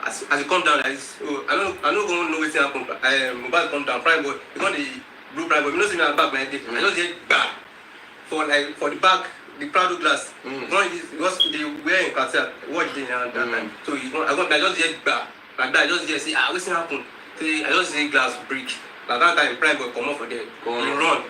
as you come down like this, oh, I don't know what's happen. Mohbad come down, prime boy, because the blue prime boy, you know see me at back my day. I just get back for the back, the Prado glass. Because they were in Kasala, watch the that time. So I just get back. Like that, I just get say, what's happen? Say I just see glass break. At that time, prime boy come out for them. He run.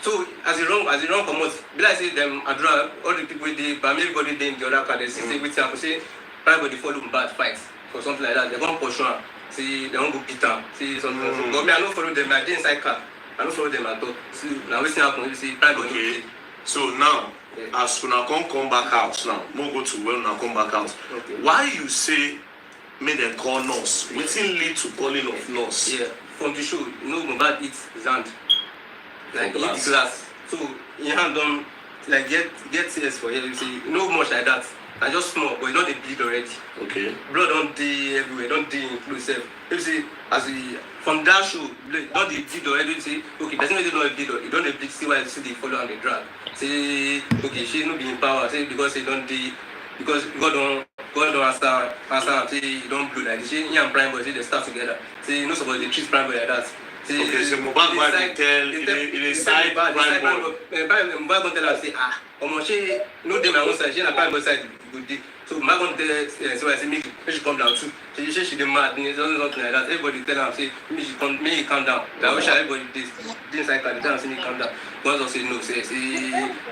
So as he run come out, be like say them Adra, all the people they, but everybody they in the other car, they say which happen. Say prime boy they follow bad fights or something like that. They go push on. See they won't go beat them. See something. But me I don't follow them. I dey inside car. I don't follow them at all. See now what's happen? You see prime boy. Okay. So now, as soon as come back house now, no go to well now come back house. Okay. Why you say make them call nurse? Wetin lead to calling of nurse? Yeah, from the show, you know Mohbad eats his hand. Like eat the glass. So your hand don't like get tears for you. You see, no much like that. I just small, but you don't bleed already. Okay. Blood don't dey everywhere, don't dey inclusive. You see, as we from that show, don't dey bleed already. You see, okay, person wey dey not bleed, you don't bleed. See why you see they follow and they drag. Say, okay, she no be in power. Say because they don't dey, because God don't answer. Say you don't bleed like this. She and prime boy say they start together. Say you know supposed they treat prime boy like that. See, okay, so Mohbad might tell in side prime boy. Mohbad gon tell her say she no dey my own side. She na prime boy side good dey. So Mohbad gon tell so I say make she come down too. She dey mad. Something like that. Everybody tell her say make he calm down. I wish everybody dey inside car. They tell her say make he calm down. God say no. Say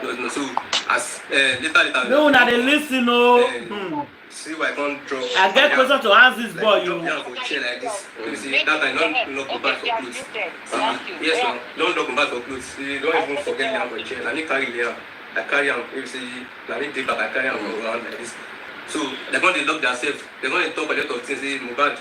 no. So as later. No, now they listen. No. See why I can't drop. I get closer to ask this boy. You for chair like this. You see that I don't lock Mohbad for clothes. Yes, no. Don't lock Mohbad for clothes. See, don't even forget me on for chair. I need carry him. I carry him. You see, I need take back. I carry him around like this. So they're going to lock themselves. They're going to talk a lot of things. Say Mohbad,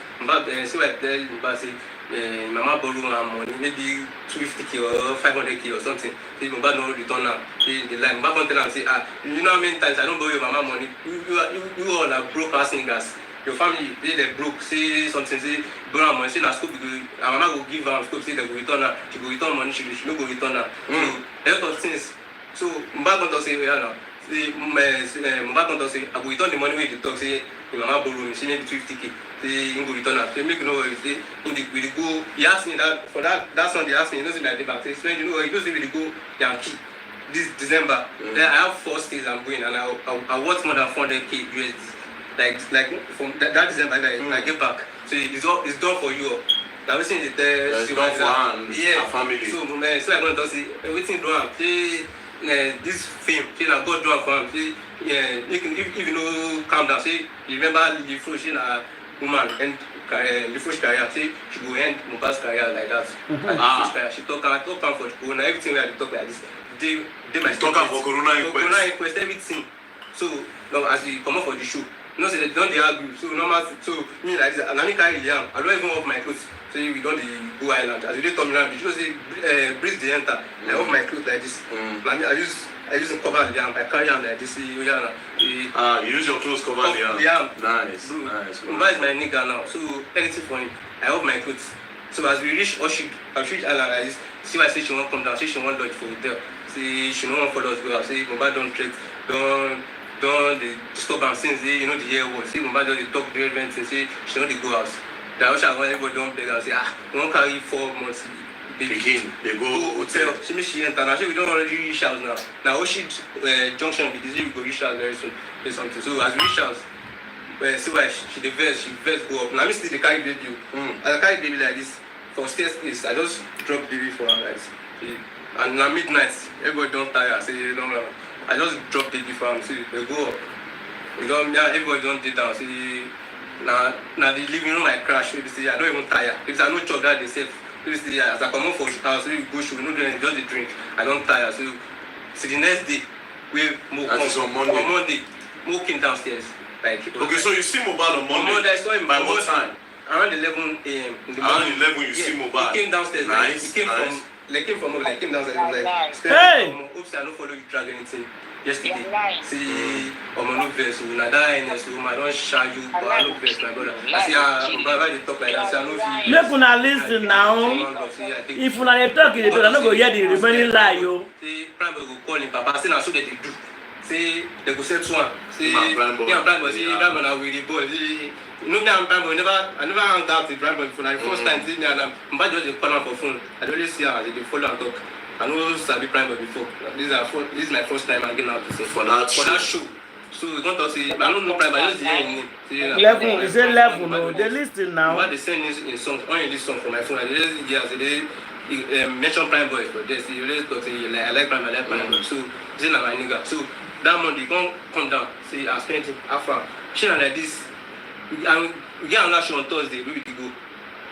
see what I tell Mohbad say. Mama borrow my money, maybe 250k or 500k or something. Say Mohbad no return now. The line. Mohbad come tell am say, you know how many times I don't borrow your mama money. You all are broke ass niggas. Your family they broke. Say something. Say borrow money. Say na school because our mama go give her school. Say they go return her. She go return money. She no go return her. So a lot of things. So Mohbad come say yeah now. Say Mohbad come say I go return the money wey you talk. Say your mama borrow me. Say maybe 250k. Say he go return her. Say make you know say we go. He asked me that for that son. They asked me. You know say like the back. Say friend, you know he knows say we go Yankee this December. Then I have 4 states I'm going and I worth more than 400k USD. Like from that December I get back. So it's done for you. Now we see the family. So I going to say everything do am. Say this fame. Say na God do am for him. Say if you know calm down. Say you remember the first woman and the first career. Say she go end Mohbad's career like that. She talk am for Corona. Everything we had to talk like this. They my talk am for Corona inquest everything. So now as we come up for the show. You know, say they don't argue. So normal. So me like this, and I carry the arm. I don't even off my clothes. So we don't go island. As we did come around, you know, say breeze the enter. I off my clothes like this. I use to cover the arm. I carry arm like this. You use your clothes cover the arm. The arm. Nice. Mohbad is my nigga now. So anything for him. I off my clothes. So as we reach Oshik, island like this. See why I say she won't come down. Say she won't lodge for hotel. Say she don't want follow us go out. Say Mohbad don't trek. Don't they stop and since they, you know the year was. See Mohbad just talk to everyone and say she don't go out. That was why everybody don't play and say we won't carry 4 months. Begin. They go hotel. She means she enter now. We don't already reach house now. Now Oshik junction because we go reach house very soon. Or something. So as we reach house, see why she the verse go up. Now me still the carry baby. As I carry baby like this from staircase, I just drop baby for her like this. And now midnight, everybody don't tire. Say no. I just drop baby for him. See they go up. Everybody don't dig down. See now the living room I crash. Maybe say I don't even tire. If I no chop that they safe. Maybe say as I come out for house, we go show. We no do anything, just the drink. I don't tire. So see the next day we move on Monday. Mo came downstairs. Like okay, so you see Mohbad on Monday. On Monday I saw him by what time? Around 11 a.m. in the morning. Around 11 you see Mohbad. He came downstairs. Nice. He came from. Like came from like came downstairs and like hey! Oops, I don't follow you drag anything yesterday. See no verse, na that NS I don't shout you, but I no verse my brother. I say why they talk like that? I no feel. Make una listen now. If una dey talk, I no go hear the remaining lie yo. See, prime go call him papa, say na so that they do. say they go say one. Say Blind boy. yeah, blind boy. Say blind boy now with the boy. You know me, I'm blind boy. I never hang out with blind boy before. Like first time, see me and I'm just a call for phone. I don't really see her. They follow and talk. I know Sabi blind boy before. This is my first time hanging out with him For that show. So we going to say, I don't know blind boy. I just hear him. Level, is it level? No, they listen now. What they send in songs, only this song from my phone. I just mention prime boy for this. You really talk say I like prime boy. So this is my nigga. So that money come down. See, I spent it after. She like this. And we get another show on Thursday. We will go.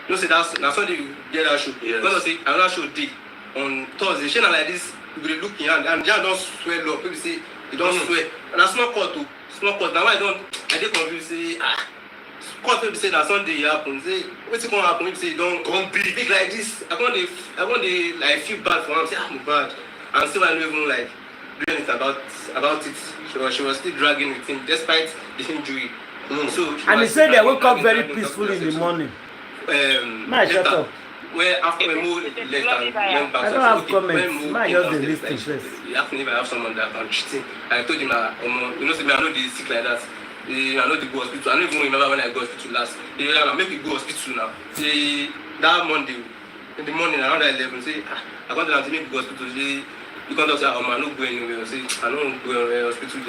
No say that's Sunday we get that show. Yes. Because say another show day on Thursday. She like this. We will look in and Jan don't swell up. People say he don't swear. And a small cut too. Small cut. Now I dey confused say court people say that Sunday happen. Say what's gonna happen? People say don't come big like this. I want to like feel bad for him. Say I'm bad. And still I don't even like do anything about it. She was still dragging with him despite the injury. So and he said they woke up very peaceful in the morning. Shut up. Where after we moved left and went back. I don't have comments. My just the listen first. You have to if I have someone that can cheating. I told him that you know, say me I know they sick like that. I know they go hospital. I don't even remember when I go hospital last. They like make me go hospital now. Say that Monday in the morning around 11. Say I got them to make me go hospital. Say you can't say I no go anywhere. Say I don't go anywhere hospital.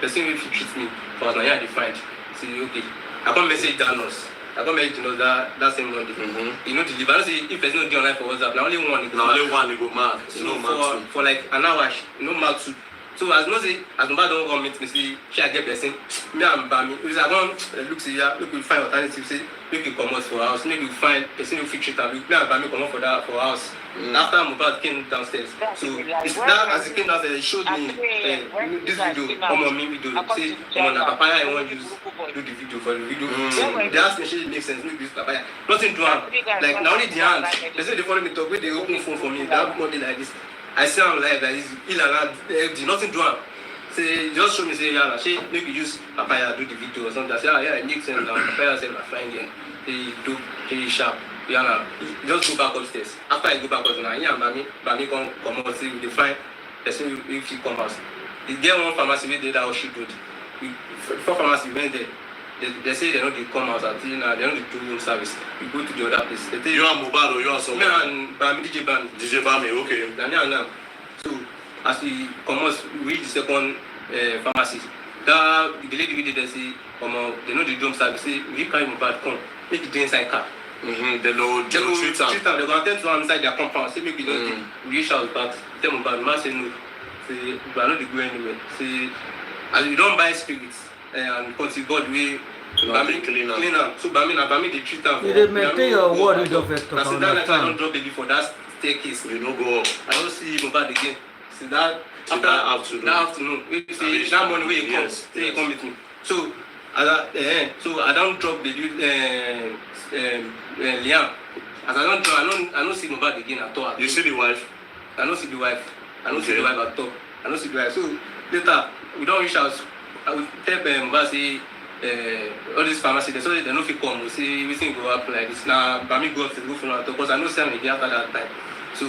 Person will treat me for as I find. Say okay. I can't message that nurse. I can't message that same Monday. You know deliver. I don't say if person not get online for WhatsApp. Now only one. They go mad. So for like an hour, no mark two. So as no say, as Mohbad don't come meet me, say she get person. Me and Bami, because I don't look see ya, look we find alternative. Say make you come out for house, make you find person who fit treat her. Me and Bami come out for house. After Mohbad came downstairs, so it's that as he came downstairs, he showed me this video. Come on, me video. Say on a papaya, I want you to do the video for the video. They asked me, she makes sense. Make this papaya. Nothing to her. Like now only the hands. They say they follow me talk. Where they open phone for me. They have money like this. I see him live that he's ill and did nothing to him. Say just show me say yeah, she maybe use papaya do the video or something. I say yeah, it makes sense. Papaya said my friend again. He sharp. Yeah, just go back upstairs. After I go back upstairs, now yeah, Bami come out see we find person if he come out. He get one pharmacy where they that she good. Before pharmacy we went there. They say they don't come out until now. They don't do room service. We go to the other place. They tell you are Mohbad or you are someone? Me and Bami, DJ Bami, okay. Now. So as we come out, we reach the second pharmacy. The lady they say, they know the room service. Say we carry Mohbad come, make it inside car. They know treat them. They go attend to him inside their compound. Say make we don't reach out back. Tell Mohbad, man say no. Say but I know they go anywhere. Say as we don't buy spirits and continue God we. Bami clean up. So Bami they treat them. You maintain your word of it. I said that I don't drop baby for that staircase. We no go up. I don't see Mohbad again. See that after that afternoon. See that morning when he comes, say he come with me. So I don't drop the Liam. As I don't see Mohbad again at all. You see the wife? I don't see the wife. I don't see the wife at all. I don't see the wife. So later we don't reach out. I will tell Mohbad say. All this pharmacy, they say they don't fit come. We say everything go up like this. Now, Bami go up to go for now because I know Sam will be after that time. So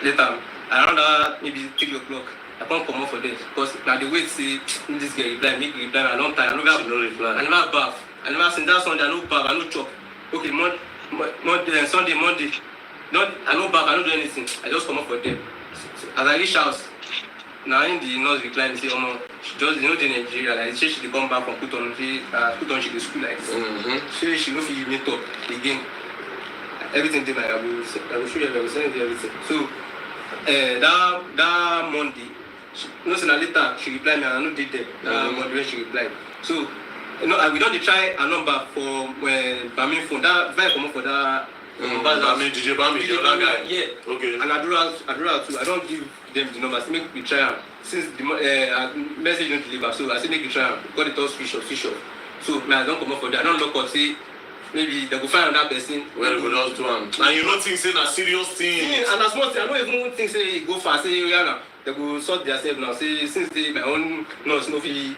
later, around maybe 3 o'clock, I can't come up for this because now the way to see this girl reply, make reply a long time. I never reply. I never bath. I never seen that Sunday. I no bath. I no chop. Okay, Sunday, Monday. I no bath. I no do anything. I just come up for them. So, as I reach house. Now in the nurse decline, say, she just the Nigeria, like she come back from put on she the school like this. She no fit meet up again. Everything did I will show you, I will send you everything. So that Monday, later she replied me, I no did that. Monday when she replied. So we don't try a number for Bami phone. That vibe come up for that DJ Bami, the other guy. Yeah. Okay. And I do that too. I don't give them the numbers. Make me try them. Since the message don't deliver, so I say make me try them. Got it all fish off. So I don't come up for that. I don't look up say maybe they go find another person. Well, we just do them. And you don't think say a serious thing. And a small thing. I don't even think say go fast. Say yeah, they go sort themselves now. Say since they my own nurse no fit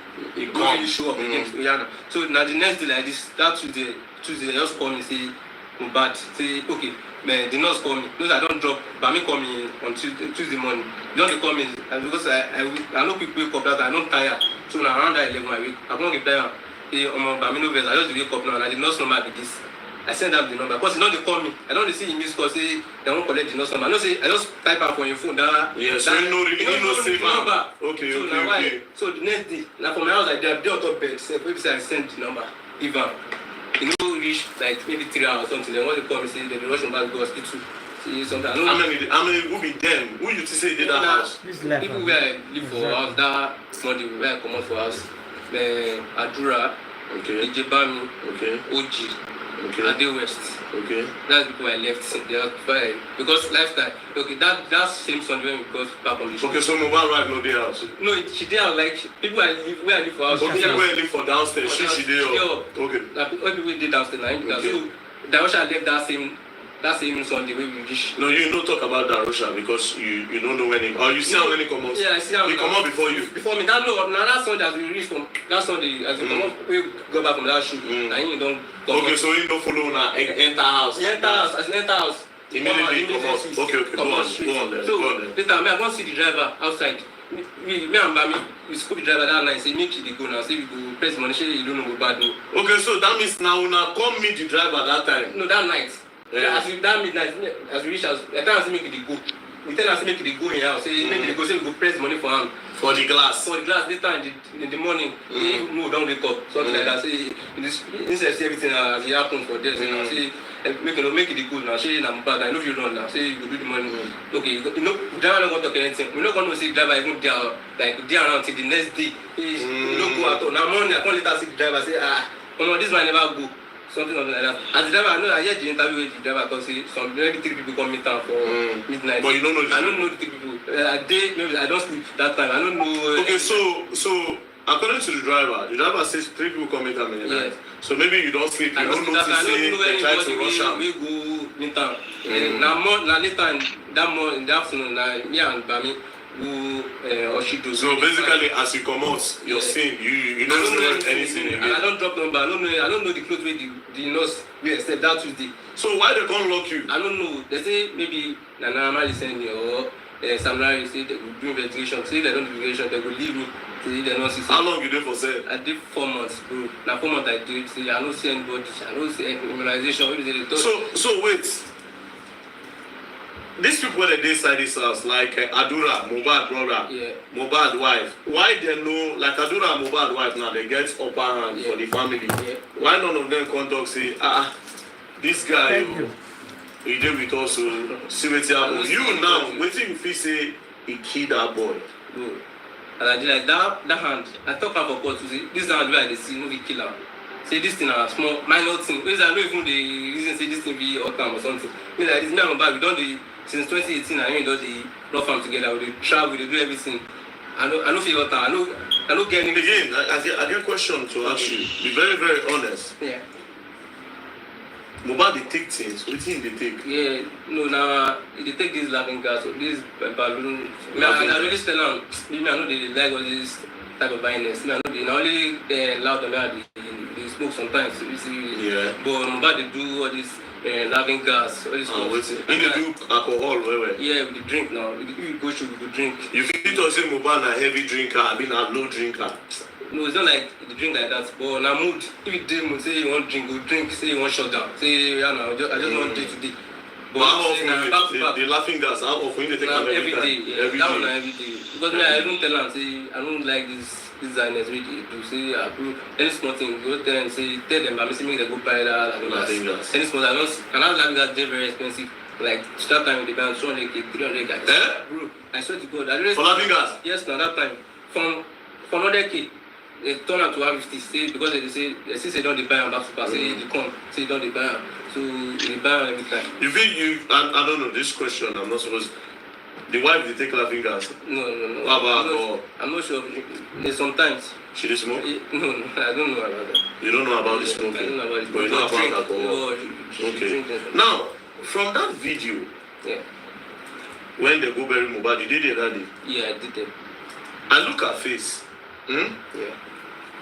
show up again. So now the next day like this, that Tuesday just call me say. Mohbad. Say okay, man, the nurse call me. Those I don't drop, but me call me on Tuesday morning. They don't call me because I know people wake up that I don't tire. So now around that 11 I wake. I don't get tired. But me no vex. I just wake up now and the nurse number be this. I send them the number because you know they call me. I don't see in this call say they won't collect the nurse number. I know say I just type up on your phone that. Yeah, so you know save number. Okay, so okay, okay. So the next day, now from my house I did on top bed. Say maybe say I send the number. Even you know reach like maybe 3 hours or something. Then when they call me say they rush me back to the hospital. See something. How many who be them? Who you say did that house? People where I live for house that Monday where I come out for house. Adura, Okay. Ijebami, Okay. Oji, Okay. Ade West. Okay. That's people I left. They are fine because lifestyle. Okay, that same Sunday when we got back on the show. Okay, so Mohbad right no dey house. No, she did like people I live where I live for house. Okay, people where live for downstairs. She dey up. Okay. Like all people did downstairs now. Okay. So Darosha left that same Sunday when we reach. No, you don't talk about Darosha because you don't know when he or you see how many come out. Yeah, I see how he come out before you. Before me, that Sunday as we reached from that Sunday as we come up, we go back from that shoot. And he don't. Okay, so he don't follow now. Enter house. Enter house. As enter house. Immediately come out. Okay, go on then. So Go on then. later, I go see the driver outside. Me and Bami, we scoop the driver that night. Say make it go now. Say we go press money. Say you don't know about no. Okay, so that means now una come meet the driver that time. No, that night. Yeah. As we that midnight, as we reach house, I tell us make it go. We tell us make it go in house. Say make it go. Say we go press money for him. For the glass. For the glass later in the morning, he move down wake up. Something like that. Say instead see everything as it happens for this. You know, say make it good now. Say I'm bad. I know you run now. Say you go do the money. Okay, you know, driver not going to talk anything. We not going to see driver even there like there around till the next day. You don't go at all. Now morning I come later see the driver say no, this man never go. Something like that. As the driver, I know I heard the interview with the driver because some maybe 3 people come meet town for midnight. But you don't know. I don't know the 3 people. Maybe I don't sleep that time. I don't know. Okay, so according to the driver says 3 people come meet am in the night. So maybe you don't sleep. You don't know to say they try to rush am. We go meet town. Now later in the afternoon, me and Bami or she do. So basically, as you come out, you're seeing you don't know anything again. I don't drop number. I don't know the clothes where the nurse we except that Tuesday. So why they can't lock you? I don't know. They say maybe Nana Mali send me or Samari say they will do investigation. Say they don't do investigation, they will leave me. Say they don't see. How long you did for sale? I did 4 months, bro. Now 4 months I did. Say I don't see anybody. I don't see any immunization. So wait. These people that they inside this house, like Adura, Mohbad brother, Mohbad wife, why they know, like Adura and Mohbad wife now, they get upper hand for the family. Why none of them come talk say, this guy, he did with us, see what happen. You now, waiting if he say he killed that boy. Bro, and I did like that hand, I talk about court to see, this hand where they see, no, we kill him. Say this thing a small, minor thing. Because I know even the reason say this thing be outcome or something. Because like this me and Mohbad, we done the since 2018. I mean, do the law firm together. We travel, we do everything. I know feel out. I know get anything. Again, I get a question to ask you. Be very, very honest. Yeah. Mohbad they take things. What thing they take? Yeah. No, now they take this laughing gas or this balloon. I really tell them. I know they like all this type of violence. I know they only loud and they smoke sometimes. You see. Yeah. But Mohbad they do all this. Laughing gas, all this stuff. They do alcohol, where? Yeah, we drink now. If we go shoot, we go drink. You feel to say Mohbad a heavy drinker, I mean a low drinker. No, it's not like the drink like that. But now mood, if you drink, say you want drink, go drink. Say you want shut down. Say I just want day to day. But how often the laughing gas? How often you take them every day? Yeah, every that day. one every day. Because me, I don't tell them say I don't like this designers we do. Say I do any small thing. Go tell them say tell them but me say make them go buy that. Laughing gas. Any small I don't. And that laughing gas very very expensive. Like start time with the band 200k, 300k. Bro, I swear to God. For laughing gas? Yes, now that time from 100k. They turn out to have 50 say because they say they don't buy them back to pass. Say they come, say they don't buy them. So they buy them every time. You feel I don't know this question. I'm not supposed. The wife they take laughing gas. No. What about alcohol? I'm not sure. Sometimes. She dey smoke? No, I don't know about that. You don't know about the smoking? I don't know about it. But you know about alcohol? No, okay. Now, from that video, when they go bury Mohbad, you did it that day? Yeah, I did it. I look at face. Yeah.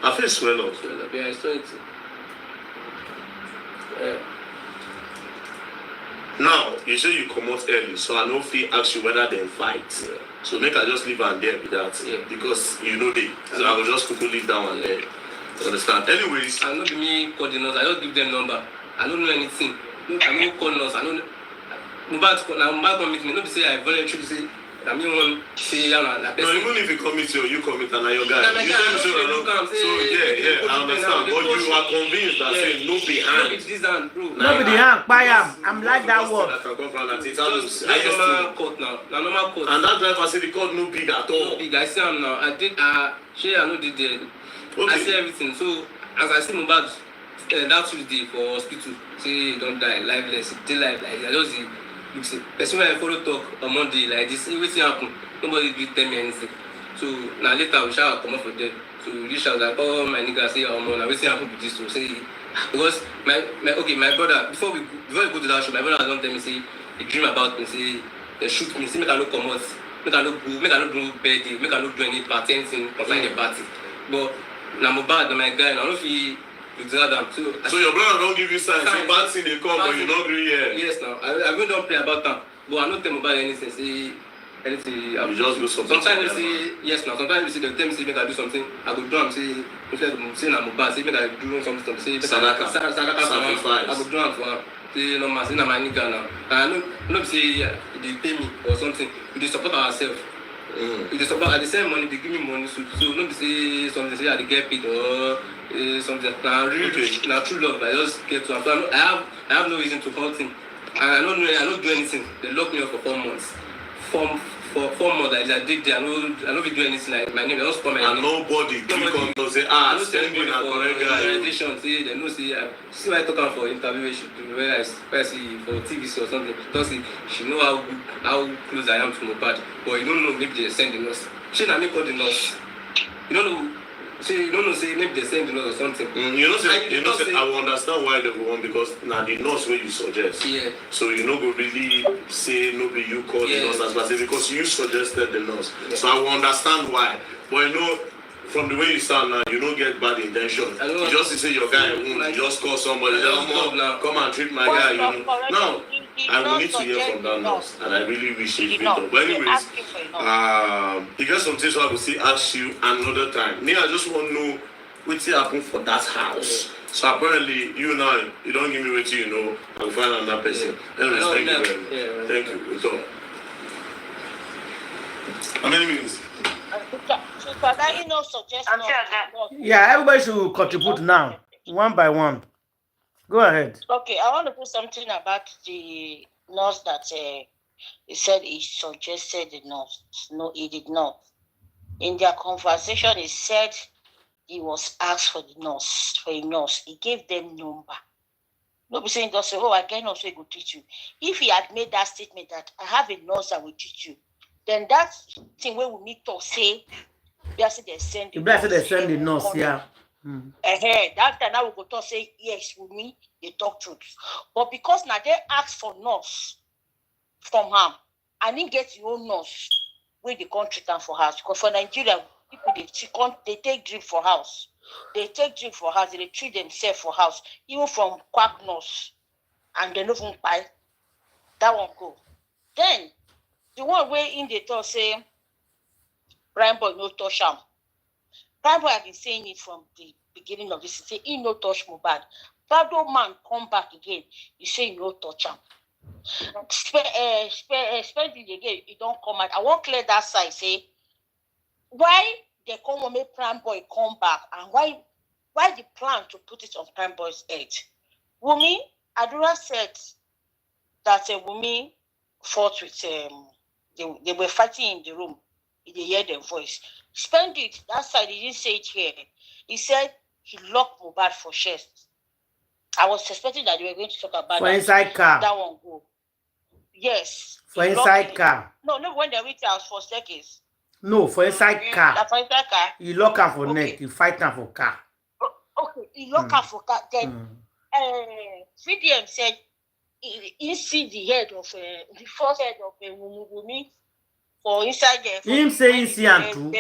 Her face swell up. Yeah, I saw it. Yeah. you say you come out early, so I no fit ask you whether they fight. Yeah. So make I just leave and there with that. Yeah. Because you know they. So I will just quickly leave that one there. You understand? Anyways. I know me calling us, I don't give them number. I don't know anything. I don't call us, I don't know. Mohbad come meet me. Nobody say I voluntarily say I mean one say no, even if you commit or you commit and your guy. So yeah, I understand. But you are convinced that say no be hand. No be this hand, bro. No be the hand, buy am. I'm like that word. Normal court now. Normal court. And that driver say the court no big at all. No big. I see am now. I did I know did the I see everything. So as I see Mohbad that Tuesday for hospital, say he don't die, lifeless, still life like that. I just see person when I follow talk on Monday like this, everything happen. Nobody will tell me anything. So now later we shall come up for them. So reach out like, oh my nigga say oh man, everything happen with this. So say because my brother before we go to that show, my brother don't tell me say he dream about me, say they shoot me, say make I no come out, make I no go, make I no do birthday, make I no do any party, anything concerning the party. But now Mohbad, my guy, now if he so your brother don't give you signs. So bad thing they come, but you don't agree here. Yes, now I really don't play about that. But I don't tell me about anything. Say anything. You just do something. Sometimes you say yes, now. Sometimes you say they tell me say make I do something. I go do am say say na Mohbad say make I do something. Say saga sacrifice. I go do am for am. Say no man, say na my nigga now. And I know say they pay me or something. We support ourselves. If they support at the same money, they give me money. So not say something say I get paid or something. Now really, now true love. I just get to. I have no reason to hurt him. And I don't do anything. They lock me up for 4 months. For 4 months, I did there. I don't be doing anything like my name. They don't spell my name. And nobody come to say send me a correct guy. Say they know see why I talk her for interview where I see for TVC or something. Don't see she know how close I am to Mohbad, but you don't know maybe they send the nurse. She na me call the nurse. You don't know. See, you don't know say maybe they send the nurse or something. You know say I will understand why they want because now the nurse where you suggest. Yeah. So you know go really say no be you call the nurse as well because you suggested the nurse. Yeah. So I will understand why. But you know. From the way you sound now, you don't get bad intention. You just say your guy, you just call somebody, come and treat my guy, you know. Now, I will need to hear from that nurse, and I really wish he fit up. But anyways, you get some things I will see ask you another time. Me, I just want to know what's happened for that house. So apparently, you now, you don't give me what you know, I'll find another person. Anyways, thank you very much. Thank you. It's all. How many minutes? Yeah, everybody should contribute now, one by one. Go ahead. Okay, I want to put something about the nurse that he said he suggested the nurse. No, he did not. In their conversation, he said he was asked for the nurse, for a nurse. He gave them number. Nobody saying, say, oh, I get nurse who will teach you. If he had made that statement that I have a nurse that will teach you, then that thing where we need to say, they send the nurse, yeah. That time I will go to say yes with me, they talk truth. But because now they ask for nurse from him, and then get your own nurse where they can't treat them for house. Because for Nigeria, people they take drink for house. They take drink for house, they treat themselves for house, even from quack nurse, and they don't even buy. That one go. Then the one way in the talk say, Prime Boy no touch him. Prime Boy have been saying it from the beginning of this. He say he no touch Mohbad. Prado man come back again. He say he no touch him. Spend it again. He don't come out. I won't clear that side. Say why they come and make Prime Boy come back and why the plan to put it on Prime Boy's head. Wumi Adura said that Wumi fought with they were fighting in the room. They hear their voice. Spend it. That side, he didn't say it here. He said he locked Mohbad for chest. I was suspecting that they were going to talk about for inside car. That one go. Yes. For inside car. No, when they reach house for seconds. No, for inside car. For inside car. He lock her for neck. He fight her for car. Okay, he lock her for car. Then VDM said he see the head of the first head of Wumi. Or inside there. Him say he see him too.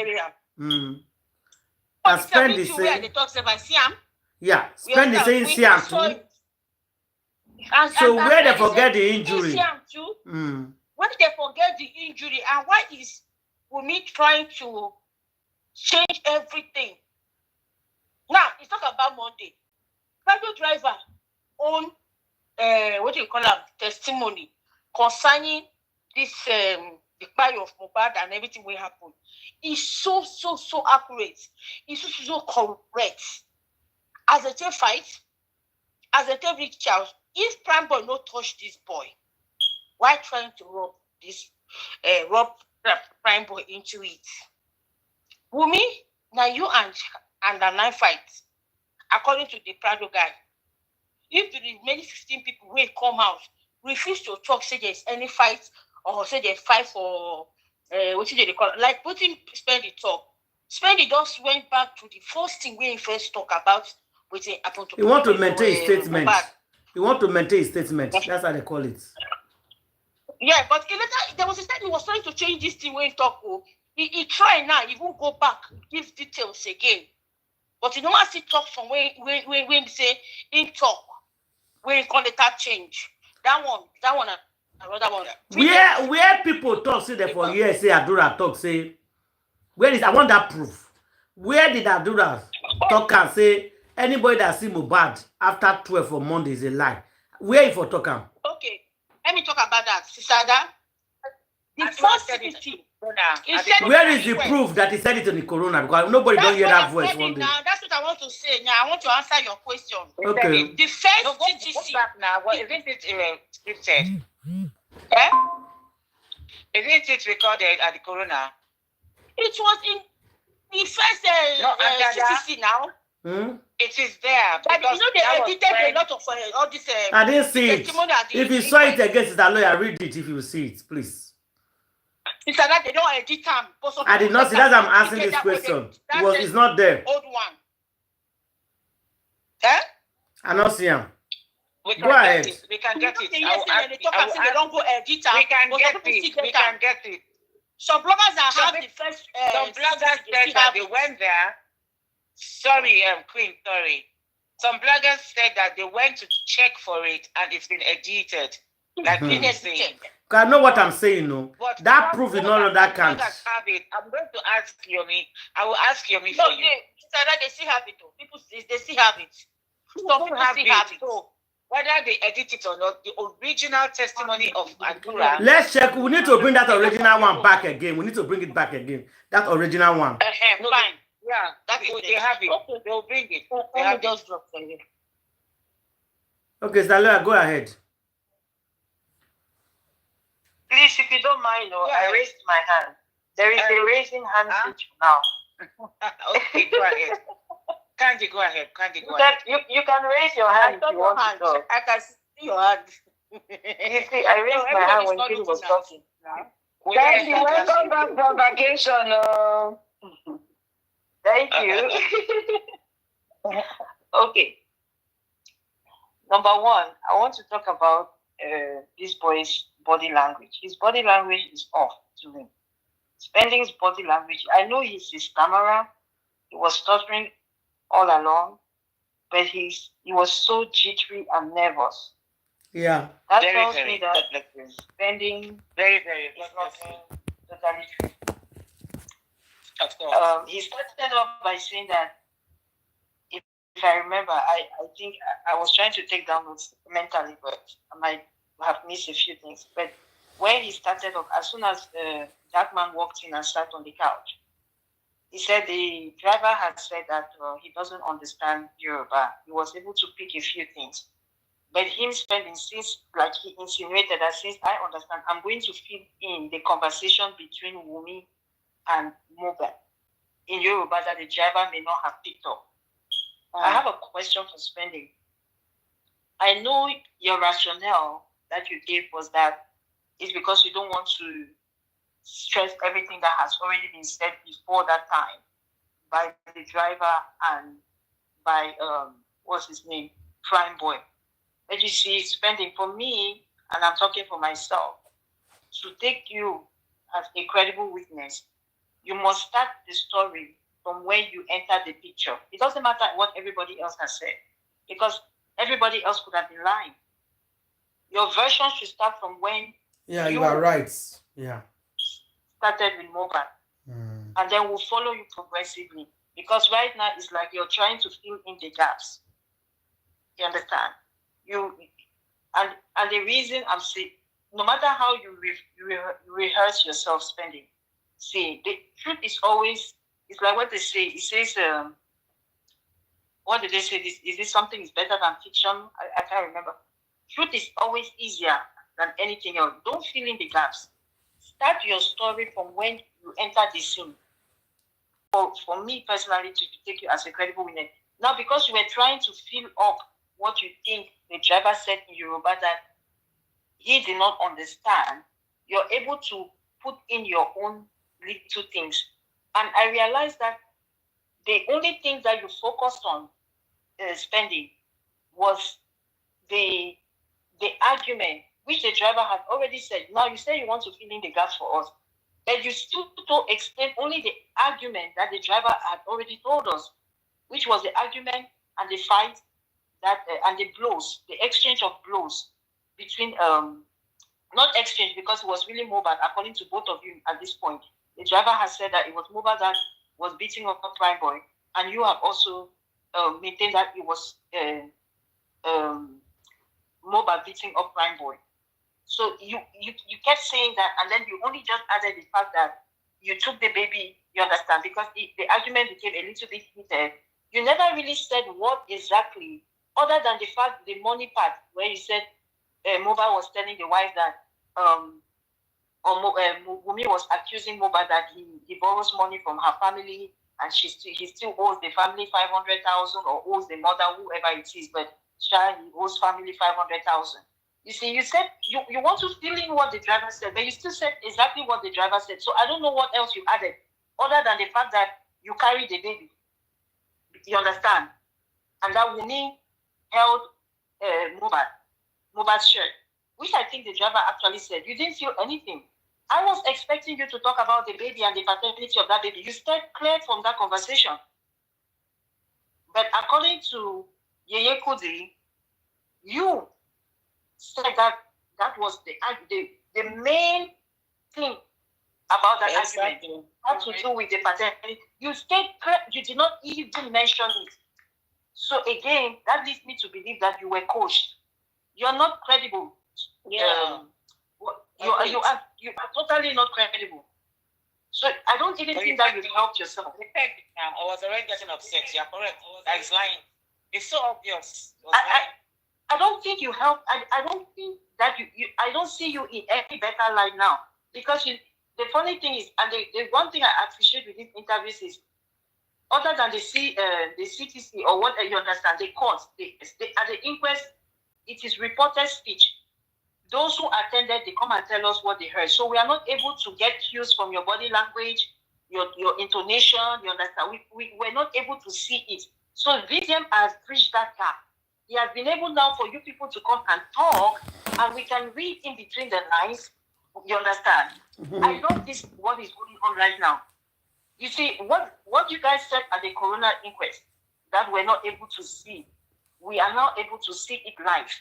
And Spend the say. They talk about see him. Yeah, Spend the say he see him too. So where they forget the injury? When they forget the injury, and why is Wunmi trying to change everything? Now, it's talk about Monday. Private driver own, what do you call it, testimony concerning this, the cry of Mohbad and everything will happen. It's so accurate. It's so correct. As a tail fight, as a tail reach out, if Prime Boy not touch this boy, why trying to rob this, rob Prime Boy into it? Wunmi, now you and the 9 fight, according to the Prado guy. If the remaining 16 people will come out, refuse to talk, say there's any fight, or say they fight for what did they call it? Like putting Spendy talk. Spendy just went back to the first thing we first talk about, which happened to. You want to maintain a statement. You want to maintain a statement. That's how they call it. Yeah, but later there was a time he was trying to change this thing when he talk. He tried now, he won't go back, give details again. But he don't want to talk from when he say in talk, when he call it that change. That one, another one. Where people talk, say that for years, say Adura talk, say, where is, I want that proof. Where did Adura talk and say, anybody that see Mohbad after 12 for Monday is a lie? Where if for talk? Okay, let me talk about that. Saga, the first thing. Where is the proof that he said it on the corona? Because nobody don't hear that voice one day. Now. That's what I want to say. Now I want to answer your question. Okay. The first TTC now. Well, isn't it scripted? Eh? Isn't it recorded at the corona? It was in the first TTC now. It is there. But you know they edited a lot of all this. I didn't see it. If you saw it against the lawyer, read it if you see it, please. It's like they don't edit time. I did not see that. I'm asking this question. It's not there. Old one. I don't see him. Go ahead. We can get it. They don't go edit time. We can get it. We can get it. Some bloggers that have the first. Some bloggers said that they went there. Sorry, Queen. Sorry. Some bloggers said that they went to check for it and it's been edited. Like saying. I know what I'm saying, no. But that proof is not on that count. I'm going to ask Yomi. I will ask Yomi for you. They still have it. People, they still have it. Some people still have it. So whether they edit it or not, the original testimony of Adura. Let's check. We need to bring that original one back again. We need to bring it back again. That original one. No, fine. Yeah, they have it. Okay. They'll bring it. They have just drop for you. Okay, Zalua, go ahead. Please, if you don't mind, I raised my hand. There is a raising hand feature now. Okay, go ahead. Candy, go ahead. You can raise your hand if you want to talk. I can see your hand. You see, I raised my hand when Kim was talking. Candy, welcome back from vacation. Thank you. Okay. Number one, I want to talk about this boy's body language. His body language is off to me. Spending's body language. I know he's his stammerer. He was stuttering all along, but he was so jittery and nervous. Yeah. That tells me that Spending very is not totally true. Of course. He started off by saying that, if I remember, I think I was trying to take down notes mentally, but I might have missed a few things. But when he started off, as soon as that man walked in and sat on the couch, he said the driver had said that he doesn't understand Yoruba. He was able to pick a few things. But him Spending, since like he insinuated that since I understand, I'm going to fill in the conversation between Wunmi and Mohbad in Yoruba that the driver may not have picked up. I have a question for Spending. I know your rationale that you gave was that it's because you don't want to stress everything that has already been said before that time by the driver and by what's his name, Prime Boy. But you see, Spending, for me, and I'm talking for myself, to take you as a credible witness, you must start the story from where you enter the picture. It doesn't matter what everybody else has said, because everybody else could have been lying. Your version should start from when you are right. Yeah. Started with Mohbad. And then we'll follow you progressively. Because right now it's like you're trying to fill in the gaps. You understand? And the reason I'm saying, no matter how you rehearse yourself spending, see, the truth is always, it's like what they say. It says, what did they say? Is this something is better than fiction? I can't remember. Truth is always easier than anything else. Don't fill in the gaps. Start your story from when you enter the scene. For me personally, to take you as a credible witness. Now, because you were trying to fill up what you think the driver said in Yoruba that he did not understand, you're able to put in your own little things. And I realized that the only thing that you focused on spending was the argument, which the driver had already said. Now, you say you want to fill in the gaps for us, but you still don't explain only the argument that the driver had already told us, which was the argument and the fight that and the blows, the exchange of blows between not exchange because it was really Mohbad, according to both of you at this point. The driver has said that it was Mohbad that was beating up a prime boy, and you have also maintained that it was Mohbad beating up prime boy. So you kept saying that, and then you only just added the fact that you took the baby, you understand, because the argument became a little bit heated. You never really said what exactly, other than the fact, the money part, where you said Mohbad was telling the wife that, Wumi was accusing Mohbad that he borrows money from her family, and he still owes the family 500,000 or owes the mother, whoever it is, but he owes family 500,000. You see, you said you want to fill in what the driver said, but you still said exactly what the driver said. So I don't know what else you added, other than the fact that you carried the baby. You understand? And that Wumi held Mohbad's shirt, which I think the driver actually said. You didn't feel anything. I was expecting you to talk about the baby and the paternity of that baby. You stayed clear from that conversation. But according to Yeye Kudi, you said that was the main thing about that argument had to do with the paternity. You stayed clear. You did not even mention it. So again, that leads me to believe that you were coached. You are not credible. Yeah. You are totally not credible. So I don't even think that you helped yourself. I was already getting upset. You're correct. That is lying. It's so obvious. I don't think you help. I don't think that you I don't see you in any better light now. Because the funny thing is, and the one thing I appreciate with these interviews is, other than the CTC or what you understand, the court, at the inquest, it is reported speech. Those who attended, they come and tell us what they heard. So we are not able to get cues from your body language, your intonation, you understand? We were not able to see it. So VDM has bridged that gap. He has been able now for you people to come and talk, and we can read in between the lines. You understand? I know this what is going on right now. You see, what you guys said at the coroner inquest that we're not able to see, we are now able to see it live.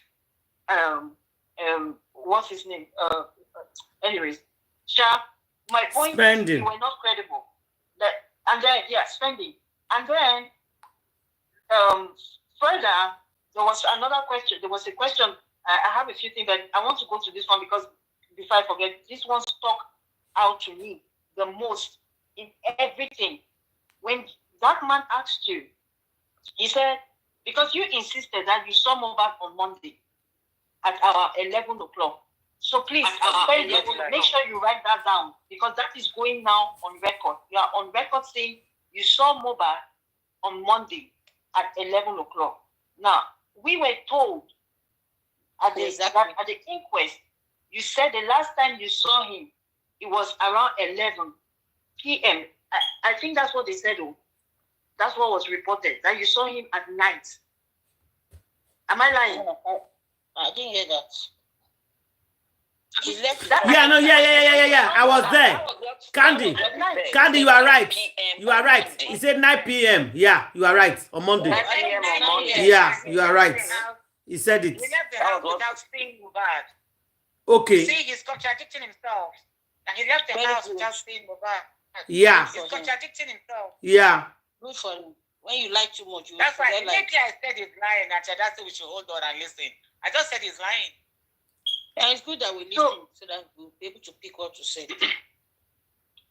What's his name? Anyways, Sha, my point is you were not credible. Spending. And then further, there was another question. There was a question. I have a few things, but I want to go to this one because before I forget, this one stuck out to me the most in everything. When that man asked you, he said, because you insisted that you saw Mohbad on Monday at our 11 o'clock. So please, make sure you write that down, because that is going now on record. You are on record saying you saw Mohbad on Monday at 11 o'clock. Now, we were told at the inquest, you said the last time you saw him, it was around 11 p.m. I think that's what they said. That's what was reported, that you saw him at night. Am I lying? I didn't hear that. Yeah. I was there. Candy, you are right. You are right. He said 9 p.m. Yeah, you are right. On Monday. 9 p.m. on Monday. Yeah, you are right. He said it. He left the house without seeing Mohbad. Okay. See, he's contradicting himself. And he left the house without seeing Mohbad. Yeah. He's contradicting himself. Yeah. Good for you. When you like too much, you That's why like... I said he's lying. That's why we should hold on and listen. I just said he's lying. And it's good that we listen so that we'll be able to pick what to say.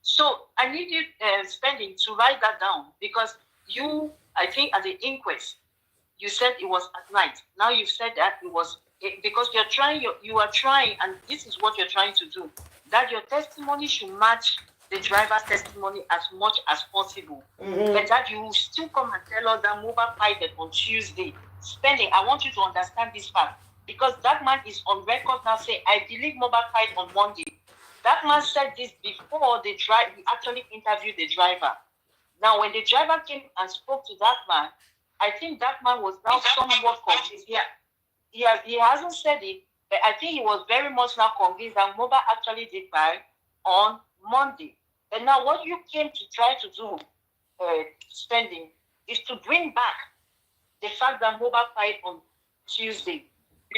So I need you spending to write that down, because you, I think at the inquest, you said it was at night. Now you've said that it was because you're trying, you are trying, and this is what you're trying to do, that your testimony should match the driver's testimony as much as possible. But that you will still come and tell us that Mohbad fighted on Tuesday. Spending, I want you to understand this fact, because that man is on record now saying, I believe Mohbad fight on Monday. That man said this before he actually interviewed the driver. Now, when the driver came and spoke to that man, I think that man was now somewhat convinced. He hasn't said it, but I think he was very much now convinced that Mohbad actually did fight on Monday. And now what you came to try to do, Spending, is to bring back the fact that Mohbad fight on Tuesday.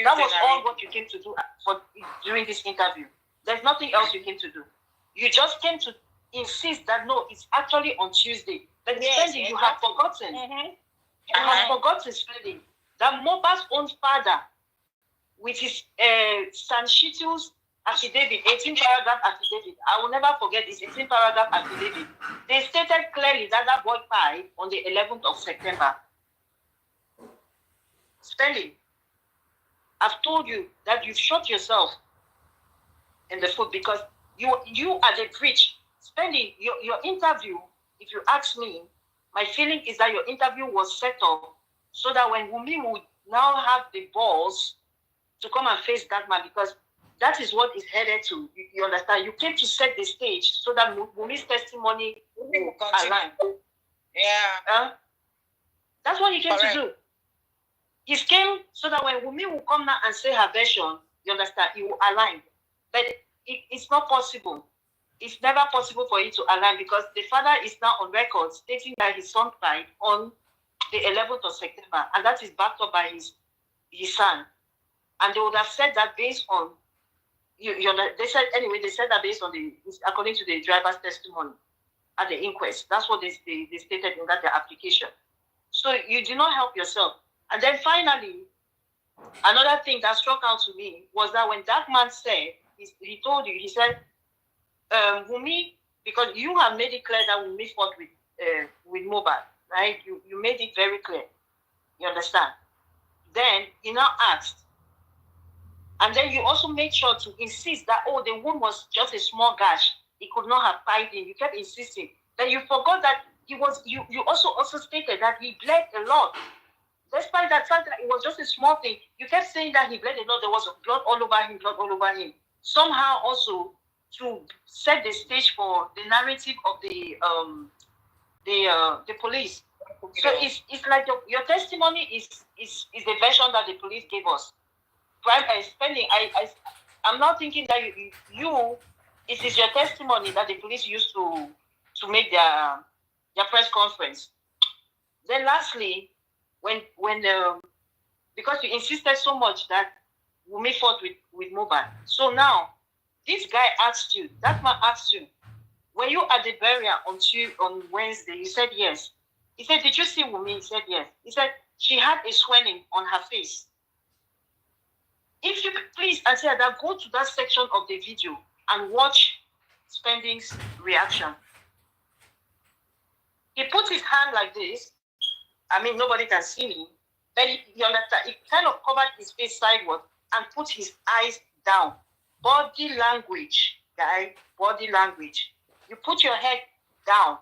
That was all what you came to do during this interview. There's nothing else you came to do. You just came to insist that no, it's actually on Tuesday. But Spending, you have forgotten. You have forgotten, Spending, that Mohbad's own father, with his Sanshitu's affidavit, 18-paragraph affidavit, I will never forget this 18-paragraph affidavit. They stated clearly that that boy died on the 11th of September. Spending, I've told you that you've shot yourself in the foot, because you are the breach. Spending, your interview, if you ask me, my feeling is that your interview was set up so that when Wunmi would now have the balls to come and face that man, because that is what is headed to. You understand? You came to set the stage so that Wunmi's testimony will align. Yeah. That's what he came to do. He came so that when Wunmi will come now and say her version, you understand, it will align. But it's not possible. It's never possible for it to align, because the father is now on record stating that his son died on the 11th of September, and that is backed up by his son. And they would have said that based on, they said that based on according to the driver's testimony at the inquest. That's what they stated in that application. So you do not help yourself. And then finally, another thing that struck out to me was that when that man said, he told you, he said, Wunmi, because you have made it clear that Wunmi fought with Mohbad, right? You made it very clear. You understand? Then he now asked, and then you also made sure to insist that, oh, the wound was just a small gash. He could not have fighting. You kept insisting. Then you forgot that you also stated that he bled a lot. Despite that fact that it was just a small thing, you kept saying that he bled a lot. There was blood all over him. Somehow also to set the stage for the narrative of the police. So it's like your testimony is the version that the police gave us. Spending, I'm not thinking that it is your testimony that the police used to make their press conference. Then lastly, when because you insisted so much that Wunmi fought with Mohbad. So now this guy asked you, that man asked you, were you at the burial on Wednesday? You said yes. He said, did you see Wunmi? He said yes. He said she had a swelling on her face. If you could please, I said that, go to that section of the video and watch Spending's reaction. He put his hand like this. I mean, nobody can see me. Then you understand, he kind of covered his face sideways and put his eyes down. Body language, guy, body language. You put your head down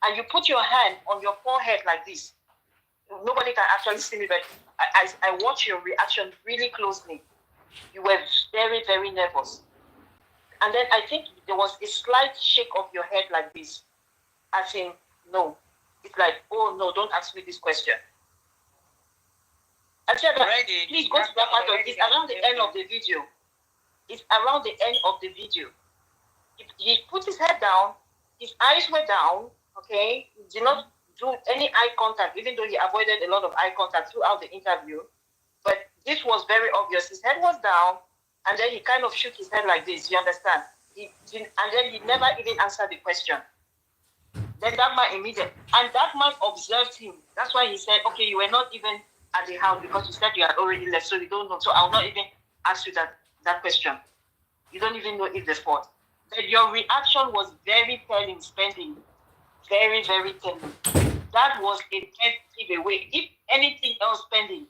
and you put your hand on your forehead like this. Nobody can actually see me, but I watch your reaction really closely. You were very, very nervous. And then I think there was a slight shake of your head like this. I think, no. It's like, oh, no, don't ask me this question. I said, please go to that part of it. It's around the end of the video. It's around the end of the video. He put his head down. His eyes were down, okay? He did not do any eye contact, even though he avoided a lot of eye contact throughout the interview. this was very obvious. His head was down, and then he kind of shook his head like this. You understand? He didn't, and then he never even answered the question. Then that man immediately, and that man observed him. That's why he said, okay, you were not even at the house because you said you had already left, so you don't know. So I'll not even ask you that question. You don't even know if the fault. Then your reaction was very telling, spending. Very, very telling. That was a dead giveaway. If anything else pending,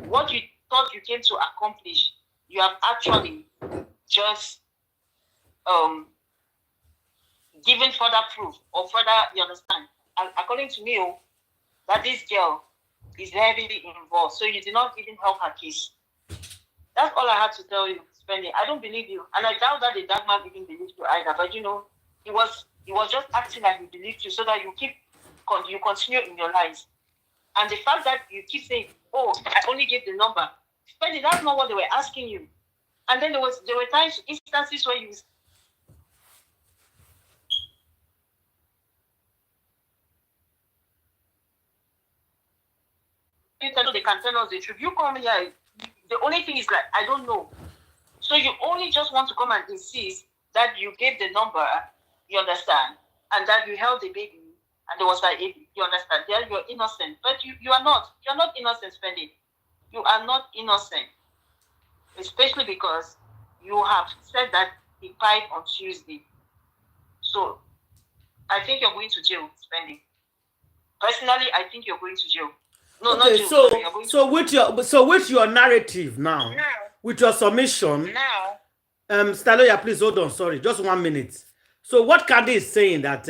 what you thought you came to accomplish, you have actually just given further proof or further, you understand? And according to me, that this girl is heavily involved. So you did not even help her case. That's all I had to tell you, Spending. I don't believe you. And I doubt that the dark man even believed you either. But you know, he was just acting like he believed you so that you continue in your lives. And the fact that you keep saying, oh, I only gave the number. Spending, that's not what they were asking you. And then there were times, instances where you they can tell us the truth. You come here, the only thing is like, I don't know. So you only just want to come and insist that you gave the number, you understand, and that you held the baby, and there was that baby, you understand. There you're innocent, but you are not. You're not innocent, Spending. You are not innocent, especially because you have said that he died on Tuesday. So I think you're going to jail, Spending. Personally, I think you're going to jail. No, okay, not jail. So with your narrative now, with your submission, Staloya, please hold on. Sorry, just 1 minute. So what Candy is saying that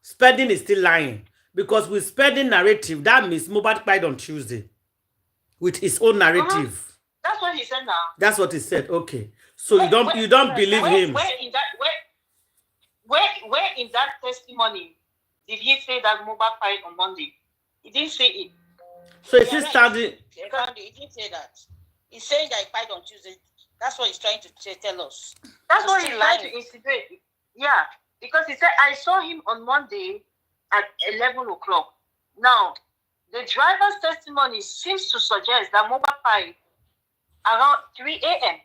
Spending is still lying, because with Spending narrative, that means Mohbad died on Tuesday with his own narrative. That's what he said now. That's what he said. Okay, so you don't believe him. Where in that testimony did he say that Mohbad died on Monday? He didn't say it. So is he standing? He didn't say that. He's saying that he died on Tuesday. That's what he's trying to tell us. That's what he's trying to insinuate. Yeah, because he said, I saw him on Monday at 11 o'clock. Now, the driver's testimony seems to suggest that Mohbad died around 3 a.m.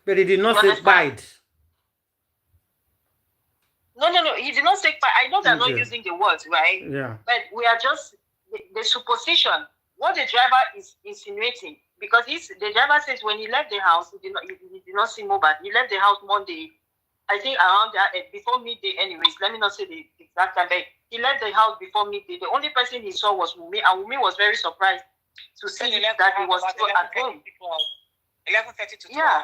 But he did not say died. No, he did not say died. I know they're not using the words, right? Yeah. But we are just, the supposition, what the driver is insinuating, because the driver says when he left the house, he did not see Mohbad. He left the house Monday, I think around that, before midday anyways. Let me not say the exact time, but he left the house before midday. The only person he saw was Wunmi, and Wunmi was very surprised to see that he was still at home. 11:30 to 12. Yeah.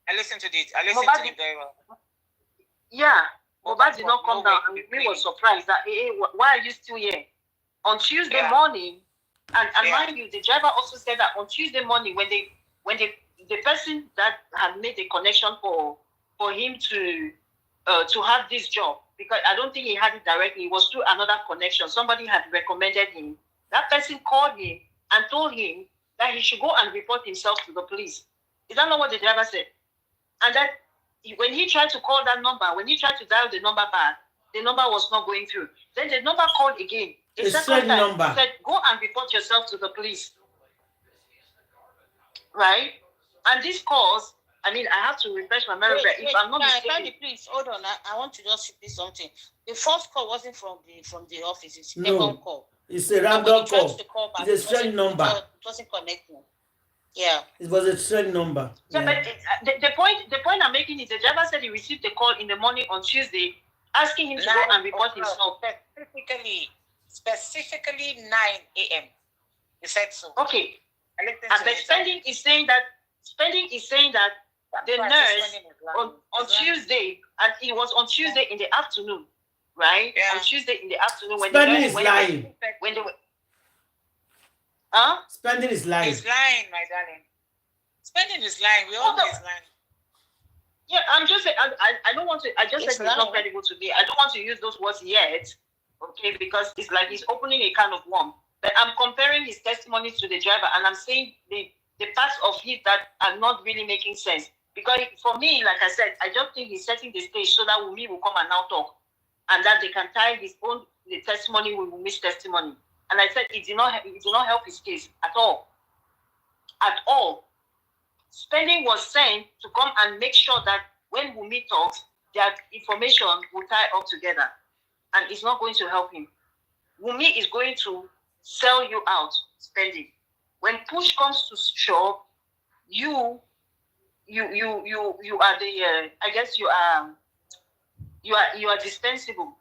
I listened to it. I listened to it very well. Yeah. Mohbad did not come down, and Wunmi was surprised that, hey, why are you still here? On Tuesday morning, and mind you, the driver also said that on Tuesday morning, when the person that had made the connection for him to have this job, because I don't think he had it directly, it was through another connection. Somebody had recommended him. That person called him and told him that he should go and report himself to the police. Is that not what the driver said? And that when he tried to call that number, when he tried to dial the number back, the number was not going through. Then the number called again. The second time, he said, go and report yourself to the police. Right? And this calls, I mean, I have to refresh my memory. If I'm not mistaken, please hold on. I want to just say something. The first call wasn't from the office. It's a second call. It's a random call. It's a strange number. It wasn't connecting. Yeah. It was a strange number. Yeah, but the point I'm making is the driver said he received a call in the morning on Tuesday asking him to go and report himself. Specifically 9 a.m. He said so. Okay. And the Spending is saying that the nurse on Tuesday, and it was on Tuesday in the afternoon, right? Yeah. On Tuesday in the afternoon when Spending is lying. When they were, Spending is lying. He's lying, my darling. Spending is lying. We all know he's lying. Yeah, I'm just saying. I don't want to. I just said it's not credible to me. I don't want to use those words yet. Okay, because it's like he's opening a can of worms. But I'm comparing his testimony to the driver, and I'm saying the parts of it that are not really making sense. Because for me, like I said, I just think he's setting the stage so that Wunmi will come and now talk, and that they can tie the testimony with Wunmi's testimony. And I said it did not help his case at all. At all. Spending was sent to come and make sure that when Wunmi talks, that information will tie up together. And it's not going to help him. Wunmi is going to sell you out, Spending. When push comes to shove, you are the I guess you are dispensable.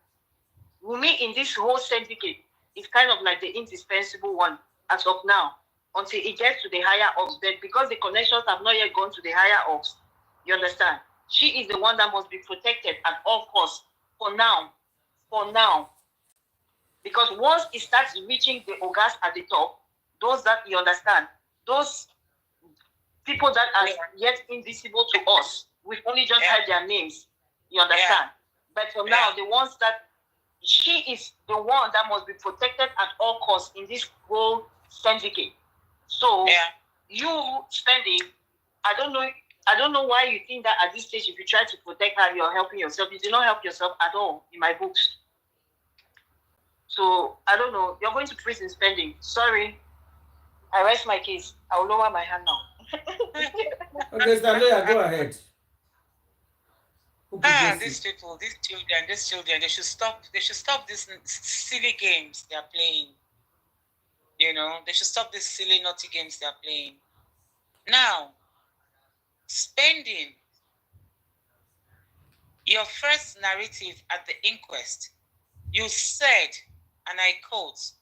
Wunmi in this whole syndicate is kind of like the indispensable one as of now, until it gets to the higher ups. But because the connections have not yet gone to the higher ups, you understand? She is the one that must be protected at all costs for now. For now. Because once it starts reaching the ogas at the top, those that you understand, those people that are yet invisible to us, we've only just heard their names. You understand? But for now, the ones that she is the one that must be protected at all costs in this whole syndicate. So you Spending, I don't know why you think that at this stage, if you try to protect her, you're helping yourself. You do not help yourself at all in my books. So I don't know. You're going to prison, Spending. Sorry. I rest my case. I will lower my hand now. Okay, Stanley, go ahead. These people, these children, they should stop these silly games they're playing. You know, they should stop these silly, naughty games they're playing. Now, Spending, your first narrative at the inquest, you said, and I quote,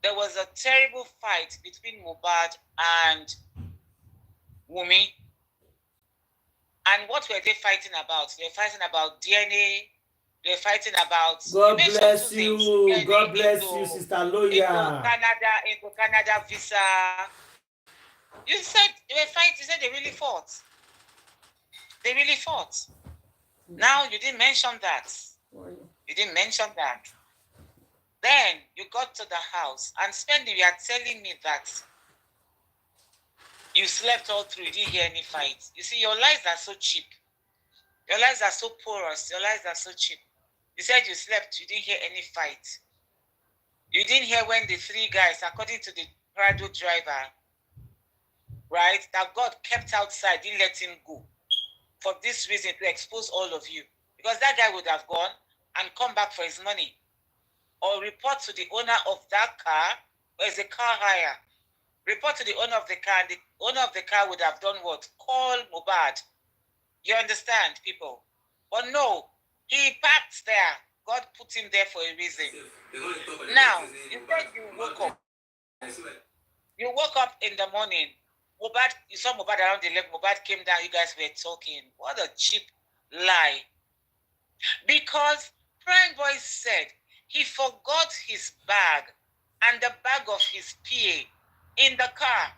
there was a terrible fight between Mohbad and Wunmi. And what were they fighting about? They were fighting about DNA. They were fighting about... God bless you. God bless you, Sister Loya. Into Canada visa. You said they were fighting. You said they really fought. They really fought. Now you didn't mention that. You didn't mention that. Then you got to the house and Spending, you are telling me that you slept all through, you didn't hear any fights. You see, your lies are so cheap. Your lies are so porous. Your lies are so cheap. You said you slept, you didn't hear any fight. You didn't hear when the three guys, according to the Prado driver, right, that God kept outside, didn't let him go. For this reason, to expose all of you. Because that guy would have gone and come back for his money. Or report to the owner of that car, or is a car hire. Report to the owner of the car, and the owner of the car would have done what? Call Mohbad. You understand, people? But no, he parked there. God put him there for a reason. Now, you said you woke up. You woke up in the morning. Mohbad, you saw Mohbad around the lake. Mohbad came down. You guys were talking. What a cheap lie. Because Prime Boy said he forgot his bag and the bag of his PA in the car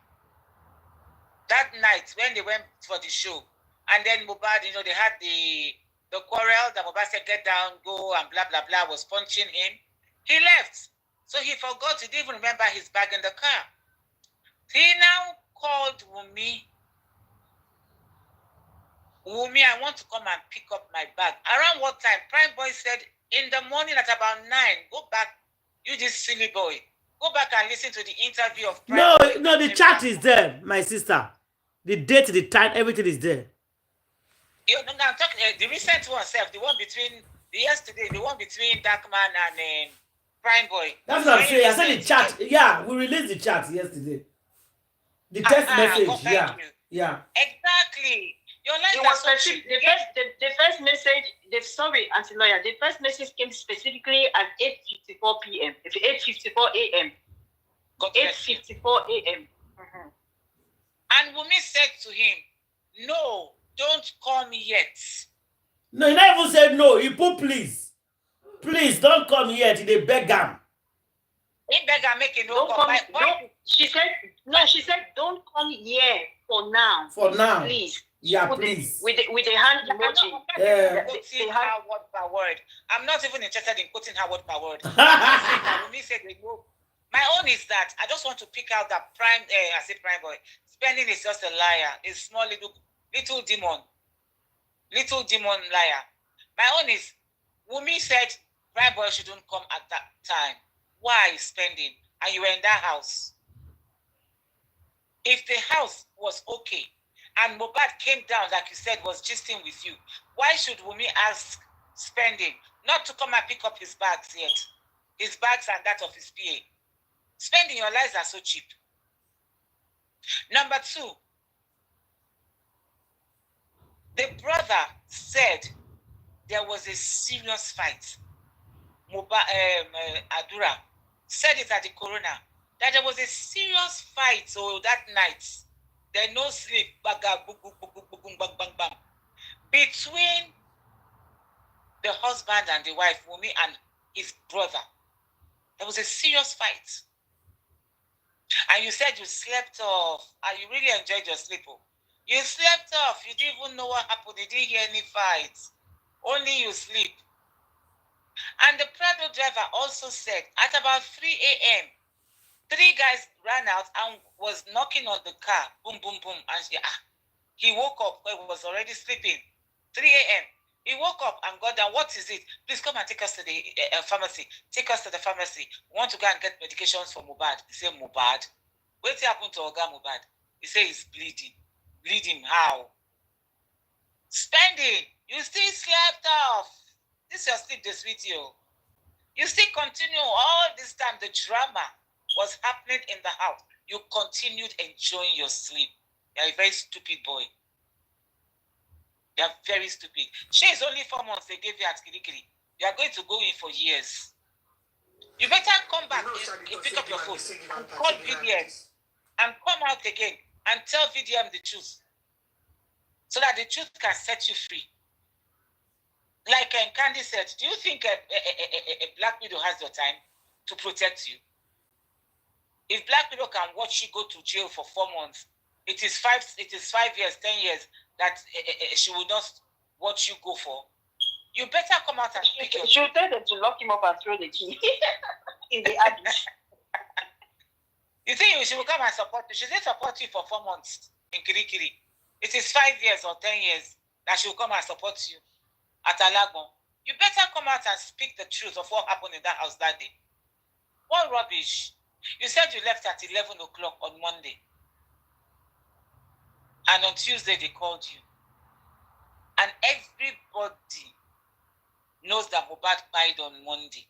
that night when they went for the show. And then Mohbad, you know, they had the quarrel that Mohbad said, get down, go, and blah, blah, blah, was punching him. He left. So he forgot, he didn't even remember his bag in the car. He now called Wunmi. Wunmi, I want to come and pick up my bag. Around what time? Prime Boy said, in the morning at about 9, go back, you this silly boy. Go back and listen to the interview of Prime Boy. No, the chat is there, my sister. The date, the time, everything is there. You know, I'm talking the recent one, the one between yesterday, the one between Darkman and Prime Boy. That's what I'm saying. I said the chat. Yeah, we released the chat yesterday. The text message. Yeah. Exactly. Your life it was specific. The first message. Sorry, Auntie Lawyer. The first message came specifically at 8:54 p.m. It's 8:54 a.m. 8:54 a.m. And Wunmi said to him, "No, don't come yet." No, he never said no. He put please. Please don't come yet. They beg him. He beg him, make it no come. She said no. She said don't come here for now. For now, please. Yeah, please. With the hand emoji. Quoting her word per word. I'm not even interested in quoting her word per word. Wunmi said no. My own is that I just want to pick out that Prime Boy. Spending is just a liar. A small little demon. Little demon liar. My own is Wunmi said Prime Boy shouldn't come at that time. Why Spending? and you were in that house. If the house was okay and Mohbad came down, like you said, was gisting with you, why should Wunmi ask spending not to come and pick up his bags yet? His bags and that of his PA. Spending, your lives are so cheap. Number two, the brother said there was a serious fight. Adura said it at the corona, that there was a serious fight that night. There no sleep, baga, boom, boom, boom, boom, boom, bang, bang, bang, between the husband and the wife, Wunmi, and his brother. There was a serious fight. And you said you slept off, and you really enjoyed your sleep. You slept off. You didn't even know what happened. You didn't hear any fights. Only you sleep. And the Prado driver also said at about 3 a.m., 3 guys ran out and was knocking on the car. Boom, boom, boom. And he woke up. He was already sleeping. 3 a.m. He woke up and got down. What is it? Please come and take us to the pharmacy. Take us to the pharmacy. We want to go and get medications for Mohbad. He said, Mohbad? What happened to Oga Mohbad? He said he's bleeding. Bleeding how? Spending. You still slept off. This is your sleep, the sweet you. You still continue all this time. The drama was happening in the house. You continued enjoying your sleep. You're a very stupid boy. You're very stupid. She is only 4 months they gave you at Kirikiri. You are going to go in for years. You better come back and pick up your phone and call VDM and come out again and tell VDM the truth so that the truth can set you free. Like Candy said, do you think a black widow has the time to protect you? If black widow can watch you go to jail for 4 months, it is 5 years, 10 years that she will not watch you go for. You better come out and speak your truth. She'll tell them to lock him up and throw the key in the abyss. You think she will come and support you? She didn't support you for 4 months in Kirikiri. It is 5 years or 10 years that she will come and support you at Alagon. You better come out and speak the truth of what happened in that house that day. What rubbish. You said you left at 11 o'clock on Monday. And on Tuesday, they called you. And everybody knows that Mohbad died on Monday.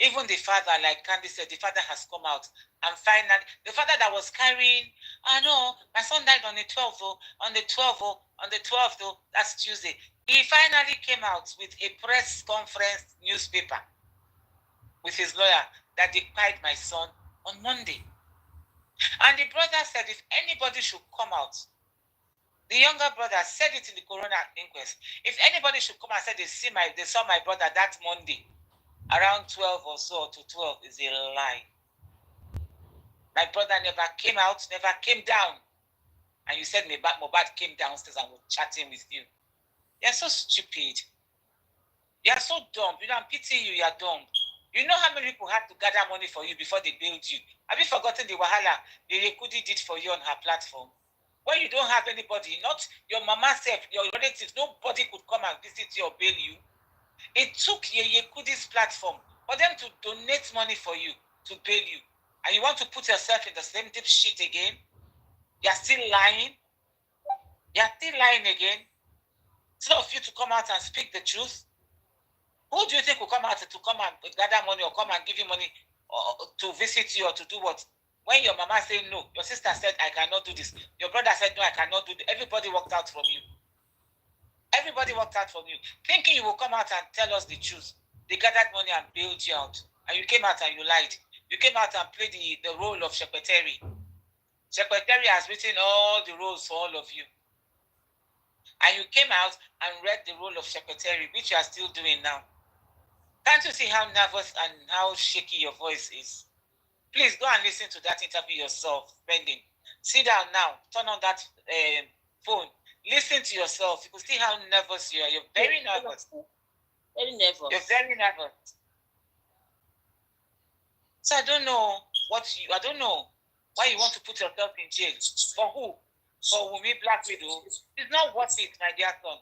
Even the father, like Candy said, the father has come out. And finally, the father that was carrying, no, my son died on the 12th, on the 12th, on the 12th, that's Tuesday. He finally came out with a press conference newspaper with his lawyer that they died my son on Monday. And the brother said if anybody should come out, the younger brother said it in the coroner inquest, if anybody should come and say they saw my brother that Monday around 12 or so to 12 is a lie. My brother never came out, never came down. And you said Mohbad came downstairs and was chatting with you. You're so stupid. You're so dumb. You don't pity you, you're dumb. You know how many people had to gather money for you before they bailed you? Have you forgotten the wahala the Yekudi did for you on her platform? When you don't have anybody, not your mama self, your relatives, nobody could come and visit you or bail you. It took Yekudi's platform for them to donate money for you, to bail you. And you want to put yourself in the same deep shit again? You're still lying? You're still lying again? Instead of you to come out and speak the truth, who do you think will come out to come and gather money or come and give you money or to visit you or to do what? When your mama said no, your sister said, I cannot do this. Your brother said, no, I cannot do this. Everybody walked out from you. Everybody walked out from you, thinking you will come out and tell us the truth. They gathered money and bailed you out. And you came out and you lied. You came out and played the role of secretary. Secretary has written all the roles for all of you. And you came out and read the role of secretary, which you are still doing now. Can't you see how nervous and how shaky your voice is? Please go and listen to that interview yourself, Spending. Sit down now, turn on that phone. Listen to yourself. You can see how nervous you are. You're very nervous. Very nervous. You're very nervous. So I don't know why you want to put yourself in jail. For who? For Wunmi Black Widow? It's not worth it, my dear son.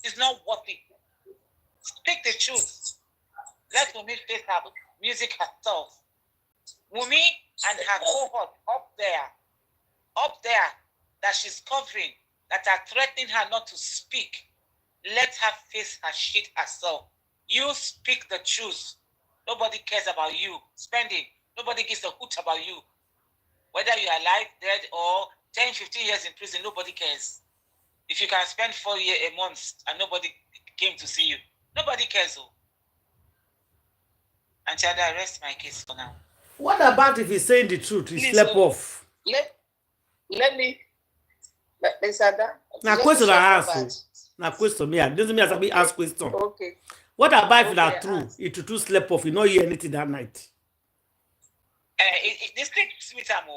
It's not worth it. Speak the truth. Let Wunmi face her music herself. Wunmi, and her cohort up there, that she's covering, that are threatening her not to speak. Let her face her shit herself. You speak the truth. Nobody cares about you. Spending. Nobody gives a hoot about you. Whether you're alive, dead, or 10, 15 years in prison, nobody cares. If you can spend 4 years a month and nobody came to see you, nobody cares. Oh. Until I arrest my case for now. What about if he's saying the truth? He slept off. Let me. Sada. Now, question I ask. Now, question me. Doesn't mean I be ask question. Okay. What about if that true? It too slept off. You not hear anything that night. The sleep with him.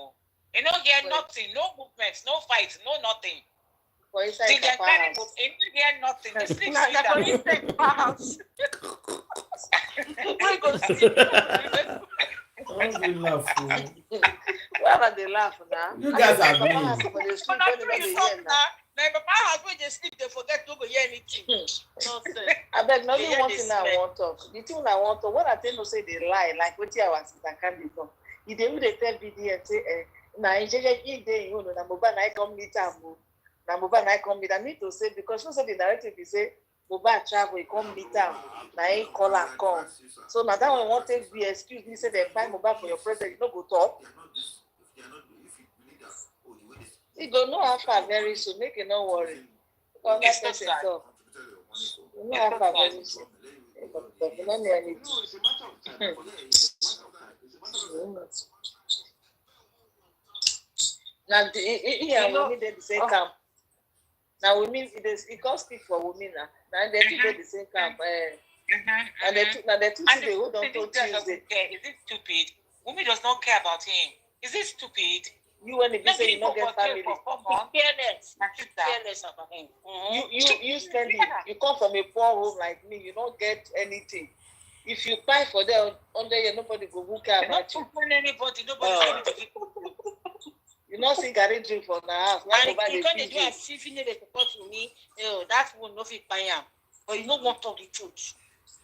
You don't hear nothing. No movements. No fights. No nothing. For inside the house. You don't hear nothing. The sleep with house. Why go sleep? Why are they laughing now? You guys are mean. Now, Papa has when they sleep, they forget to go hear anything. I beg, not one thing I want to talk. The thing I want to, what I tell you say they lie, like what I was I can't be done. If they would tell video and say, Nigeria, you know, Mohbad I come meet am. Mohbad I come meet. I need to say because most of the narrative is say Mohbad travel, he come meet am. Now he call and come. So now that one want to be excuse me, say they find Mohbad for your president, you no go talk. You go know how far very soon, make you no worry. Because that person talk. You know how far very soon. But you don't know anything. Now, here women they the same camp. Now women it can't speak for women now. Now they two the same camp. And they two say they hold on to Tuesday. Is it stupid? Women does not care about him. Is it stupid? You when you say you not get family. Careless about him. You spend it. You come from a poor home like me. You don't get anything. If you buy for them under here, nobody go who care about you. Anybody, nobody. You not see Gary drink for the house. And you can't do as if you need to talk to me. That will not fit by him. But you don't want to talk the truth.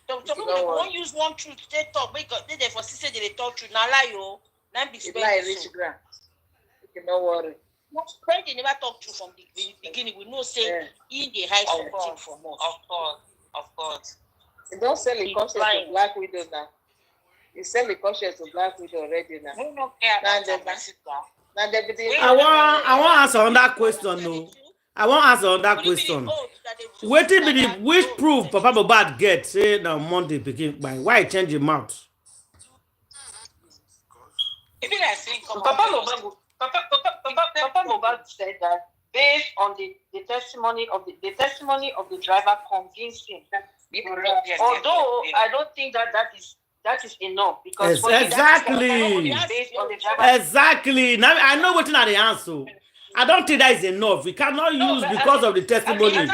So they won't use one truth. They talk because they for sister they talk truth. Now lie yo. Now be spending. Lie rich ground. You don't worry. When they never talk truth from the beginning, we know say in the high something from us. Of course. You don't sell the conscience to Black Widow now. You sell the conscience to Black Widow already now. We don't care about that. I want answer on that question. No, I want answer on that question. Waiting be the which proof Papa Mohbad get say now Monday begin by why change your mouth? Papa Mohbad said that based on the testimony of the driver convinced him. Although I don't think that is enough because exactly. Exactly. Now I know what are the answer. I don't think that is enough. We cannot use because of the testimony.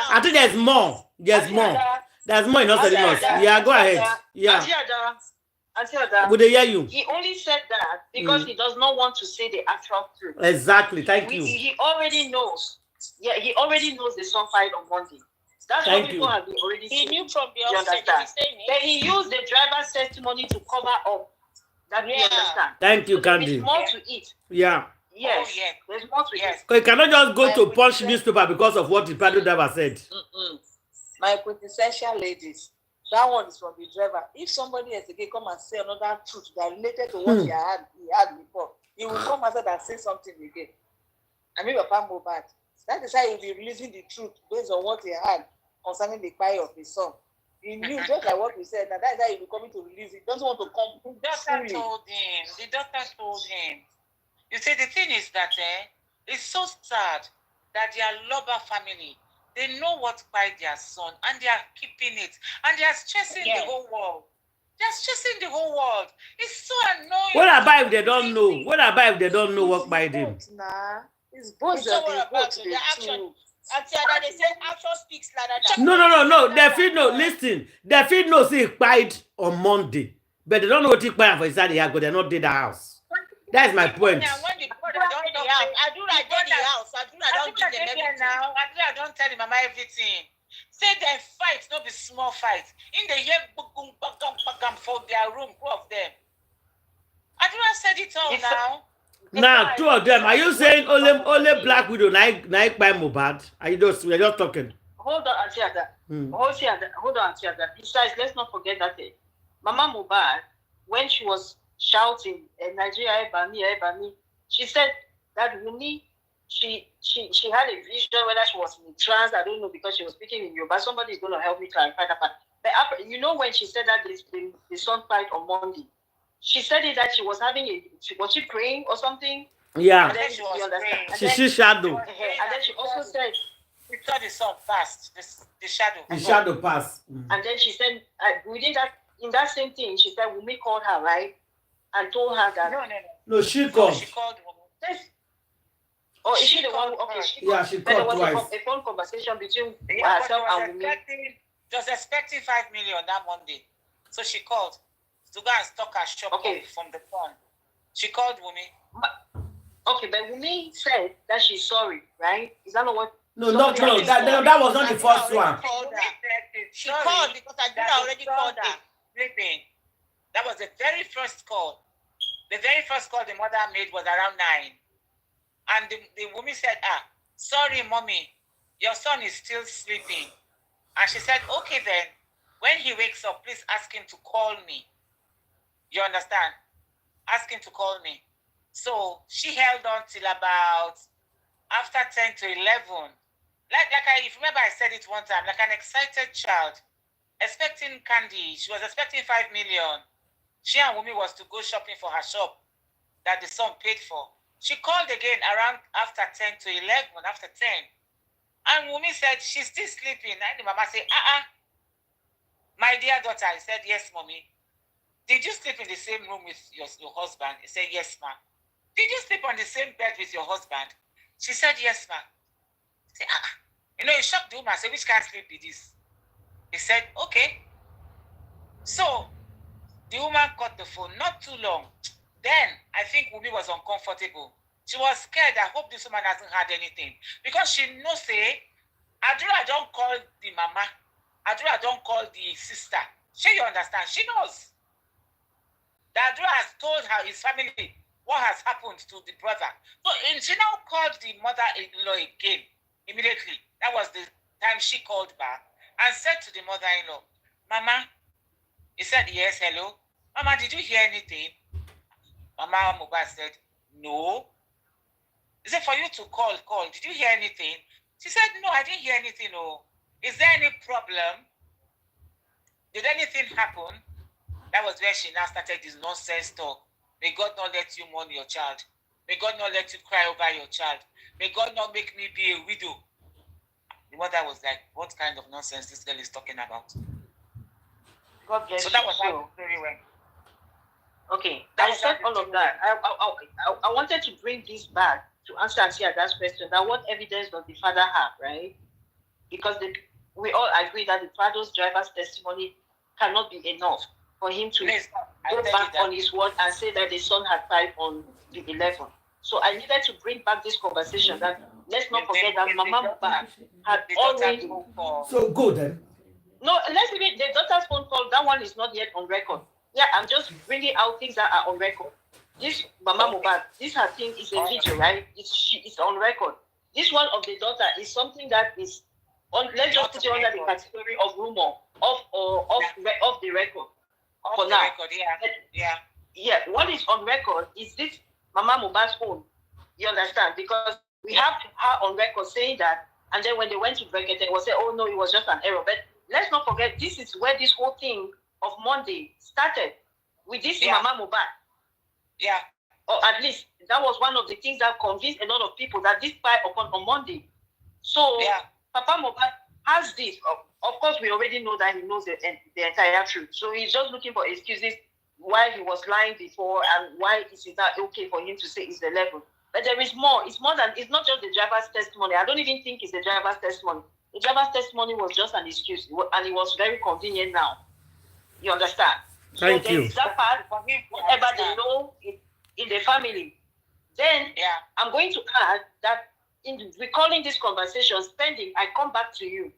I think there's more. There's more. There's more in us than us. Yeah, go ahead. Yeah. Would they hear you? He only said that because he does not want to say the actual truth. Exactly. Thank you. He already knows. Yeah, he already knows the song fight on Monday. That's what people have been already seen. He knew from the outset. Then he used the driver's testimony to cover up. That we understand. Thank you, Candy. There's more to it. Yeah. Yes. There's more to it. You cannot just go to punch newspaper because of what the paddle driver said. My quintessential ladies. That one is from the driver. If somebody has again come and say another truth that related to what he had before, he will come and say something again. I mean, Papa Mohbad. That is how he will be releasing the truth based on what he had concerning the cry of his son. He knew just like what we said, that is how he will be coming to release it. He doesn't want to come. The doctor told him. You see, the thing is that it's so sad that their Loba family, they know what by their son and they are keeping it and they are stressing the whole world. They are stressing the whole world. It's so annoying. What about if they don't know? What about if they don't know what by them? It's both the action. They say action speaks louder than No. They feel no. Listen, they feel no. Say cried on Monday, but they don't know what he cried for inside the house. But they not did the house. That's my point. I don't tell the mama everything. Say they fight, not be small fight. In the year, for their room, two of them. Adura said it all now. Now, two of them. Are you saying only Black Widow like by Mohbad? Are you just we're just talking? Hold on, Auntie Ada. Hold on, Auntie Ada. Besides, let's not forget that Mama Mohbad, when she was shouting Nigeria Ebami, she said that Wunmi, she had a vision whether she was in trance, I don't know, because she was speaking in Yoruba. Somebody is going to help me clarify that part. But after, you know, when she said that the son fight on Monday, she said it that she was having was she praying or something? Yeah. And then she was praying. She sees shadow. And then she also said she saw the sun fast, the shadow. The shadow pass. And then she said within that, in that same thing, she said Wunmi called her, right? And told her that No, she called. She called Wunmi. Oh, is she the one? Okay, she called. Yeah, she called twice. There was a phone conversation between herself and Wunmi. She was expecting 5 million that Monday, so she called to go and stock her shop from the phone. She called Wunmi. Okay, but Wunmi said that she's sorry, right? Is that not what? No, that was not the first one. She called because I already called her. Sleeping. That was the very first call. The very first call the mother made was around 9. And the woman said, sorry, mommy, your son is still sleeping. And she said, okay then, when he wakes up, please ask him to call me. You understand? Ask him to call me. So she held on till about after 10 to 11. If you remember I said it one time, like an excited child, expecting candy. She was expecting 5 million. She and Wunmi was to go shopping for her shop that the son paid for. She called again around after 10 to 11, after 10. And Wunmi said, she's still sleeping. And the mama said, my dear daughter. I said, yes, mommy. Did you sleep in the same room with your husband? He said, yes, ma. Did you sleep on the same bed with your husband? She said, yes, ma. He said, you know, he shocked the woman. I said, which kind of sleep is this? He said, okay. So, the woman cut the phone, not too long. Then, I think Wunmi was uncomfortable. She was scared. I hope this woman hasn't had anything. Because she knows, Adura don't call the mama. Adura don't call the sister. She you understand? She knows. That Adura has told her, his family, what has happened to the brother. So, she now called the mother-in-law again, immediately. That was the time she called back and said to the mother-in-law, Mama, he said, yes, hello. Mama, did you hear anything? Mama Mohbad said, no. He said, for you to call. Did you hear anything? She said, no, I didn't hear anything. No. Is there any problem? Did anything happen? That was where she now started this nonsense talk. May God not let you mourn your child. May God not let you cry over your child. May God not make me be a widow. The mother was like, what kind of nonsense this girl is talking about? God bless so that was you. how very well. Okay, I said all of that. I wanted to bring this back to answer Auntie Ada's question. That what evidence does the father have, right? Because we all agree that the father's driver's testimony cannot be enough for him to go back on his word and say that the son had died on the 11th. So I needed to bring back this conversation that let's not forget that Mama Mohbad had already. So go then. No, let's leave it. The daughter's phone call, that one is not yet on record. Yeah, I'm just bringing out things that are on record. This Mama Mohbad, this her thing is a video, right? It's on record. This one of the daughter is something that is on. Let's just put it under the category of rumor of the record. For now, yeah. What is on record is this Mama Mohbad's phone. You understand? Because we have her on record saying that, and then when they went to break it, they will say, "Oh no, it was just an error." But let's not forget, this is where this whole thing of Monday started with this Mama Mohbad. Yeah. Or at least that was one of the things that convinced a lot of people that this fight occurred on Monday. So Papa Mohbad has this. Of course, we already know that he knows the entire truth. So he's just looking for excuses why he was lying before and why is it not okay for him to say it's the level. But there is more. It's more than, it's not just the driver's testimony. I don't even think it's the driver's testimony. The driver's testimony was just an excuse, and it was very convenient now. You understand? Thank you. That part, whatever they know in the family. Then I'm going to add that in recalling this conversation, Spending, I come back to you.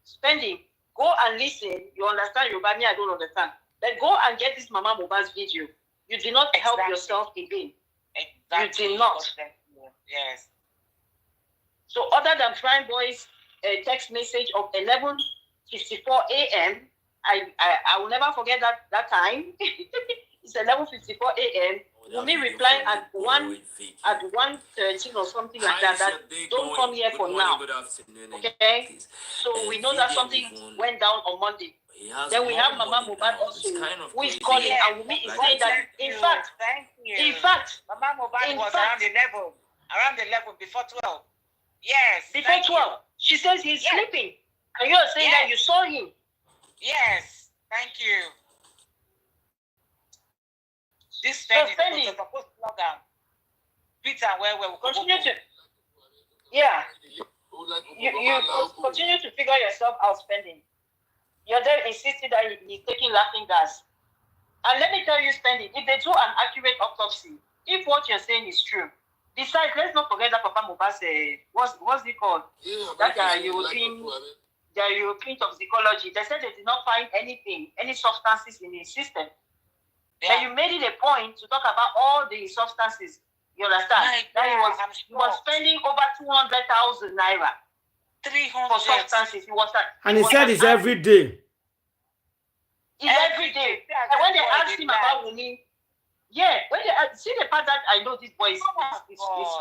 Spending, go and listen. You understand Yoruba? Me, I don't understand. But go and get this Mama Mohbad's video. You did not help yourself again. Exactly. You did not. Yes. So other than Prime Boy's text message of 11:54 a.m., I will never forget that time. It's 11:54 a.m. Wunmi replying at 1:13 or something like that. That don't come here for now. Okay. So we know that something went down on Monday. Then we have Mama Mohbad also, who is calling, and Wunmi is saying that in fact, Mama Mohbad was around 11 before 12. Yes. Before 12. She says he's sleeping. And you are saying that you saw him. Yes. Thank you. This spending is supposed to slow down. Peter, where we continue to. Yeah. You continue to figure yourself out spending. You're there insisting that he's taking laughing gas. And let me tell you, spending, if they do an accurate autopsy, if what you're saying is true, besides, let's not forget that Papa Mohbad what's it called? That European toxicology. They said they did not find anything, any substances in his system. Yeah. And you made it a point to talk about all the substances. You understand? That he was spending over 200,000 naira. 300 for substances. And he said it's every day. It's every day. And when they asked him about Wunmi, when they see the part that I know this boy is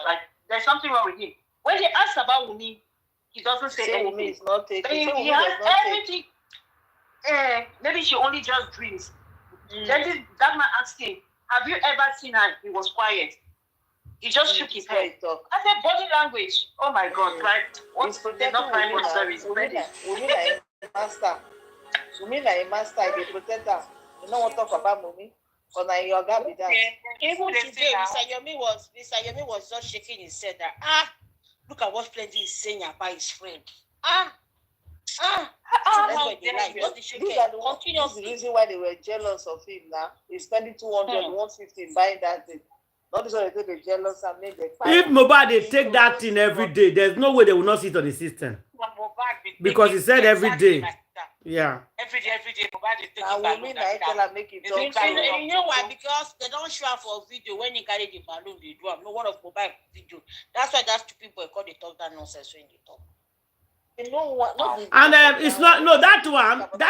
like there's something wrong with him. When they ask about Wunmi, he doesn't say anything. Is not taking. He has everything. Maybe she only just dreams. Then that man asked him, "Have you ever seen her?" He was quiet. He just shook his head. I said, "Body language. Oh my God, right? What's they're not crying for service already." Wunmi like a master. Wunmi like a master. They protect her. You know what talk about Wunmi? Because now your God be that. Even today, Mr. Yomi was just shaking his head that look at what Plenty is saying about his friend. This is the reason why they were jealous of him now. He's spending 200, 150 buying that thing. Not this one, they jealous and made the if Mohbad they take that thing every day, there's no way they will not see it on the system. Because he said every day. Yeah. Every day, Mohbad is taking balloon. You know why? Because they don't show up for video when he carry the balloon, they do. No one of Mohbad video. That's why that stupid boy called they talk that nonsense when they talk. You know what? And it's not that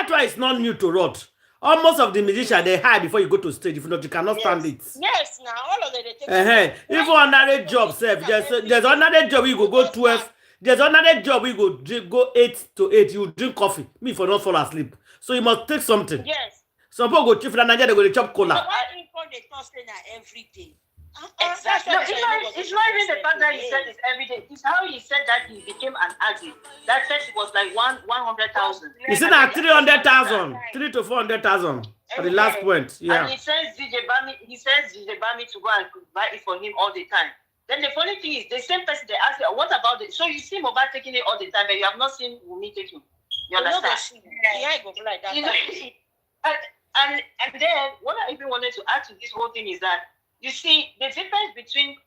one is not new to Rod. Almost of the musicians they hide before you go to stage. If not, you cannot stand it. Yes, now all of them they take. Even another job, there's another job you go 12. There's another job we go 8 to 8. You drink coffee. Me for not fall asleep. So you must take something. Yes. Some people go chief and Nigeria, they go to chop cola. So why they not saying that every day? Exactly. No, it's not even the fact that he said it's every day. It's how he said that he became an addict. That said it was like 100,000. He said that 300,000, 3 to 400,000 for the last point. Yeah. And he says DJ Bami to go and buy it for him all the time. Then the funny thing is, the same person they ask, what about it? So you see Mohbad taking it all the time, but you have not seen Wunmi taking. You understand? Yeah, go like that. You know, and then what I even wanted to add to this whole thing is that you see the difference between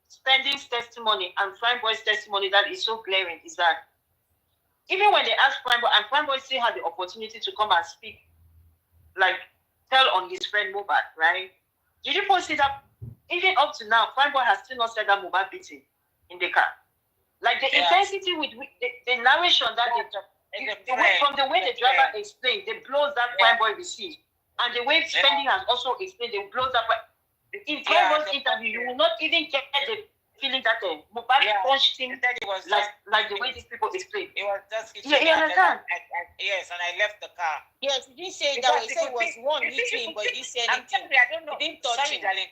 Spending's testimony and Prime Boy's testimony that is so glaring is that even when they ask Prime Boy, and Prime Boy still had the opportunity to come and speak, like tell on his friend Mohbad, right? Did you see that? Even up to now, Prime Boy has still not said that Mohbad beat him in the car. Like the intensity with the narration that from the way the driver explained, the blows that Prime Boy received, and the way Spending has also explained the blows that. In Prime Boy's interview, you will not even get the feeling that Mohbad punched him like the way these people explain. It was just you understand? Yes, and I left the car. Yes, he didn't say that. He said it was one meeting, but he didn't say anything. I don't know. He didn't touch him. Darling.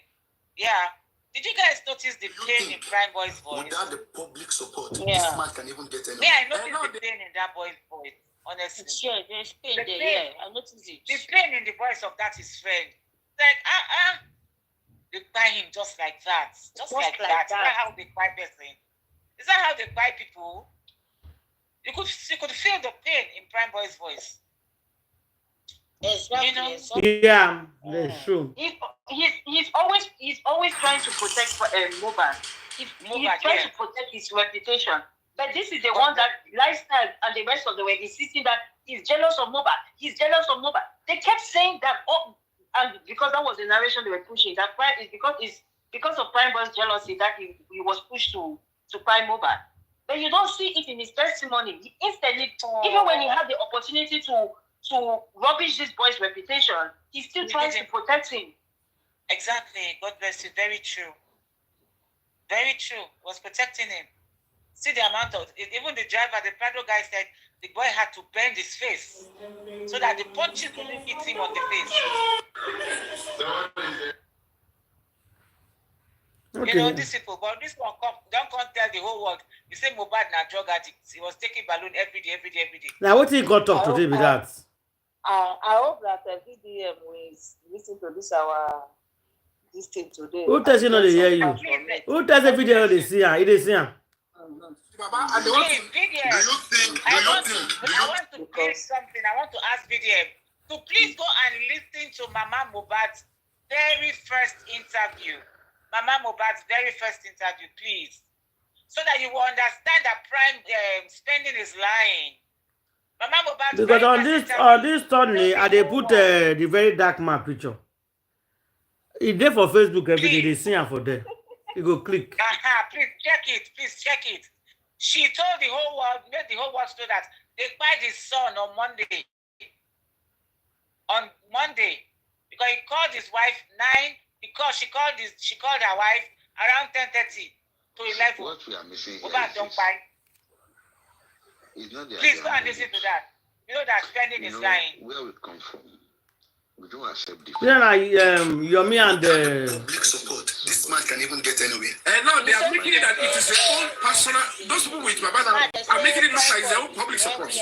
Yeah. Did you guys notice the pain in Prime Boy's voice? Without the public support, this man can even get any. Yeah, I noticed the pain in that boy's voice. Honestly. Sure, there's pain there. Yeah, I noticed it. The pain in the voice of that his friend. Like they buy him just like that. Just like that. Is that how they buy person? Is that how they buy people? You could feel the pain in Prime Boy's voice. Exactly. You know? Yeah, that's true. He's always trying to protect Mohbad. He's trying to protect his reputation. But this is the one that Lifestyle and the rest of the way insisting that he's jealous of Mohbad. He's jealous of Mohbad. They kept saying that and because that was the narration they were pushing, that Prime is because of Prime Boy's jealousy that he was pushed to Prime Mohbad. But you don't see it in his testimony. He instantly, even when he had the opportunity to rubbish this boy's reputation, he still tries to protect him. Exactly. God bless you. Very true. Very true. Was protecting him. See the amount of even the driver, the Prado guy said the boy had to bend his face so that the punches couldn't hit him on the face. Okay. You know, these people, but this one don't come tell the whole world. You say Mohbad na drug addict. He was taking balloon every day. Now, what he got talk today with that? I hope that VDM will listen to this thing today. Who tells you not to hear you? Who tells the video they see her? It is here. Baba, and they want to, do you think? I want to play something. I want to ask VDM to please go and listen to Mama Mohbad's very first interview. Mama Mohbad's very first interview, please, so that you will understand that Prime spending is lying. Mama Mohbad's because on this Sunday, they put the very dark man picture. It's there for Facebook every day. They see her for there. You go click. Please check it. Please check it. She told the whole world, made the whole world know that they killed his son on Monday. On Monday, because he called his wife 9. Because she called her wife around 10:30 to 11. What we are missing here is not the please go and listen to that. You know that spending is lying. Where we come from, we don't accept the Yomi and public support. This man can even get anywhere. And now they are making it that it is their own personal. Those people with Baba are making it look like their own public support.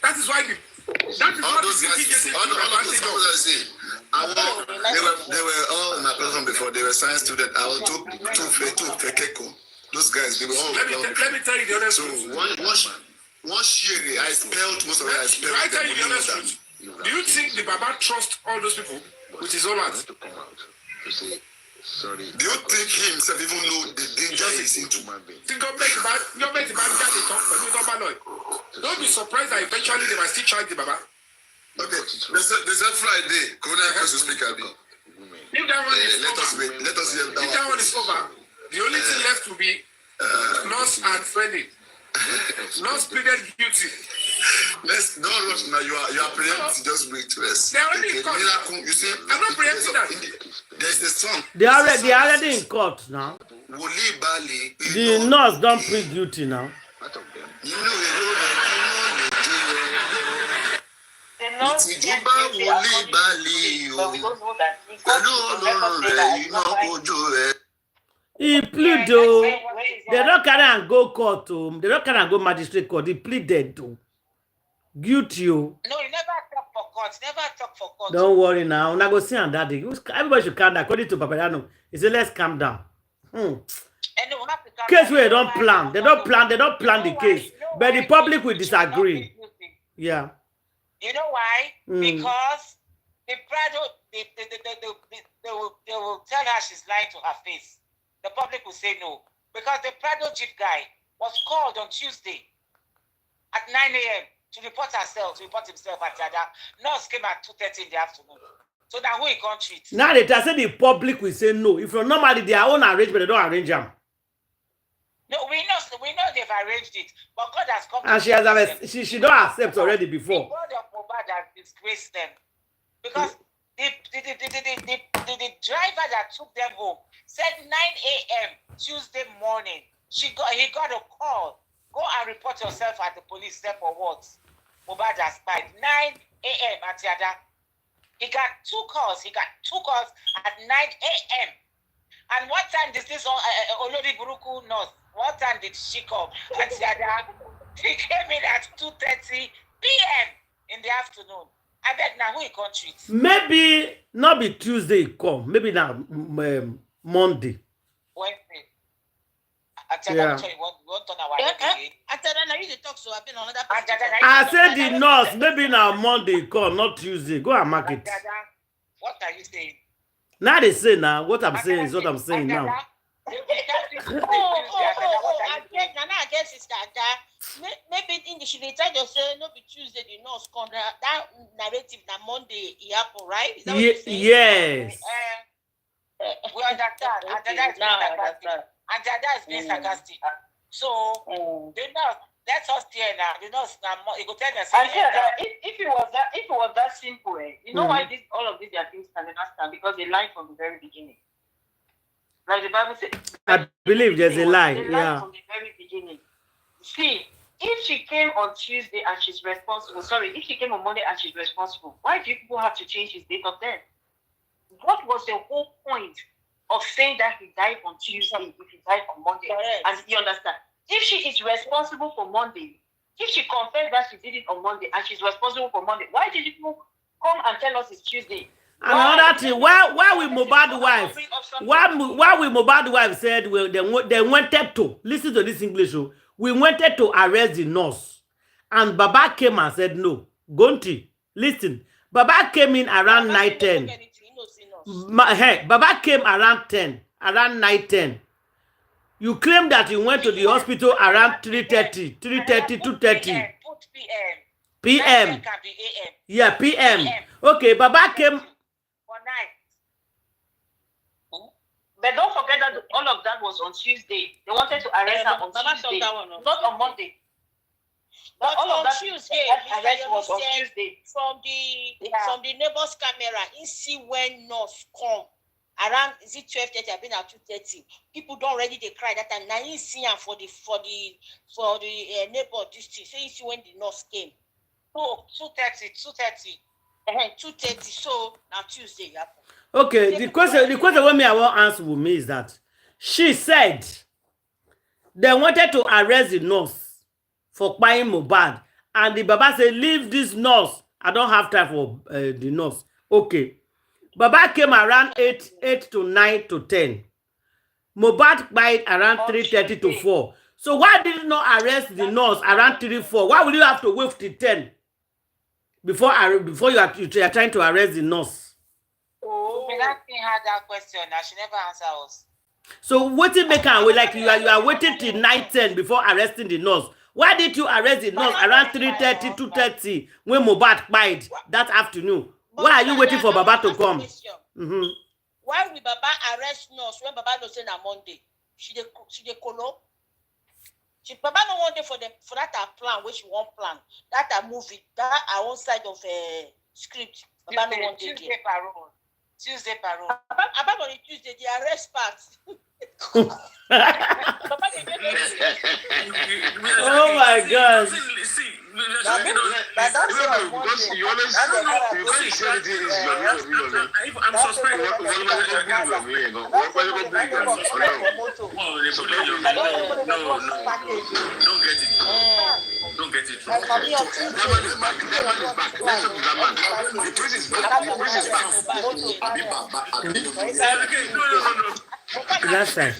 That is why that is what those guys. They were all in my platform before. They were science students. I was too Etiko. Those guys, they were all. Let me tell you the other truth. Once year, I spelled most of it. I tell you the other truth. Do you think the Baba trusts all those people with his own heart? Sorry. Do you think he himself even know the danger he's into? Don't be surprised that eventually they might still charge the Baba. Okay, there's a Friday. Corona has to speak at me. If that one is over, let us hear that. If that one is over, the only thing left will be loss and spending. Not pleaded guilty. Let's don't rush now. You are preempting. Just bring to us. They already in court. You see, I'm not preempting that. There's a song. They already in court now. The nurse don't plead guilty now. You know. He plead though. They don't carry and go court. They don't carry and go magistrate court. He pleaded though. Guilty. No, he never talk for court. Never talk for court. Don't worry now. Now go see on that day. Everybody should calm down. According to Papadano, he said, let's calm down. Case where they don't plan. They don't plan the case. But the public will disagree. Yeah. You know why? Because the Prado, they will tell her she's lying to her face. The public will say no. Because the Prado Jeep guy was called on Tuesday at 9 a.m. to report himself at Yada. Nurse came at 2:30 in the afternoon. So now who he can't treat? Now they say the public will say no. If you're normally their own arrangement, they don't arrange them. No, we know they've arranged it, but God has come. And she don't accept already before. The God of Mohbad has disgraced them because the driver that took them home said 9 a.m. Tuesday morning. He got a call. Go and report yourself at the police. There for what? Mohbad has died. 9 a.m. at Yada. He got two calls. At 9 a.m. And what time did this Olori Buruku nurse? What time did she come? At Yada. He came in at 2:30 p.m. in the afternoon. I bet now who he can't treat. Maybe not be Tuesday come. Maybe now Monday. Wednesday. I said the nurse. Maybe now Monday come, not Tuesday. Go and mark it. What are you saying? Now they say now. What I'm saying is what I'm saying now. I guess it's that maybe in the should they try to say no be Tuesday the nurse come that narrative na Monday Iyabo, right? Is that what you're saying? Yes. We understand. And Dada is being sarcastic. And Dada is being sarcastic. So, the nurse, let us there now. The nurse now, you go tell us. If it was that simple, you know why all of these are things can never stand? Because they lied from the very beginning. Like the Bible says. I believe there's a lie. They lied from the very beginning. See, if she came on Tuesday and she's responsible, if she came on Monday and she's responsible, why do people have to change his date of death? What was the whole point of saying that he died on Tuesday if he died on Monday? Correct. And you understand? If she is responsible for Monday, if she confessed that she did it on Monday and she's responsible for Monday, why did people come and tell us it's Tuesday? Another thing, why will Mohbad wife? Why will Mohbad wife said they wanted to listen to this English show? We wanted to arrest the nurse, and Baba came and said no. Gonti, listen. Baba came in around 9:10. Baba came around 10, around 9:10. You claim that you went to the hospital around 3:30, 2:30. Put PM. PM. Can be AM. Yeah, PM. Okay, Baba came. For night. But don't forget that all of that was on Tuesday. They wanted to arrest her on Tuesday, not on Monday. But all of that Tuesday, arrest was on Tuesday. From the neighbor's camera, you see when nurse come around, is it 12:30? I've been at 2:30. People don't already they cry that time. Now you see her for the neighbor district. So you see when the nurse came. Oh, 2:30. 2:30. So now Tuesday happen. Okay, the question what me I want answer with me is that she said they wanted to arrest the nurse for buying Mohbad, and the Baba said, leave this nurse. I don't have time for the nurse. Okay. Baba came around 8 to 9 to 10. Mohbad died around 3:30 to 4. So why did you not arrest the nurse around 3-4? Why would you have to wait till 10 before you are trying to arrest the nurse? We asking her that question now. She never answer us. So what it make her like you are waiting till 9:10 before arresting the nurse? Why did you arrest the nurse around 3:30, 2:30 when Mohbad died that afternoon? Why are you waiting for Baba to come? Why will Baba arrest nurse when Baba knows on Monday? She dey colo. Baba no want for that plan which she won't plan. That a movie, that our own side of a script. Baba no want Tuesday parole. About on Tuesday, the arrest part. Oh my God. Because you always say anything is your real. I'm suspecting. No. Don't get it. That man is back. Let's talk to that man. The priest is back. No. That's right.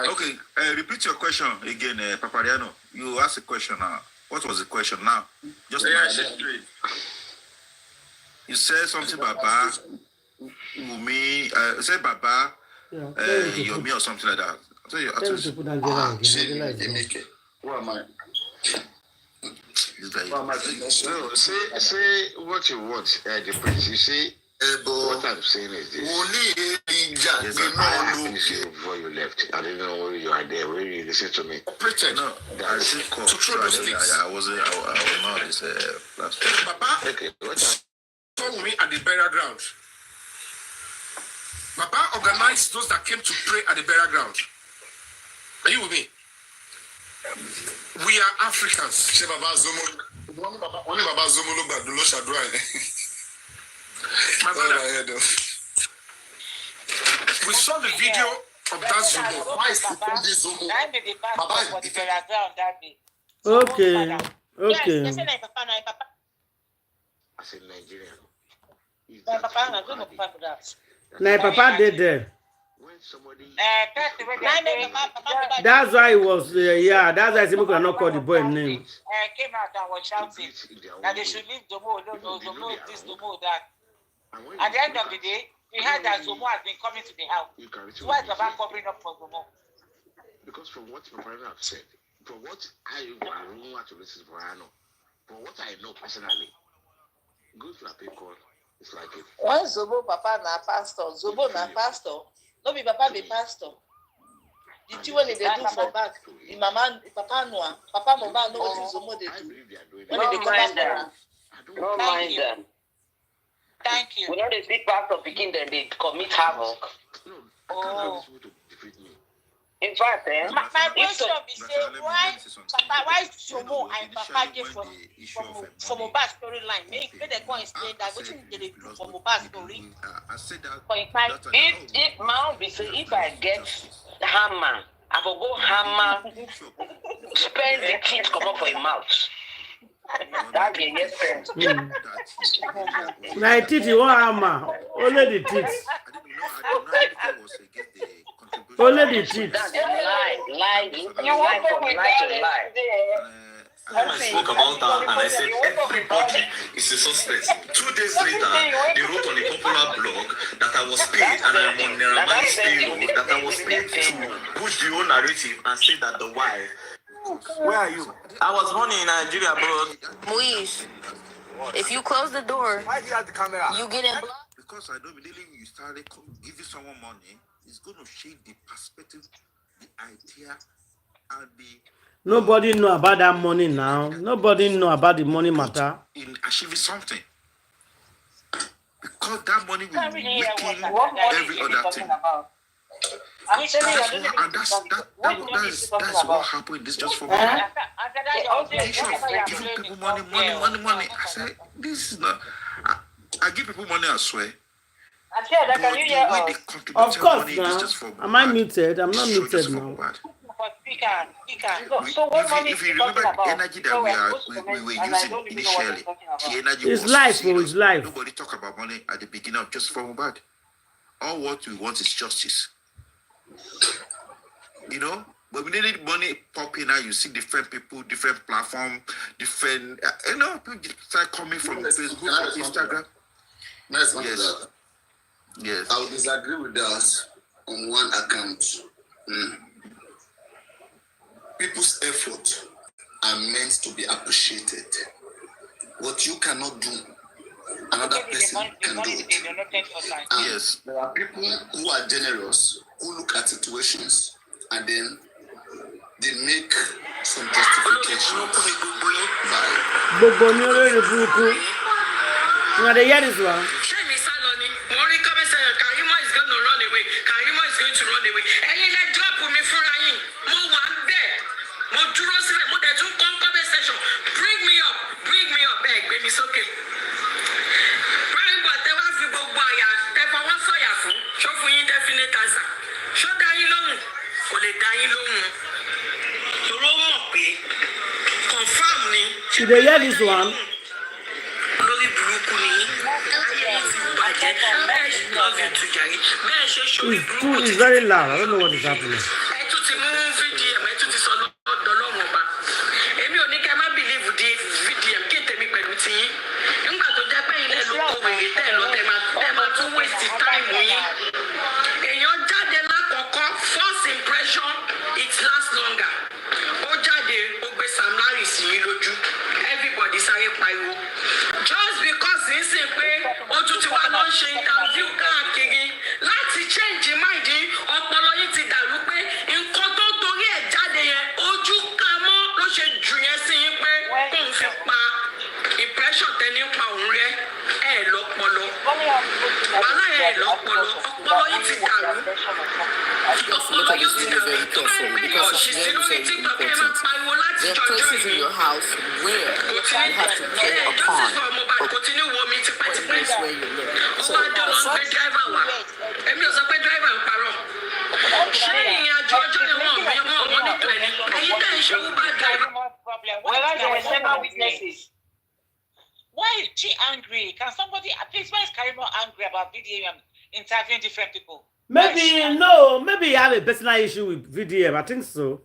Okay, repeat your question again, Papariano. You asked a question now. What was the question now? Just you said something Baba, Umi, said Baba, Yomi or something like that. Who am I? No, say what you want, the prince. You see, what I'm saying is this. Yes, I asked you before you left. I didn't know where you are there. Where you listen to me? Pretend. No, I still call. I was not this last week. Papa, Okay, what? told me at the burial ground. Papa organized those that came to pray at the burial ground. Are you with me? We are Africans. Only Baba Zomo look at the My brother, we saw the video of that Zomo. Why is it this Zomo? Baba is burial ground that day. Okay. Yes, I said Nigerian. Now Papa did there. When somebody That's why it was that's why Simon could not call the boy name. Came out and was shouting that they should leave Domo, this, Domo, that. At the end of the day, We heard that Zomo has been coming to the house. So why is Baba covering up for Zomo? Because from what my friend have said, from what I don't want to listen for I know, from what I know personally, go to a people, it's like it. When Zobo Papa na pastor, Zobo na pastor, no be Papa be pastor. The thing when they do for back, the mama, the Papa no, Papa Mohbad know what Zobo they do. When they come back, don't mind them. Thank you. We know the big part of picking them, they commit havoc. Oh. In fact, my question is why Zomo and Papa get from Mohbad storyline? Make they go explain that what they do from Mohbad story. If my own be say if I get hammer, I will go hammer, spend the teeth come up for your mouth. That be yes friend. My teeth, you want hammer? Only the teeth. Only the teeth. Lie. You want to lie. I spoke about that and I said everybody is a suspect. 2 days later, they wrote on a popular blog that I was paid and I'm on Nerama's payroll, that I was paid to push the whole narrative and say that the wife. Where are you? I was born in Nigeria, bro. Moise, if you close the door, why do you have the camera? You get it. Because I don't believe you started giving someone money, it's going to shape the perspective, the idea, and the. Nobody know about that money now. Nobody know about the money matter. In achieving something. Because that money will be making every other thing. And that's what happened. This just for money. Giving people money. I said, this is not. I give people money, I swear. Of course, now. Am I muted? I'm not muted now. If you remember the energy that we were using initially, the energy it's was life, bro. It's life. Nobody talk about money at the beginning of just for Mohbad. All what we want is justice. You know, but we needed money popping out. You see different people, different platform, different. People start coming from Facebook, Instagram. Yes. Yes. I would disagree with that on one account. People's effort are meant to be appreciated. What you cannot do, another person can do it. And yes. There are people who are generous, who look at situations and then they make some justifications by. Now they hear this one. Did they hear this one? It's very loud. I don't know what is happening. Just because this is interview láti change mind ọpọlọ yìí ti dàrú pé nǹkan tó torí ẹ̀ jáde yẹn ojú ká mọ́ ló ṣe jù yẹn sí yín pé kóun fi pa impression tẹni pa òun rẹ ẹ lọ́pọlọ wàhálà ẹ lọ́pọlọ ọpọlọ yìí ti dàrú ọpọlọ yìí ti dàrú tó bá ń gbé ọ̀ṣì sí lórí TikTok ẹ máa pariwo láti jọjọ́ ìlú your house where you have to pay a pawn continue wo mi tipẹ́tipẹ́ where you live. ó wá dé wọn gbé driver wá èmi ò sọ pé driver ń parọ́ ṣé ìrìn àjò ọjọ́ yẹn wọ́n monitor ẹni èyí tẹ̀ ń ṣe Uber driver. Well, there were several witnesses. Why is she angry? Can somebody please? Why is Karimo angry about VDM interviewing different people? Maybe no. Maybe you have a personal issue with VDM. I think so.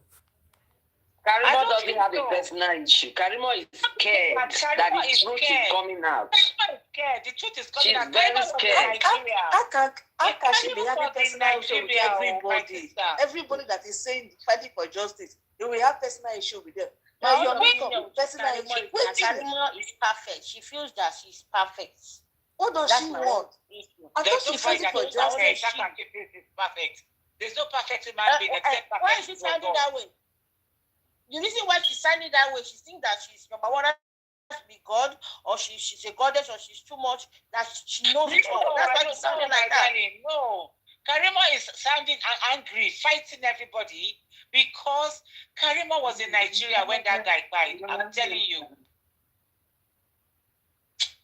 Karimo doesn't have a personal issue. Karimo is scared that the truth is coming out. scared. The truth is coming out. She's very scared. How can she be having personal issue with everybody? Everybody that is saying fighting for justice, they will have personal issue with them. Now you're not personal issue. Karimo is perfect. She feels that she's perfect. What does she want? I thought she fighting for justice. She's perfect. There's no perfect human being except perfect. Why is she sounding that way? The reason why she's sounding that way, she thinks that she's number one to be God, or she's a goddess, or she's too much, that she knows it all. That's why she's sounding like that. No. Karimo is sounding angry, fighting everybody, because Karimo was in Nigeria when that guy died. I'm telling you.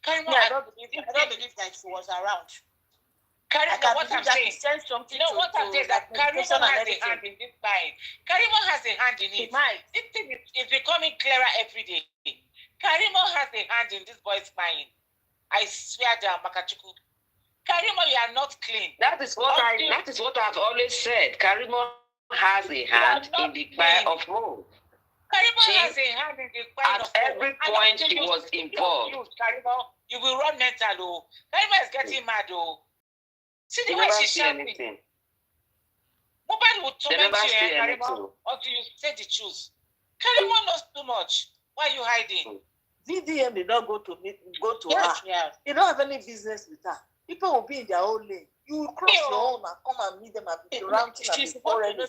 Karimo, I don't believe that she was around. Karimo, what I'm saying, what I'm saying is that Karimo has a hand in this time. Karimo has a hand in it. This thing is becoming clearer every day. Karimo has a hand in this boy's mind. I swear down, Makachuku. Karimo, you are not clean. That is what I've always said. Karimo has a hand in the fire of hope. Karimo has a hand in the fire of hope. At every point she was involved. Karimo, you will run mental, though. Karimo is getting mad, though. See the way she's shouting. Nobody will torment you, Karimo, until you say the truth. Karimo knows too much. Why are you hiding? VDM did not go to her. Yes. You don't have any business with her. People will be in their own lane. You will cross your own and come and meet them and be ranting and be quarreling.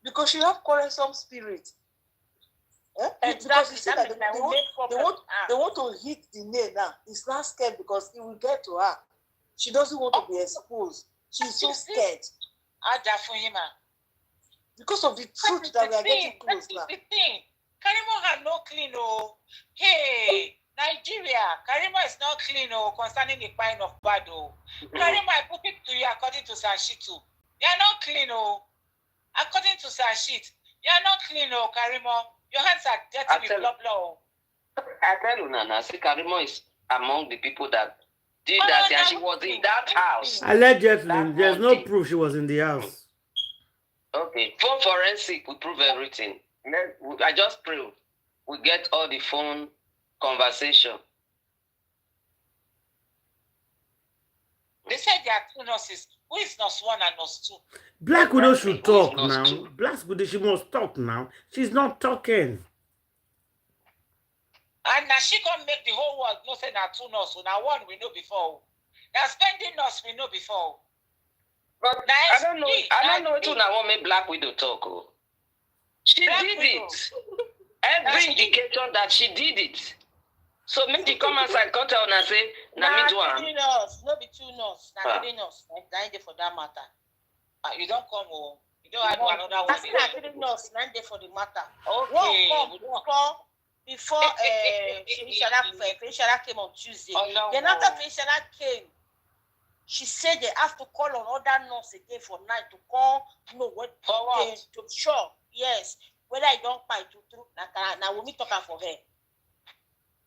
Because she have quarrelsome spirit. Because you see that they want to hit the nail now. He's not scared because he will get to her. She doesn't want to be exposed. She's so scared. Because of the truth that we are getting close now. Karimo had no clean, oh. Hey, Nigeria, Karimo is not clean, oh, concerning the kind of bad, oh. Karimo, I put it to you according to Sashitu. You are not clean, oh. According to Sashit, you are not clean, oh, Karimo. Your hands are dirty with blood, oh. I tell you, Nana, see, Karimo is among the people that did that, and she was in that house. Allegedly, there's no proof she was in the house. Okay, phone forensic will prove everything. I just pray we get all the phone conversation. They said there are two nurses. Who is nurse one and nurse two? Black Widow should talk now. Black Widow, she must talk now. She's not talking. And now she can make the whole world know say there are two nurses. Now one we know before. Now spending nurse we know before. But I don't know if I want make Black Widow talk. Oh. She did it. Every indication that she did it. So make the come outside, come tell and say, "Na me do am." No be two nurse. Na three nurse. Na dey for that matter. You don't come home. You don't have another one. Na three nurse. Na dey for the matter. Okay. One come before Feliciana came on Tuesday. Then after Feliciana came, she said they have to call on other nurse again for night to call. No, what? To sure. Yes, whether I don't fight to through, now we talking for her.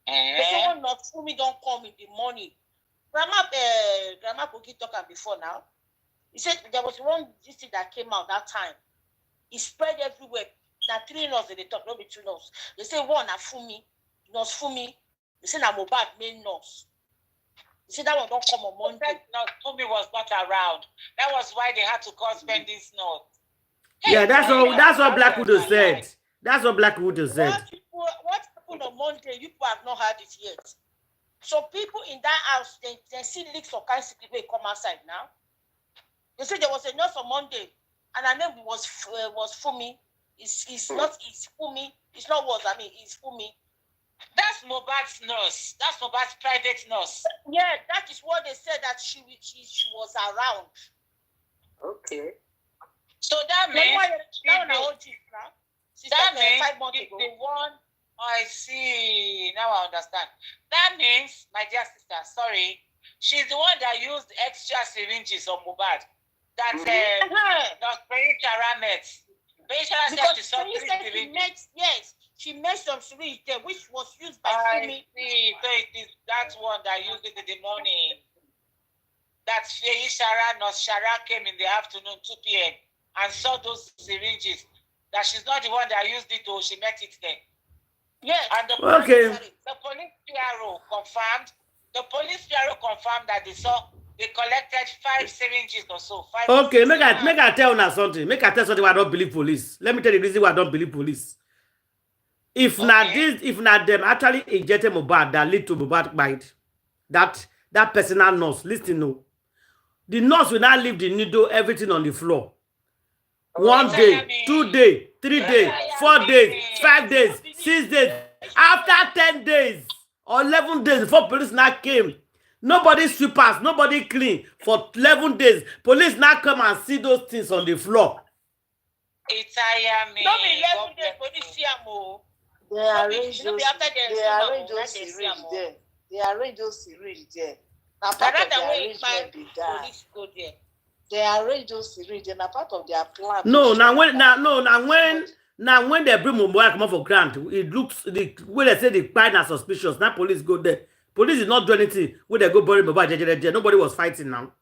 But someone not who me don't come in the morning. Grandma Poki talking before now. He said there was one thing that came out that time. It spread everywhere. Now three nurses they talk, not be two nurses. They say one na Fumi, nurse Fumi. They say na Mohbad main nurse. They say that one don't come on Monday. No, Fumi was not around. That was why they had to call spending nurse. Yeah, that's what Black Widow said. That's what Black Widow said. What happened on Monday, you people have not heard it yet. So people in that house, they see leaks of kind of people come outside now. They say there was a nurse on Monday, and her name was Fumi. It's not Fumi. It's not what I mean. It's Fumi. That's Mohbad's nurse. That's Mohbad's private nurse. Yeah, that is what they said that she was around. Okay. So that means that means 5 months ago. The one I see now I understand. That means, my dear sister, sorry, she's the one that used extra syringes on Mohbad. That not Shara met. Yes, she made some syringe there, which was used by Fumi. See, so it is that one that used it in the morning. That Shara, not Shara came in the afternoon, 2 p.m. and saw those syringes. That she's not the one that used it, or she met it there. Yes. And the police PRO confirmed. The police PRO confirmed that they collected 5 syringes or so. Okay, make I tell you something. Make I tell something why I don't believe police. Let me tell you the reason why I don't believe police. If not them actually injected Mohbad that lead to Mohbad bite, that personal nurse, listen, no. The nurse will not leave the needle, everything on the floor. 1 day, 2 days, 3 days, 4 days, 5 days, 6 days. After 10 days or 11 days before police now came, nobody sweepers, nobody clean for 11 days. Police now come and see those things on the floor. No be 11 days, police see am o. They arrange those syringe there. They arrange those syringe there. Now part of the arrangement be that. They arrange those syringe and a part of their plan. No, now when they bring Mohbad come up for grant, it looks when they say the crime are suspicious. Now police go there. Police did not do anything. When they go bury Mohbad, nobody was fighting now.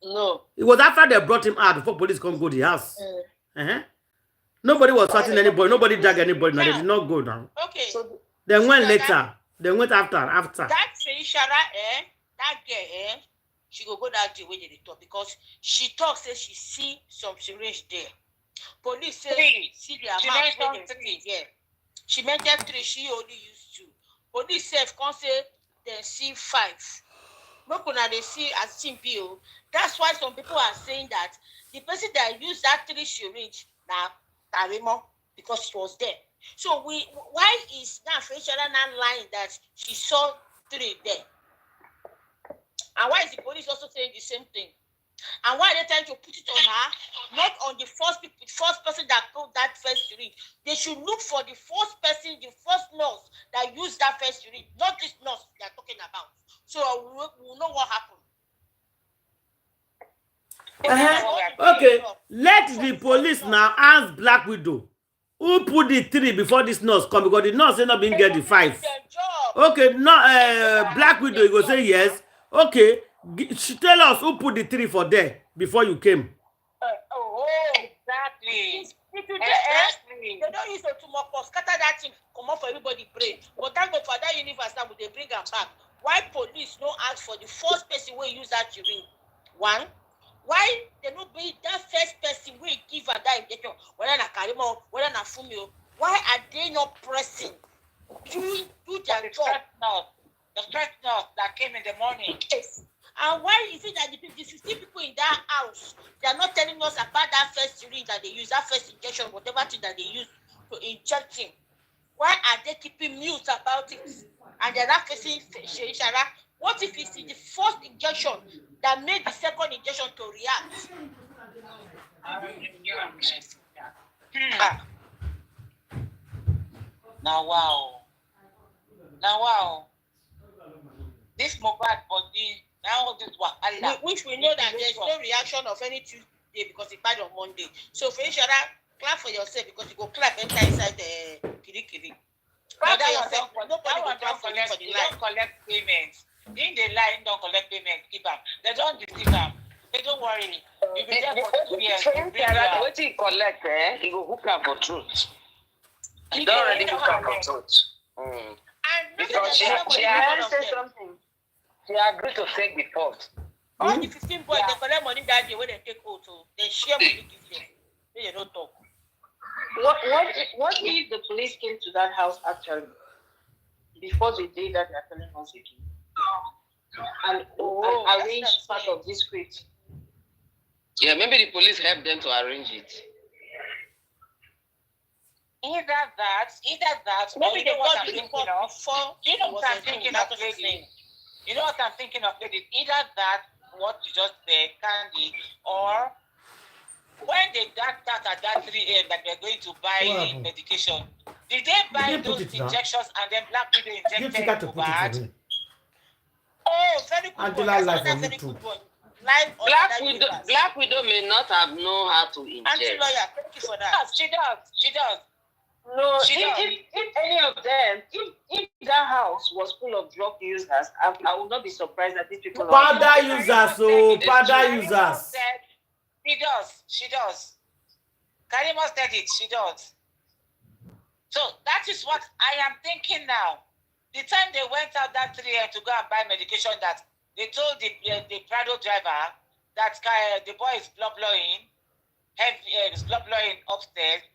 No. It was after they brought him out before police come go to the house. Nobody was fighting anybody. Nobody dragged anybody. Now they did not go down. Okay. So they went later. They went after. That Ishara, that girl, she go that day where they talk because she talks say she see some syringe there. Police say see the amount. She mentioned 3. She only used 2. Police say can't say they see 5. No kuna they see as simple. That's why some people are saying that the person that used that 3 syringe now Tarimo because she was there. So why is now Ishara not lying that she saw 3 there? And why is the police also saying the same thing? And why are they trying to put it on her, not on the first person that put that first syringe? They should look for the first person, the first nurse that used that first syringe, not this nurse they're talking about. So we'll know what happened. Okay, let the police now ask Black Widow who put the 3 before this nurse come because the nurse ain't not been get the 5. Okay, no, Black Widow you go say yes. Okay, she tell us who put the 3 for there before you came. Exactly. Exactly. They don't use it too much for scatter that thing, come up for everybody brain. But thank God for that universe now they bring them back. Why police no ask for the first person who use that urine? 1. Why they not be that first person who give her that injection? Whether na Karimo, whether na Fumio, why are they not pressing? Do their job. The first nurse that came in the morning. Yes. And why is it that the 15 people in that house, they are not telling us about that first syringe that they use, that first injection, whatever thing that they use to inject him? Why are they keeping mute about it? And they're not facing Shara. What if it's the first injection that made the second injection to react? Now wow. This Mohbad body, now this wahala. Which we know that there's no reaction of any Tuesday because it died on Monday. So for Ishara, clap for yourself because you go clap enter inside the kiri. Clap for yourself. Nobody will clap for you for the life. Don't collect payments. In the line, don't collect payment. Keep them. They don't deceive them. They don't worry. You be there for 2 years. What he collect, he go hook up for truth. He don't already hook up for truth. Because she said something. She agreed to fake the fault. All the 15 boys, they collect money that day when they take out, so they share money give them. They don't talk. What if the police came to that house actually before the day that they are telling us again? And arranged part of this script? Yeah, maybe the police helped them to arrange it. Either that, maybe they what got I'm the thinking of. You know what I'm thinking of, lady? You know what I'm thinking of, lady? Either that, what you just said, Candy, or when they that at that 3 a.m. that they're going to buy medication, did they buy those injections and then Black Widow injected Mohbad? Oh, very good one. Black Widow may not have known how to inject. Anti-lawyer, thank you for that. She does. No, if any of them, if that house was full of drug users, I would not be surprised that these people powder users, powder users. She does. Karimo said it, she does. So that is what I am thinking now. the time they went out that 3 a.m. to go and buy medication, that they told the Prado driver that the boy is blowing, is blowing upstairs.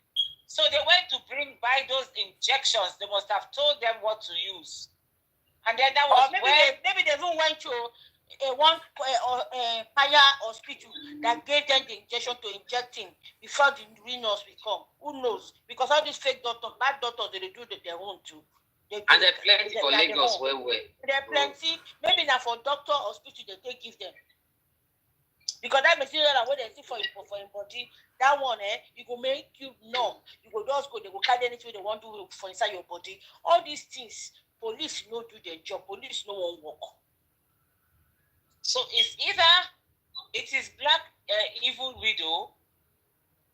So they went to buy those injections. They must have told them what to use. And then that was maybe they even went to one fire hospital that gave them the injection to inject him before the real nurse will come. Who knows? Because all these fake doctors, bad doctors, they do their own too. And there are plenty for Lagos where. There are plenty. Maybe now for doctor hospital they give them. Because that material what they see for your body, that one, it will make you numb. You go just go, they will carry anything they want to do for inside your body. All these things, police no do their job. Police no one work. So it's either it is Black Evil Widow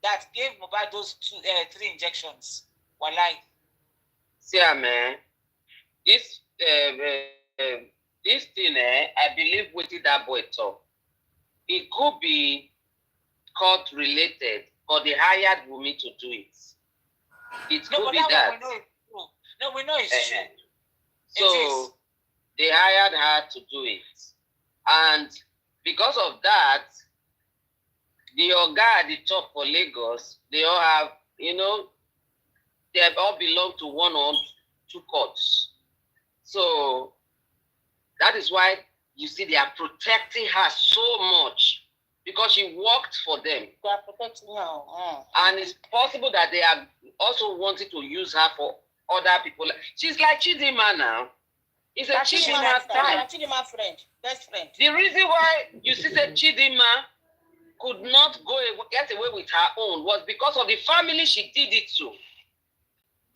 that gave Mohbad those 3 injections. Walai. See, man, this thing, I believe what that boy talk. It could be court related, or they hired women to do it. It could be that. We know it's true. So they hired her to do it. And because of that, the Oga at the top for Lagos, they all have, they have all belong to 1 or 2 courts. So that is why you see they are protecting her so much, because she worked for them. They are protecting her. And it's possible that they are also wanting to use her for other people. She's like Chidima now. It's a Chidima time. Chidima friend, best friend. The reason why you see that Chidima could not get away with her own was because of the family she did it to.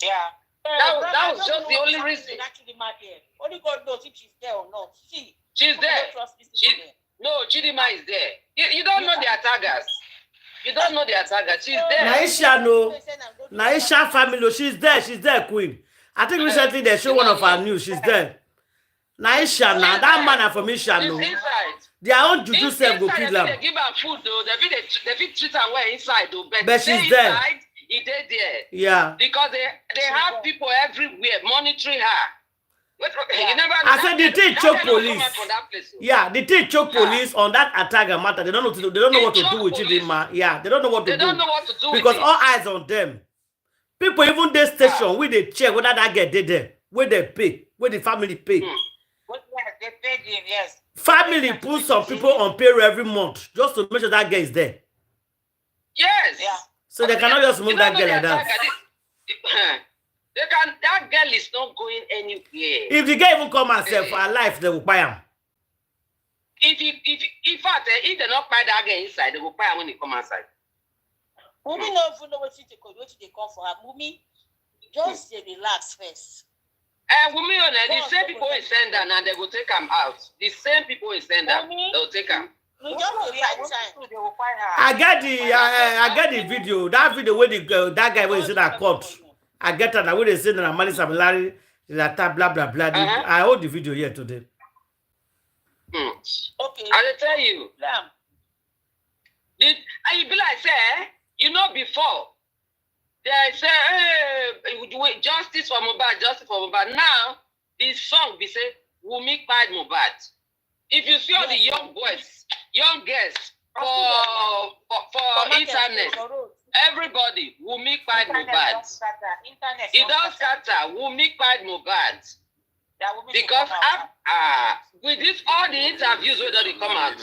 Yeah. That was just the only reason. Only God knows if she's there or not. See, she's there. No, Chidima is there. You don't know the attackers. You don't know the attackers. She's there. Naisha, no. Naisha family, she's there, Queen. I think recently they show one of her news. She's there. Naisha, now that man from Isha, no. Their own juju self go kill them. They give her food though. They fit treat her well inside though. But she's there. He did there. Yeah. Because they have people everywhere monitoring her. I said the thing choke police. Yeah, the thing choke police on that attacker matter. They don't know what to do. They don't know what to do with Chidima. Yeah, they don't know what to do. They don't know what to do because all eyes on them. People even this station where they check whether that guy did there, where they pay, where the family pay. They paid him, yes. Family put some people on payroll every month just to make sure that guy is there. Yes. Yeah. So they cannot just move that girl like that. That girl is not going anywhere. If the guy even come and say for her life, they will buy him. In fact, if they not buy that girl inside, they will buy him when he come outside. Mumi no even know what they come for her. Mumi, just relax first. Women, the same people will send her and they will take them out. The same people will send her, they will take them. I get the video. That video where that guy was in that court. I get that when they say that money some Larry that blah blah blah. I hold the video here today. Okay. I tell you. And you be like say, before they say, hey, justice for Mohbad, justice for Mohbad. Now the song be say, Wumi kpai Mohbad. If you see all the young boys, young girls for internet, everybody Wumi kpai Mohbad. It does scatter Wumi kpai Mohbad. Because with this all the interviews where they come out,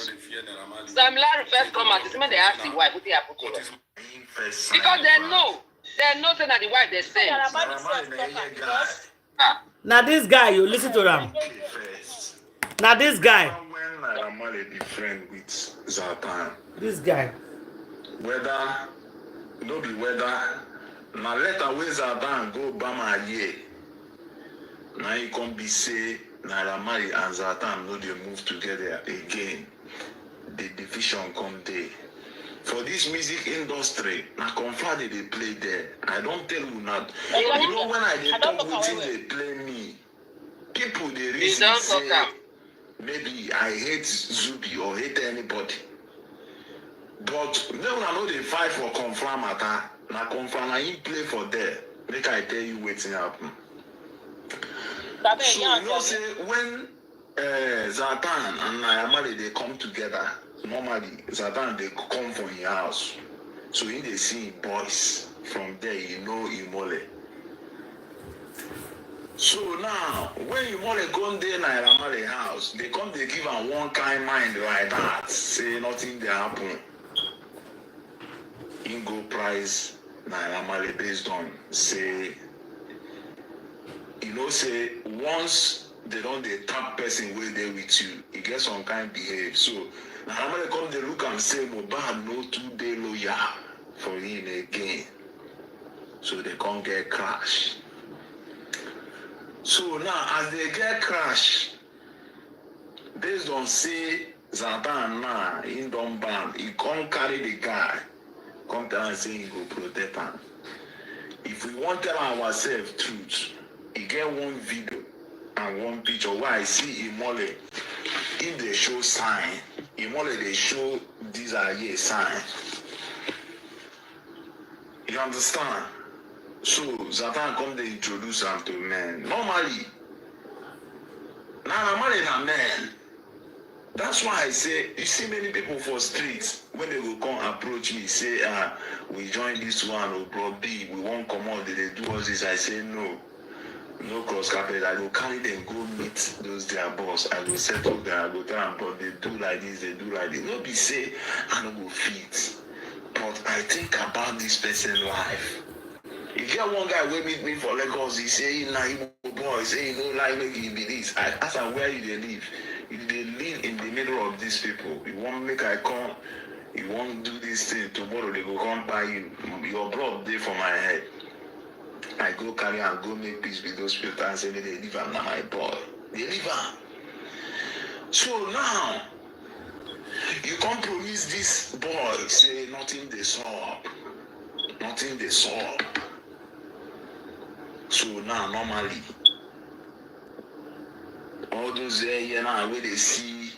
Sam Larry first come out, it's when they ask the wife what they happen to her. Because they know saying that the wife they say. Now this guy, you listen to them. Now this guy. When Ramale be friend with Zatan. This guy. Whether now let away Zatan go Bama ye. Now he can be say Ramale and Zatan know they move together again. The division come there. For this music industry, na confirm they play there. I don't tell you not. You know when I talk with they play me, people they reason say maybe I hate Zubi or hate anybody. But no, I know they fight for confirm matter. Na confirm I play for there. Make I tell you what's happen. So you know, say when Zatan and Nayamale they come together, normally Zatan they come from your house. So in they see boys from there, you know Imole. So now when Imole go there Nayamale house, they come they give am one kind mind like that, say nothing they happen. In go price Nayamale based on say. You know, say once they don't they tap person where they with you, it gets some kind behave. So now when they come they look and say Mohbad no 2 day lawyer for him again. So they can't get crash. So now as they get crash, based on say Zatan now in don't ban, he can't carry the guy, come down and say he go protect him. If we want to tell ourselves truth, he get one video and one picture where I see Imole. If they show sign, Imole they show these are here sign. You understand? So Zatan come they introduce them to men. Normally, now I'm a man. That's why I say you see many people for streets when they will come approach me, say we join this one or bro B, we won't come out, they do all this. I say no. No cross carpet. I go carry them, go meet those their boss. I go settle them, I go tell them, but they do like this, they do like this. No be say I don't go fit. But I think about this person's life. If you have one guy who meet me for Lagos, he say, nah, you boy, say, you know, like, making be this. I ask him where you they live. If they live in the middle of these people, you want make I come, you want to do this thing, tomorrow they go come buy you. Your blood there for my head. I go carry and go make peace with those people and say, they live and now my boy. They live on. So now, you can't promise this boy, say nothing they saw. Nothing they saw. So now, normally, all those here now where they see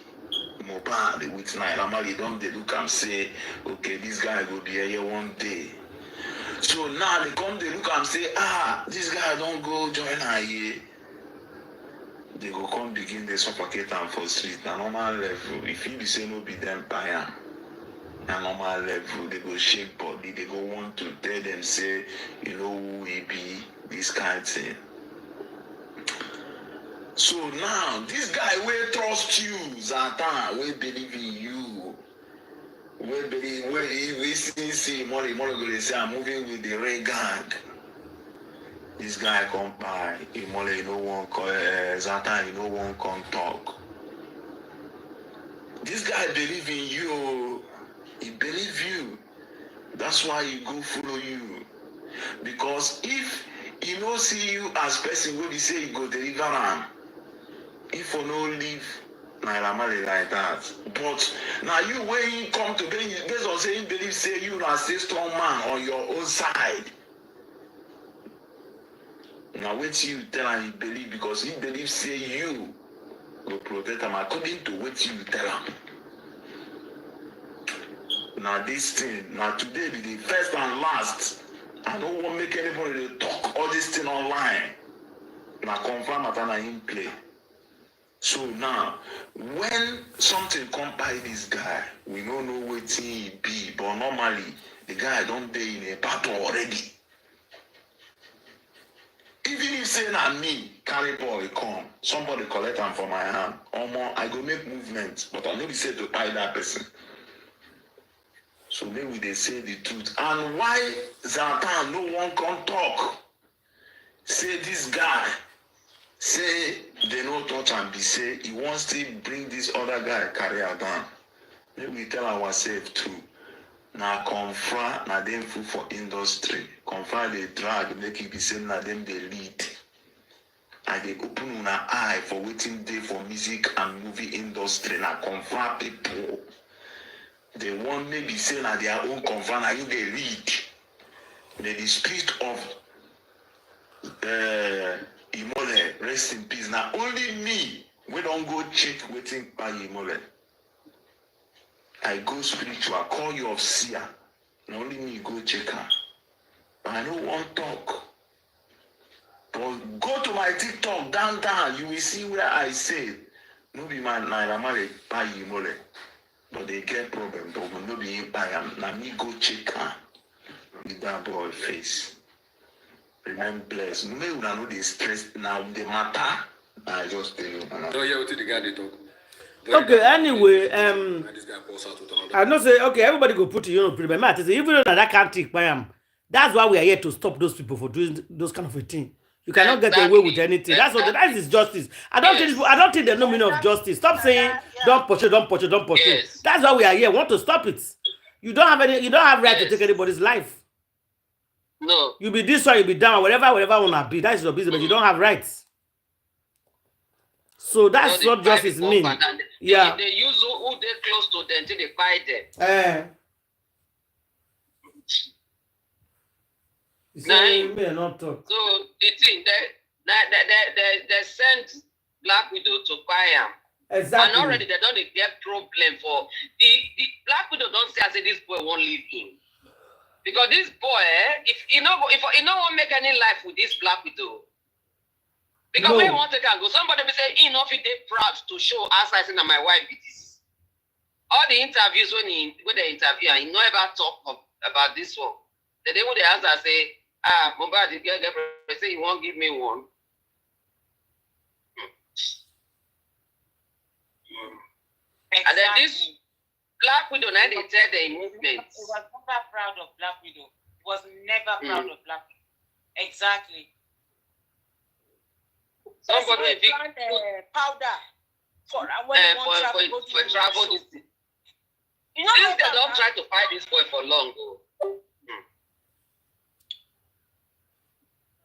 Mohbad with night, normally don't they look and say, okay, this guy will be here one day. So now they come, they look and say, this guy don't go join her here. They go come begin, they suffocate them for street. Na normal level, if you be say no be them by am, na normal level, they go shake body, they go want to tell them, say, you know who he be, this kind of thing. So now, this guy will trust you, Zatan, will believe in you. Will believe, will he see money go say, I'm moving with the red gang. This guy come by, Imole, you know one Zatan, you know one come talk. This guy believe in you. He believe you. That's why he go follow you. Because if he no see you as person where he say he go deliver him, if you no live Nairamale like that. But now you when he come to based on saying believe say you are a strong man on your own side. Now wait till you tell him he believe because he believe say you will protect him according to what you tell him. Now this thing, now today be the first and last. I don't want to make anybody talk all this thing online. Now confirm that I in play. So now, when something come by this guy, we don't know what he be, but normally the guy don't be in a battle already. Even if say na me carry boy come, somebody collect him from my hand, I go make movement, but I no be say to buy that person. So maybe they say the truth. And why Zatan no one can talk? Say this guy, say they no touch and be say he wants to bring this other guy career down. Maybe we tell ourselves too. Now confront na them food for industry. Confront they drag, make it be saying na them they lead. And they open una eye for waiting day for music and movie industry. Now confront people. They want maybe say na their own confront and you they lead. The spirit of Imole, rest in peace. Now only me, we don't go check waiting by Imole. I go spiritual, call you of seer. Now only me go check her. But I don't want talk. But go to my TikTok, down, you will see where I say, no be man, I'm buy you more. But they get problem, but no be buy am. Now me go check her with that boy face. Remain blessed. No me know the stress now the matter. I just tell you. No, yeah, what the guy they talk. Okay, anyway, I know say okay, everybody go put your own opinion. But even though that can't take by him, that's why we are here to stop those people for doing those kind of a thing. You cannot get away with anything. That's what that is justice. I don't think there's no meaning of justice. Stop saying don't pursue. Yes. That's why we are here. We want to stop it. You don't have right to take anybody's life. No. You be this one, you be down, whatever wanna be. That's your business, but you don't have rights. So that's what justice means. Yeah. They use who they close to them until they fight them. Not talk. So the thing they sent Black Widow to fire. Exactly. And already they don't get problem for the Black Widow don't say this boy won't leave him. Because this boy, if he no won't make any life with this Black Widow. Because when he want to go, somebody will say, enough if they proud to show us I say that my wife is this. All the interviews when they interview, he never talk about this one. The day when they answer say, Mohbad, the girl say he won't give me one. Exactly. And then this Black Widow, now they tell the movement. He was never proud of Black Widow. He was never proud of Black Widow. Exactly. Somebody big powder for when you want for travel. You know, since they don't try to fight this boy for long,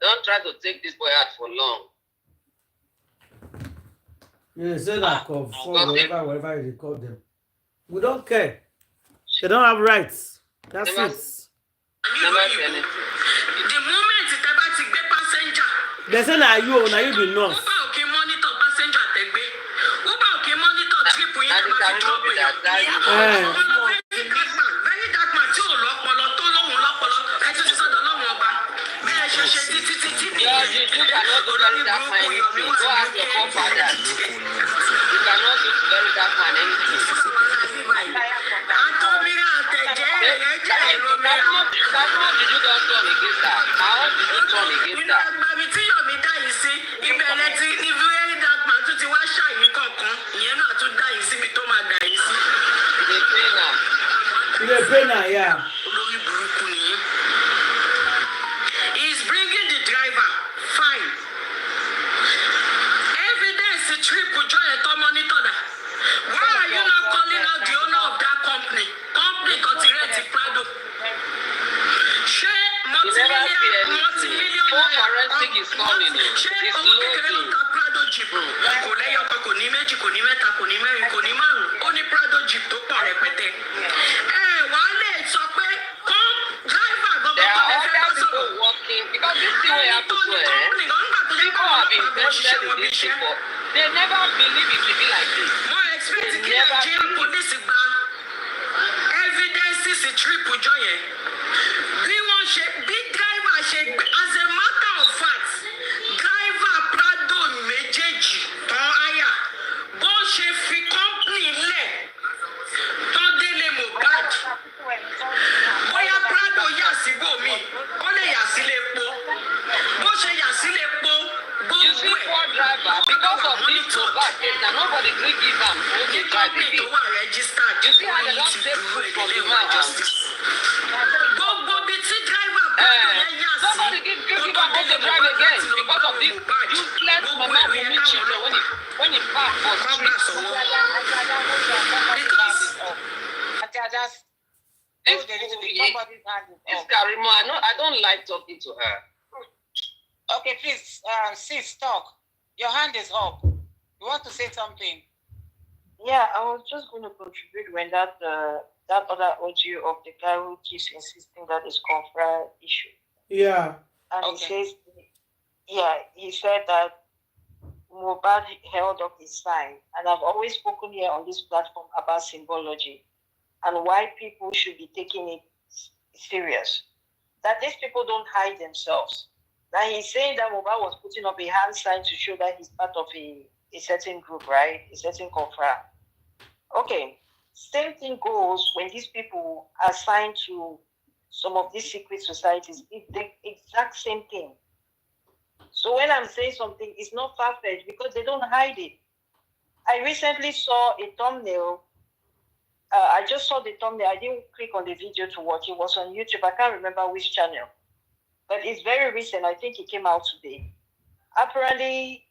don't try to take this boy out for long. Yeah, say that whatever they call them. We don't care. They don't have rights. That's it. Never say anything. The moment it's about to get passenger. They say now you be nurse. Monitor passenger monitor trip when you very dark man tí ò lọ́pọlọ tó lóhùn lọ́pọlọ ẹ tún ti sọ́dọ̀ lọ́wọ́ ọba bẹ́ẹ̀ ṣe ṣe títí nìyẹn. You cannot do very dark man anything. Go ask your forefather. You cannot do very dark man anything. Àtọ́bírà àtẹ̀jẹ́ ẹ̀yẹ́ jẹ́ ìrọ̀mẹ́. How did you don't turn against that? How did you turn against that? Ìgbàgbàbí tí Yomi dá yìí sí ìbẹ̀rẹ̀ tí ní very dark man tún ti wá ṣàyí kọ̀ọ̀kan ìyẹn náà tún dá yìí síbi tó máa dá yìí sí. Ilé pena, yeah. Olórí burúkú nìyẹn. He is bringing the driver fine. Evidence trip ojú ẹ̀ tó monitor that. Why are you not calling out the owner of that company? Company kan ti rẹ̀ ti Prado. Ṣé multi-million forensic is coming. ṣé owó kékeré ló ta Prado jeep? Kò lẹ́yọ̀ kan, kò ní méjì, kò ní mẹ́ta, kò ní mẹ́rin, kò ní márùn-ún. Ó ní Prado jeep tó pọ̀ rẹpẹtẹ. Wà á lè sọ pé driver There gbọ́dọ̀ are lè fẹ́ bá other sọ̀rọ̀. people working because this thing will happen to people have invested in this before. They never believe it will be like this. Mo expect kí Nigerian police gba evidences trip ojú yẹn. Bí driver ṣe gbé as a matter of fact driver Prado méjèèjì tán áyà bó ṣe fi company lẹ̀ tán délé Mohbad. Bóyá Prado yà síbòmí ó lè yà sílé epo bó ṣe yà sílé epo You see poor driver because of this Mohbad case and nobody gree give am who dey drive the tó thing. wà registered You see how they don take food from the man house. gbogbo bíi tí driver Prado yẹn yà sí Somebody give am how to drive again because of this useless mama Wunmi children when he park for street. This Karimo, I don't like talking to her. Okay, please, sis, talk. Your hand is up. You want to say something? Yeah, I was just going to contribute when that other audio of the guy who keeps insisting that it's confra issue. Yeah. And Okay. he said that Mohbad held up his sign. And I've always spoken here on this platform about symbology and why people should be taking it serious. That these people don't hide themselves. Now he's saying that Mohbad was putting up a hand sign to show that he's part of a certain group, right? A certain confra. Okay. Same thing goes when these people are assigned to some of these secret societies. It's the exact same thing. So when I'm saying something, it's not far-fetched because they don't hide it. I recently saw a thumbnail. I just saw the thumbnail. I didn't click on the video to watch. It was on YouTube. I can't remember which channel. But it's very recent. I think it came out today. Apparently,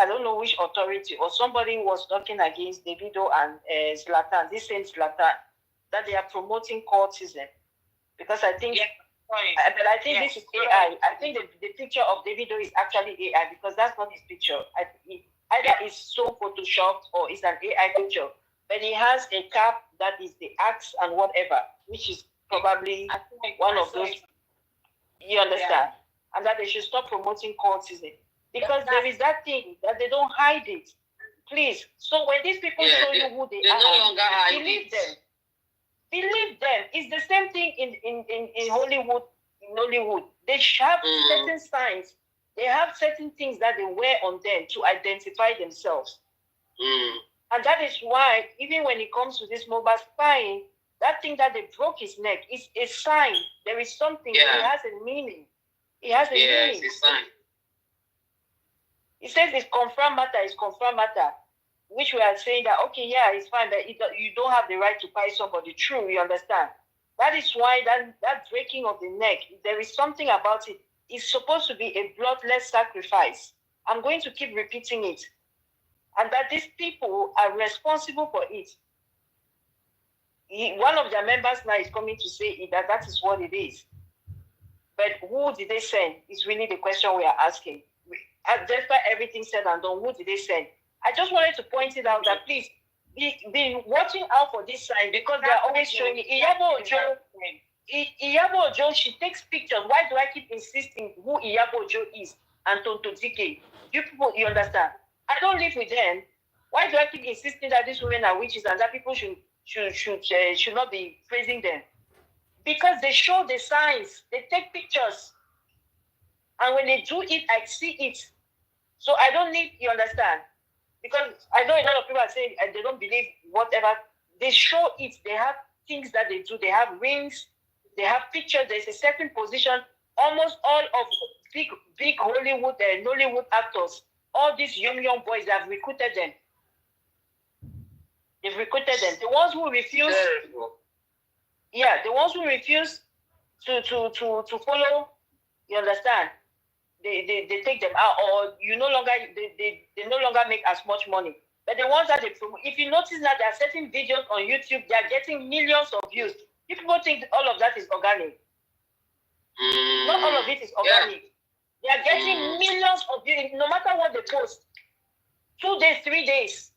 I don't know which authority or somebody was talking against Davido and Zlatan, this same Zlatan, that they are promoting cultism. Because I think, but I think this is AI. I think the picture of Davido is actually AI because that's not his picture. Either it's so photoshopped or it's an AI picture. But he has a cap that is the axe and whatever, which is probably one of those. You understand? Yeah. And that they should stop promoting cultism. Because there is that thing that they don't hide it. Please. So when these people show you who they are, no longer hide believe them. Believe them. It's the same thing in Hollywood, in Nollywood. They have certain signs. They have certain things that they wear on them to identify themselves. And that is why, even when it comes to this Mohbad spying, that thing that they broke his neck is a sign. There is something. Yeah. It has a meaning. It has a meaning. It's a sign. It says it's confirmed matter. It's confirmed matter, which we are saying that okay, yeah, it's fine, but you don't have the right to buy somebody. True, you understand. That is why that breaking of the neck. There is something about it. It's supposed to be a bloodless sacrifice. I'm going to keep repeating it, and that these people are responsible for it. One of their members now is coming to say that is what it is. But who did they send? Is really the question we are asking. Despite everything said and done, who did they send? I just wanted to point it out that please be watching out for this sign because they are always showing it. Iyabo Ojo, she takes pictures. Why do I keep insisting who Iyabo Ojo is and Tonto Dike? You people, you understand? I don't live with them. Why do I keep insisting that these women are witches and that people should not be praising them? Because they show the signs, they take pictures, and when they do it, I see it. So I don't need, you understand? Because I know a lot of people are saying and they don't believe whatever. They show it. They have things that they do. They have rings. They have pictures. There's a certain position. Almost all of big Hollywood, Nollywood actors, all these young boys, they have recruited them. They've recruited them. The ones who refuse, the ones who refuse to follow, you understand? They take them out, or they no longer make as much money. But the ones that they promote, if you notice that there are certain videos on YouTube, they are getting millions of views. People think all of that is organic. Not all of it is organic. They are getting millions of views, no matter what they post. 2 days, 3 days.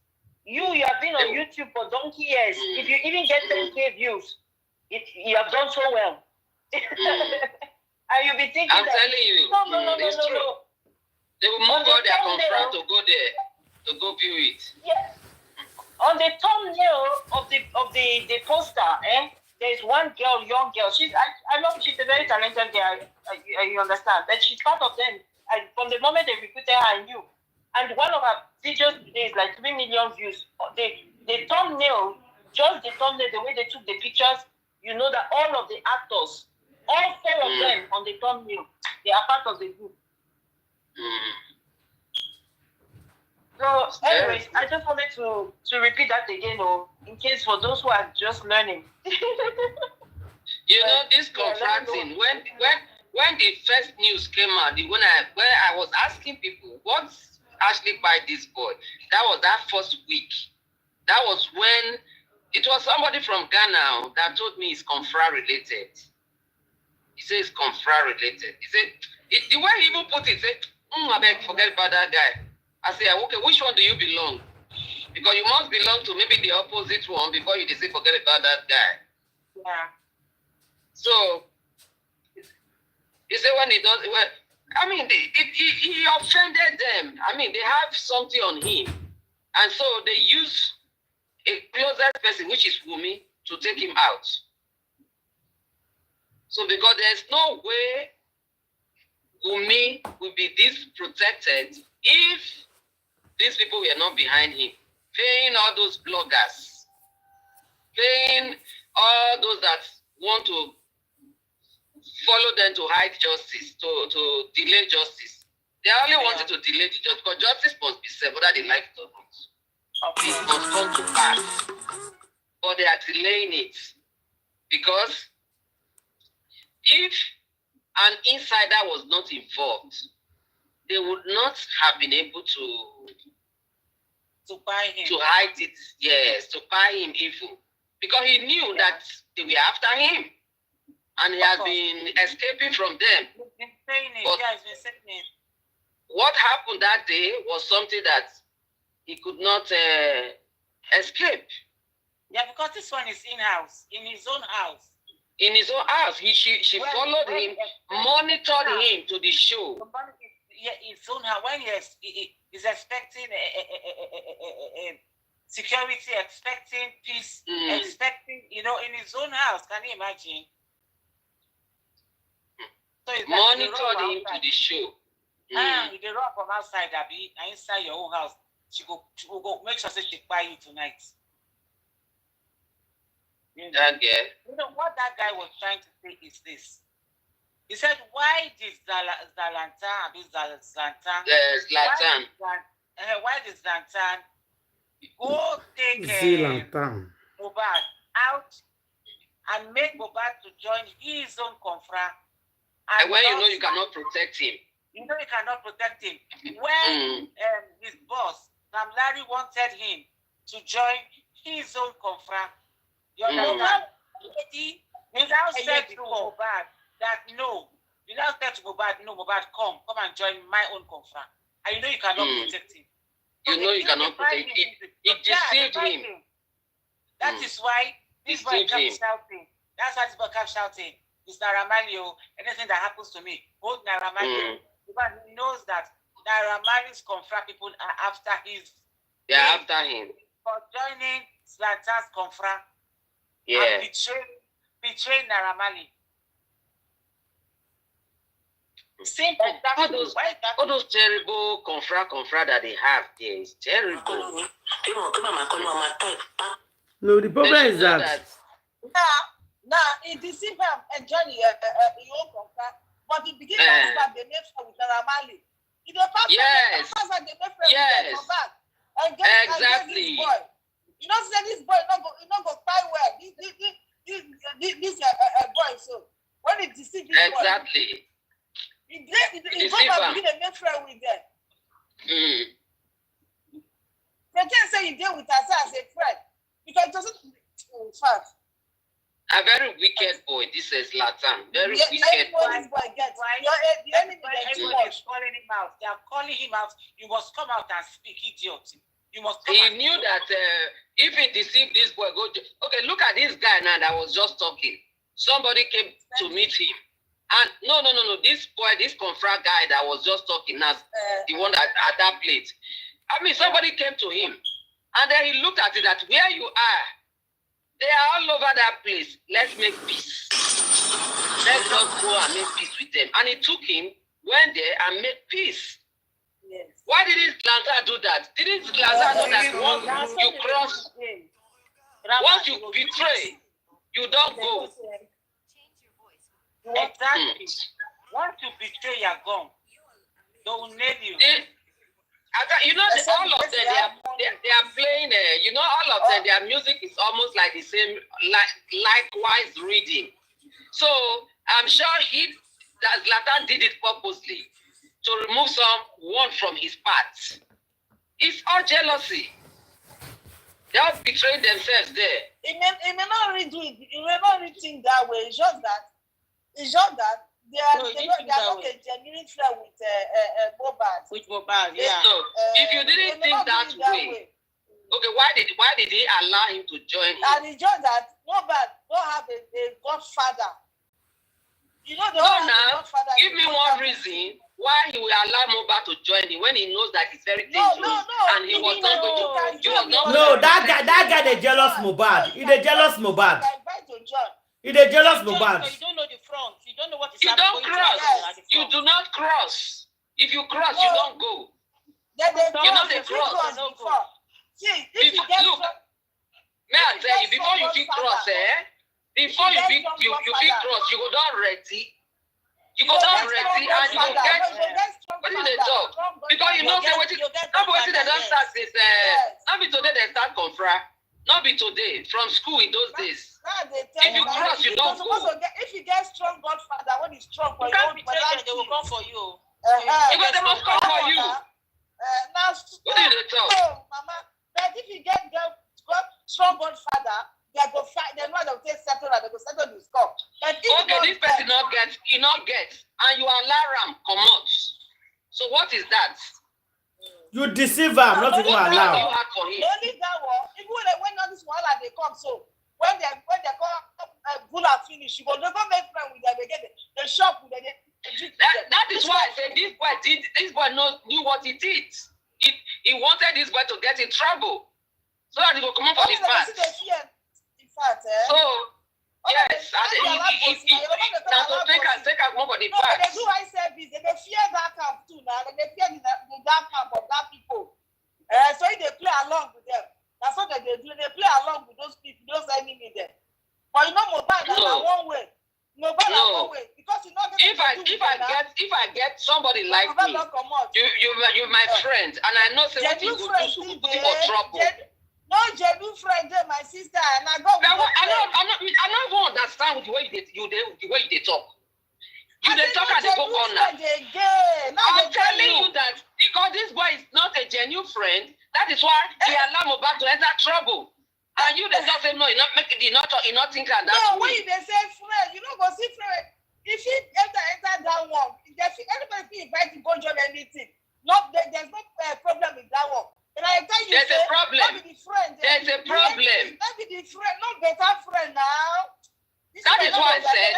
You have been on YouTube for donkey years. If you even get 10K views, you have done so well. And you'll be thinking I'm telling you, it's true. They will move all their confront to go there, to go view it. Yeah. On the thumbnail of the poster, there's one girl, young girl. I love. She's a very talented girl. You understand? But she's part of them. From the moment they recruited her, I knew. And one of her videos today is like 3 million views. The thumbnail, just the thumbnail, the way they took the pictures, you know that all of the actors, all 4 of them on the thumbnail, they are part of the group. So, anyways, I just wanted to repeat that again, in case for those who are just learning. You know, this confronting, when the first news came out, when I was asking people, what's actually by this boy? That was that first week. That was when it was somebody from Ghana that told me it's confra related. He says confra related. He said, the way he even put it, he said, I beg, forget about that guy. I said, okay, which one do you belong? Because you must belong to maybe the opposite one before you say forget about that guy. Yeah. So, he said when he does, he offended them. I mean, they have something on him. And so they use a closest person, which is Wumi, to take him out. So because there's no way Wunmi will be this protected if these people were not behind him, paying all those bloggers, paying all those that want to follow them to hide justice, to delay justice. They only wanted to delay the justice because justice must be served, whether they like it or not. It must come to pass. But they are delaying it because if an insider was not involved, they would not have been able to buy him, to hide it, yes, to buy him evil. Because he knew that they were after him. And he has been escaping from them. But what happened that day was something that he could not escape. Yeah, because this one is in-house, in his own house. In his own house. She followed him, monitored him to the show. Yeah, his own house. When he's expecting security, expecting peace, expecting, in his own house. Can you imagine? So monitored him to the show. If they run from outside, Abby, and inside your own house, she will go make sure she buy you tonight. That girl. You know what that guy was trying to say is this. He said, why did Zlatan go take Mohbad out and make Mohbad to join his own confra? And when you know you cannot protect him. You know you cannot protect him. When his boss, Sam Larry, wanted him to join his own confra, you understand? He now said to Mohbad that no. You now said to Mohbad, no, Mohbad, come and join my own confra. And you know you cannot protect him. You know you cannot protect him. It deceived him. That is why this boy kept shouting. That's why this boy kept shouting. It's Naira Marley, anything that happens to me, hold Naira Marley. Because he knows that Naira Marley's confra people are after his. They are after him. For joining Zlatan's confra. Yeah. And betraying Naira Marley. Simple. All those terrible confra that they have there is terrible. No, the problem is that. Now, it deceived him and Johnny, your own confra. But it begins to understand the name with Naira Marley. If the pastor, they make friends with them, come back. And get this boy. You know, say this boy not go quite well. This boy, so when it deceived this boy. Exactly. He go back begin to make friends with them. They can't say you deal with us as a friend. Because it doesn't, in fact. A very wicked boy. This is Zlatan. Very wicked boy. Everybody is calling him out. They are calling him out. You must come out and speak, idiot. You must come He knew that if he deceived this boy, okay, look at this guy now that was just talking. Somebody came to meet him. And no. This boy, this confra guy that was just talking now, the one that at that plate. I mean, somebody came to him. And then he looked at it that where you are, they are all over that place. Let's make peace. Let's just go and make peace with them. And he took him, went there and made peace. Yes. Why didn't Zlatan do that? Didn't Zlatan know that once you cross, once you betray, you don't go? Exactly. Once you betray, you're gone. They will nail you. You know, all of them, they are playing, you know, all of them, their music is almost like the same, likewise reading. So, I'm sure that Zlatan did it purposely to remove one from his parts. It's all jealousy. They are betraying themselves there. It may not really do it. It may not really think that way. It's just that they are not a genuine friend with Mohbad. With Mohbad, yeah. So if you didn't think that way, okay, why did he allow him to join him? And it's just that Mohbad don't have a godfather. You know, godfather. Give me one reason why he will allow Mohbad to join him when he knows that it's very dangerous. And he was not going to. No, that guy, they jealous Mohbad. He they jealous Mohbad. He they jealous Mohbad. You don't know the front. You don't know what is you don't cross, you do not cross. If you cross, you don't go. They you know they cross. See, if you get look, may I tell you, before you feel cross, before you feel cross, you go down ready. You go down ready and you go get what is the talk? Because you know what they don't start this not be today they start confra. Not be today, from school in those days. If you cross, you don't go. If you get strong Godfather, when he's strong for you, they will come for you. Because they must come for you. Now, what is the talk? Mama, but if you get strong Godfather, they go fight. They know they'll take settle and they go settle the score. Okay, this person not get, and you allow him come out. So what is that? You deceive him, not even allow. Only that one. Even when all this one they come, so when they come Bula finish, you go never make friends with them again. They shop with them. That is why I said this boy knew what he did. He wanted this boy to get in trouble. So that he will come up for the past. So yes, now to take out more for the past. They do high service, they fear that camp too now, they fear that camp of that people. So if they play along with them, that's what they do. They play along with those people, those enemies there. But you know Mohbad one way. One way. Because you know if I get somebody like me, you my friend, and I know say what you go do to put you for trouble. No, Jebu friend, my sister, and I go. I don't even understand the way they talk. You they talk at the book corner. I'm telling you that because this boy is not a genuine friend, that is why he allowed Mohbad to enter trouble. And you they just say no, he not think like that. No, when they say friend, you don't go see friend. If he enter that one, anybody invite to go join anything. There's no problem with that one. And I tell you, there's a problem. There's a problem. Not be the friend, not better friend now. That is why I said.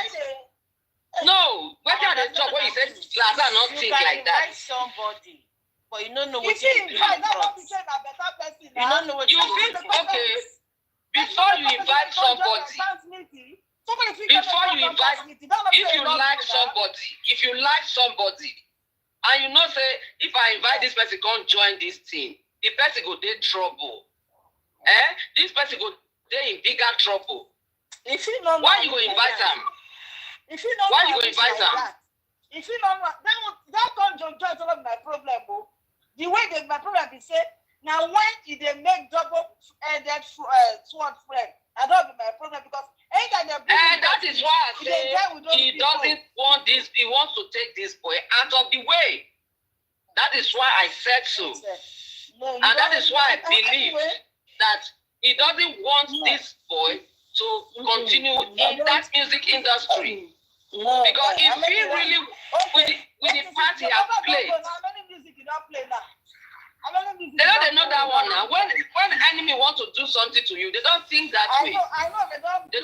No, what are they talk when you said Plaza not think like that? Somebody, but you don't know what you invite. That one be saying a better person. You don't know what you think. Okay, before you invite somebody, if you like somebody, and you know say if I invite this person, can't join this team. The person go dey trouble. This person go dey in bigger trouble. Why you go invite them? Why you go invite them? If you don't want that can't join all of my problem. The way my problem is say now when they make double-ended sword friend, I don't be my problem because that is why I say he doesn't want this. He wants to take this boy out of the way. That is why I said so. No, and that is why I believe that he doesn't want this boy to continue in that music industry. Because if he really, with the part he has played, they know that one now. When enemy want to do something to you, they don't think that way. I know they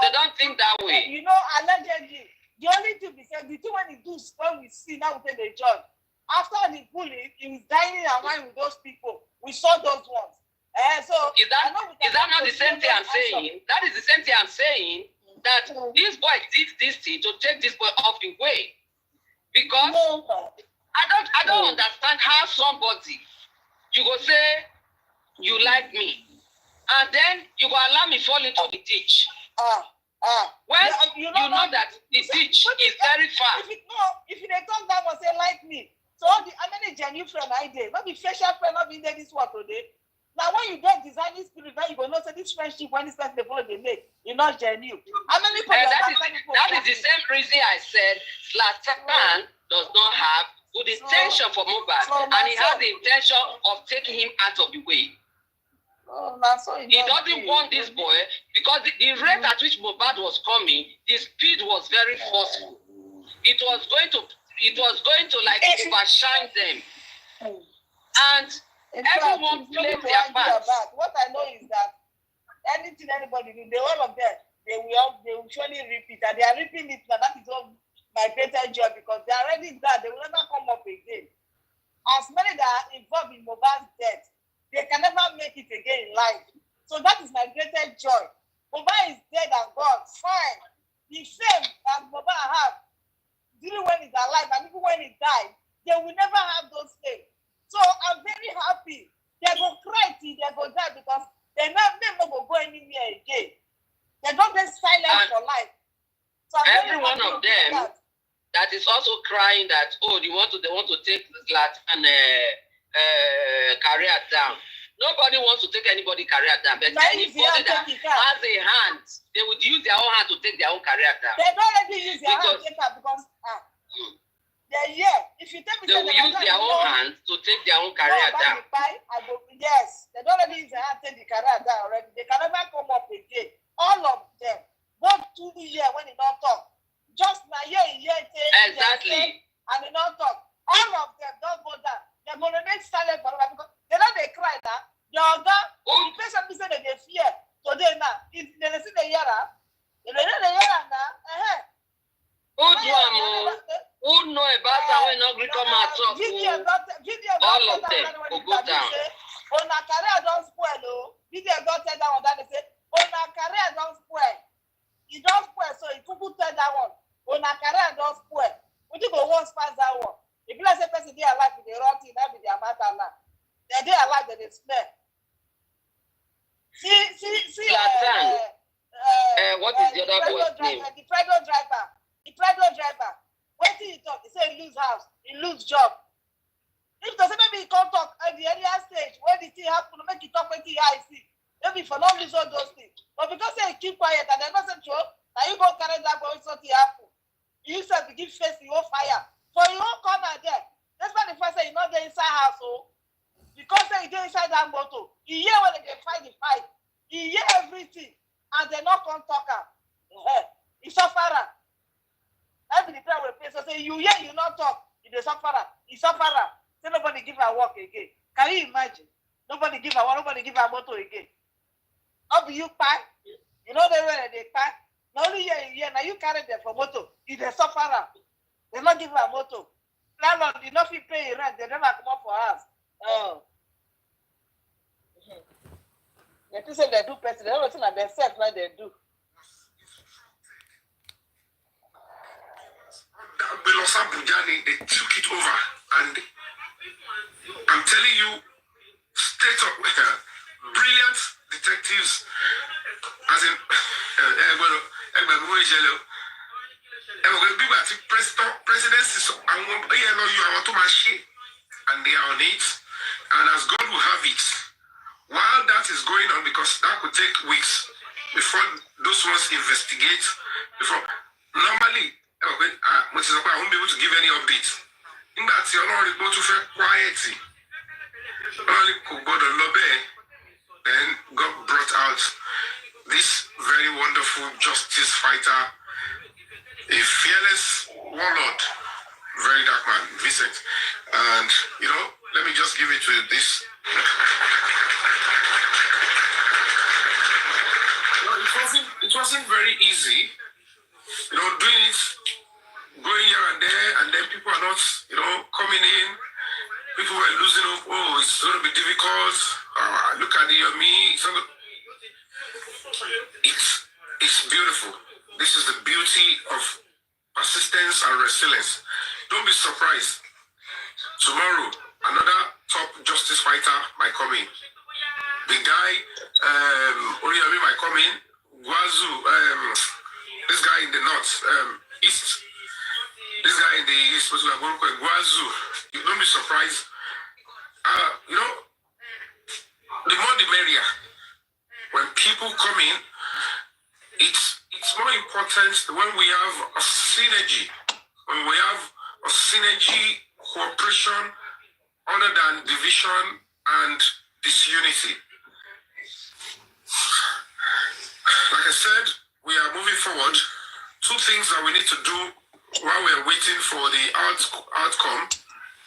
don't think that way. You know, allegedly, the only thing we said, the thing when he do when we see now we take the judge. After the bullying, he was dining and wine with those people. We saw those ones. So is that not the same thing I'm saying? That is the same thing I'm saying. That this boy did this thing to take this boy off the way. Because I don't understand how somebody you go say you like me, and then you go allow me fall into the ditch. When you know that the ditch is very far. If you talk that one, say like me. So how many genuine friends I did? Not the facial friend, not being there this one today. Now when you get designing spirit, now you go know say this friendship when this person they follow they make, you're not genuine. How many people? That is the same reason I said Zlatan does not have good intention for Mohbad, and he has the intention of taking him out of the way. He doesn't want this boy because the rate at which Mohbad was coming, the speed was very forceful. It was going to like overshine them, and everyone played their part. What I know is that anything anybody do, all of them, they will surely repeat, and they are repeating it now. That is all my greatest joy because they are already done. They will never come up again. As many that are involved in Mohbad's death, they can never make it again in life. So that is my greatest joy. Mohbad is dead and gone. Fine. The fame that Mohbad have, during when he's alive and even when he died, they will never have those things. So I'm very happy. They go cry till they go die because they never go anywhere again. They don't get silent for life. So every one of them that is also crying that they want to take Zlatan career down. Nobody wants to take anybody career down, but anybody that has a hand, they would use their own hand to take their own career down. They don't let me use their hand to take her because if you tell me they will use their own hands to take their own career down. Yes, they don't let me use their hand to take the career down already. They can never come up again. All of them. Both 2 years when they don't talk. Just now, exactly. And they don't talk. All of them don't go down. They're going to remain silent forever because they know they cry now. The person say that they fear today now. They see the yara. They know the yara now. Who know about how we not come out of all of them will go down. On a career don't spoil. Video don't tell that one that they say, on a career don't spoil. He don't spoil, so he could tell that one. On a career don't spoil. We do go once past that one. If you say person they alive with the rotting, that be their matter now. They alive, they smell. See. What is the other boy's name? The Prado driver. What did he talk? He said he lose house, he lose job. If doesn't maybe he can't talk at the earlier stage, when the thing happen, make it talk when he see. Maybe for not lose all those things. But because they keep quiet and they're not so sure, now you go carry that boy something happen. You said to give face your fire. For your own corner there. That's why the first say you're not there inside house, because they go inside that motor. You hear when they fight the fight. You hear everything. And they not come talk her. He sufferer. Every time we pay, so say you hear, you not talk. He's a sufferer. He sufferer. Say nobody give her work again. Can you imagine? Nobody give her work, nobody give her motor again. How do you pay? You know the way they pay? Not only here, now you carry them for motor. He's a sufferer. They not give her motor. Landlord did not pay rent. They never come up for us. They say they do person. They don't think that themselves like they do. They took it over, and I'm telling you, state of brilliant detectives, as in presidency, and they are on it, and as God will have it, while that is going on, because that could take weeks before those ones investigate, before normally. I won't be able to give any updates. In that, you're not able to feel quietly. Then God brought out this very wonderful justice fighter, a fearless warlord, very dark man, Vincent. And, let me just give it to this. It wasn't very easy, doing it. Going here and there, and then people are not, coming in. People were losing hope. Oh, it's going to be difficult. Look at me. It's beautiful. This is the beauty of persistence and resilience. Don't be surprised. Tomorrow, another top justice fighter might come in. The guy, Oriyami might come in. Guazu, this guy in the north, east. This guy in the east, Guazu. You don't be surprised. The more the merrier. When people come in, it's more important when we have a synergy. When we have a synergy, cooperation, other than division and disunity. Like I said, we are moving forward. Two things that we need to do while we're waiting for the outcome.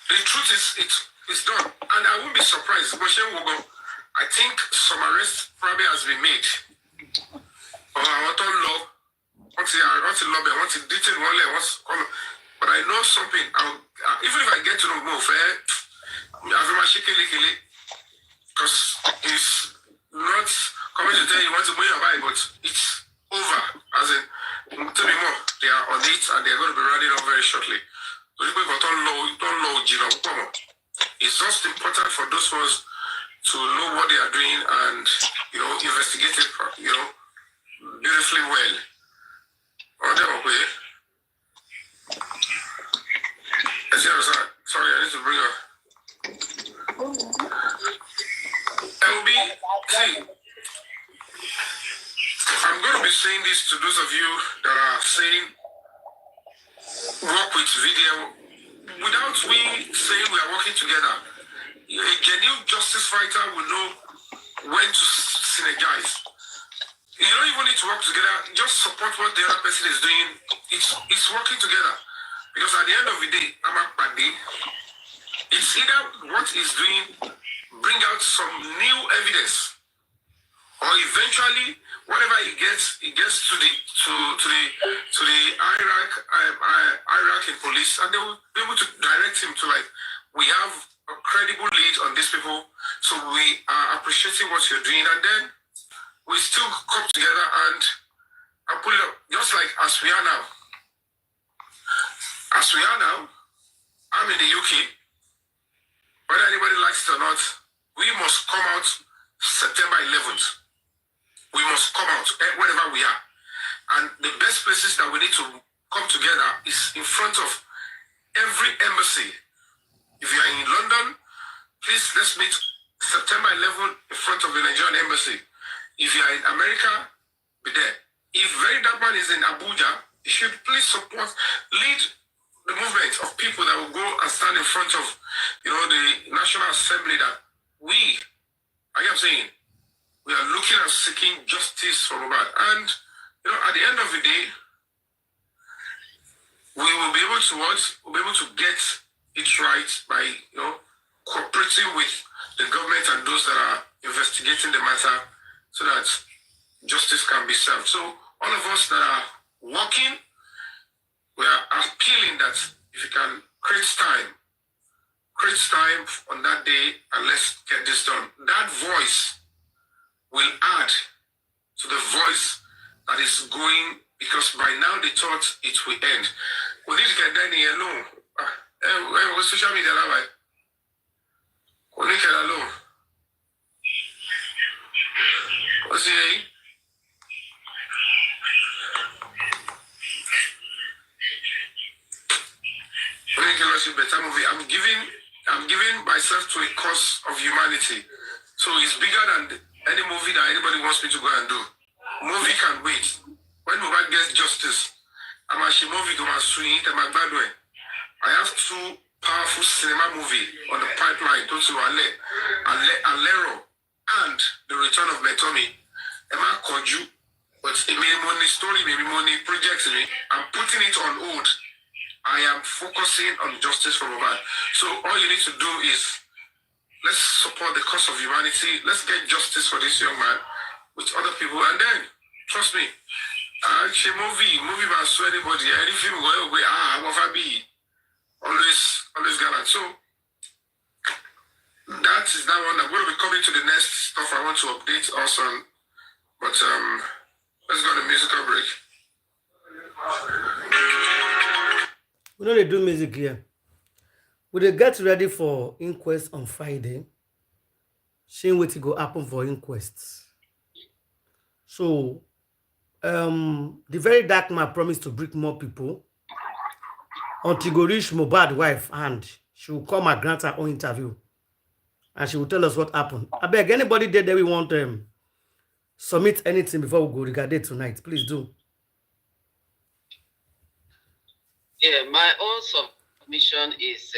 The truth is, it's done. And I won't be surprised. I think some arrest probably has been made. But I know something. Even if I get to know more, because it's not coming to tell you what to bring your body, but it's over. As in, Tell me more. They are on it and they're going to be running off very shortly. So don't know, it's just important for those ones to know what they are doing and, investigate it, beautifully well. Okay. Sorry, I need to bring up. LB, see, I'm going to be saying this to those of you that are saying work with video without we saying we are working together. A genuine justice fighter will know when to synergize. You don't even need to work together. Just support what the other person is doing. It's working together. Because at the end of the day, I'm a party. It's either what he's doing bring out some new evidence, or eventually whatever he gets to the hierarchy in police, and they will be able to direct him to, like, we have a credible lead on these people, so we are appreciating what you're doing, and then we still come together and pull it up, just like as we are now. As we are now, I'm in the UK. Whether anybody likes it or not, we must come out September 11th. We must come out wherever we are. And the best places that we need to come together is in front of every embassy. If you are in London, please let's meet September 11th in front of the Nigerian embassy. If you are in America, be there. If Very Dark Man is in Abuja, you should please support, lead the movement of people that will go and stand in front of, the National Assembly that I am saying, we are looking at seeking justice for Mohbad. And, at the end of the day, we will be able to We'll be able to get it right by, cooperating with the government and those that are investigating the matter so that justice can be served. So all of us that are working, we are appealing that if you can create time on that day and let's get this done. That voice will add to the voice that is going, because by now they thought it will end. We need to get down here alone. What's social media like? We need to get alone. What's it? Better movie. I'm giving myself to a cause of humanity. So it's bigger than any movie that anybody wants me to go and do. Movie can wait. When Mohbad gets justice, I'm actually movie to my swing, I have two powerful cinema movie on the pipeline, Alero and The Return of Metomi. Emma Koju, but it may money story, maybe money projects me. I'm putting it on hold. I am focusing on justice for Mohbad. So all you need to do is let's support the cause of humanity. Let's get justice for this young man with other people, and then trust me, actually movie about so anybody, any film go away. I'm of be always gallant. So that is that one. I'm going to be coming to the next stuff I want to update also. But let's go to musical break. We know they do music here. We dey get ready for inquest on Friday. Seeing what go happen for inquests. So the Very Dark Man promised to bring more people until go reach Mohbad wife, and she will come and grant her own interview. And she will tell us what happened. I beg anybody there we want submit anything before we go regarding tonight. Please do. Yeah, my own submission is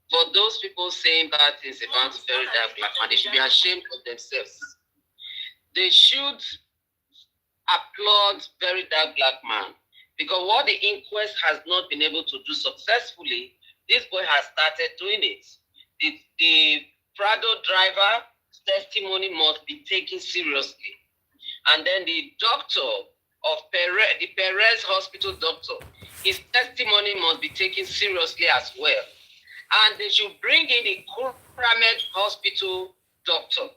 for those people saying bad things about Very Dark Black Man, they should be ashamed of themselves. They should applaud Very Dark Black Man, because what the inquest has not been able to do successfully, this boy has started doing it. The Prado driver testimony must be taken seriously. And then the doctor of Perez, the Perez hospital doctor, his testimony must be taken seriously as well. And they should bring in the Kuramed hospital doctor,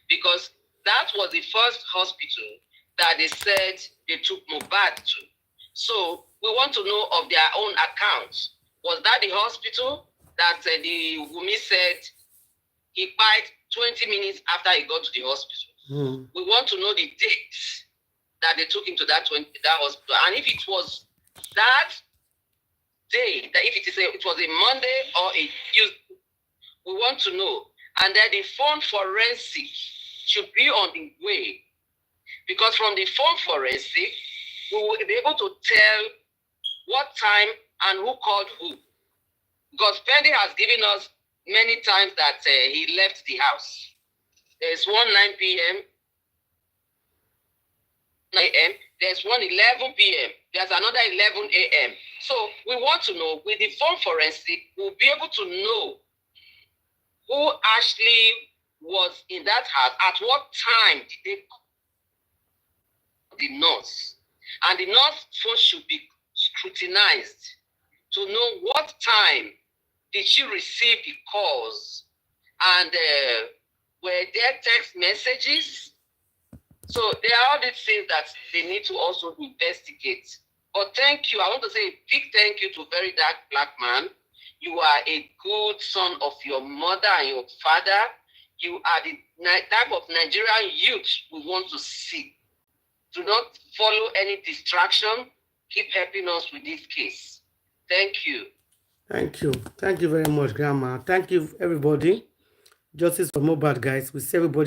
because that was the first hospital that they said they took Mohbad to. So we want to know of their own accounts. Was that the hospital that the Wumi said he died 20 minutes after he got to the hospital? We want to know the dates that they took him to that hospital. And if it was that day, that if it was a Monday or a Tuesday, we want to know. And then the phone forensic should be on the way. Because from the phone forensic, we will be able to tell what time and who called who. Because Pendy has given us many times that he left the house. There's one 9 p.m., 9 a.m., there's one 11 p.m., there's another 11 a.m. So we want to know, with the phone forensic, we'll be able to know who actually was in that house, at what time did they call the nurse. And the nurse phone should be scrutinized to know what time did she receive the calls, and were there text messages? So there are all these things that they need to also investigate. But thank you. I want to say a big thank you to Very Dark Black Man. You are a good son of your mother and your father. You are the type of Nigerian youth we want to see. Do not follow any distraction. Keep helping us with this case. Thank you. Thank you. Thank you very much, Grandma. Thank you, everybody. Justice for Mohbad, guys. We see everybody.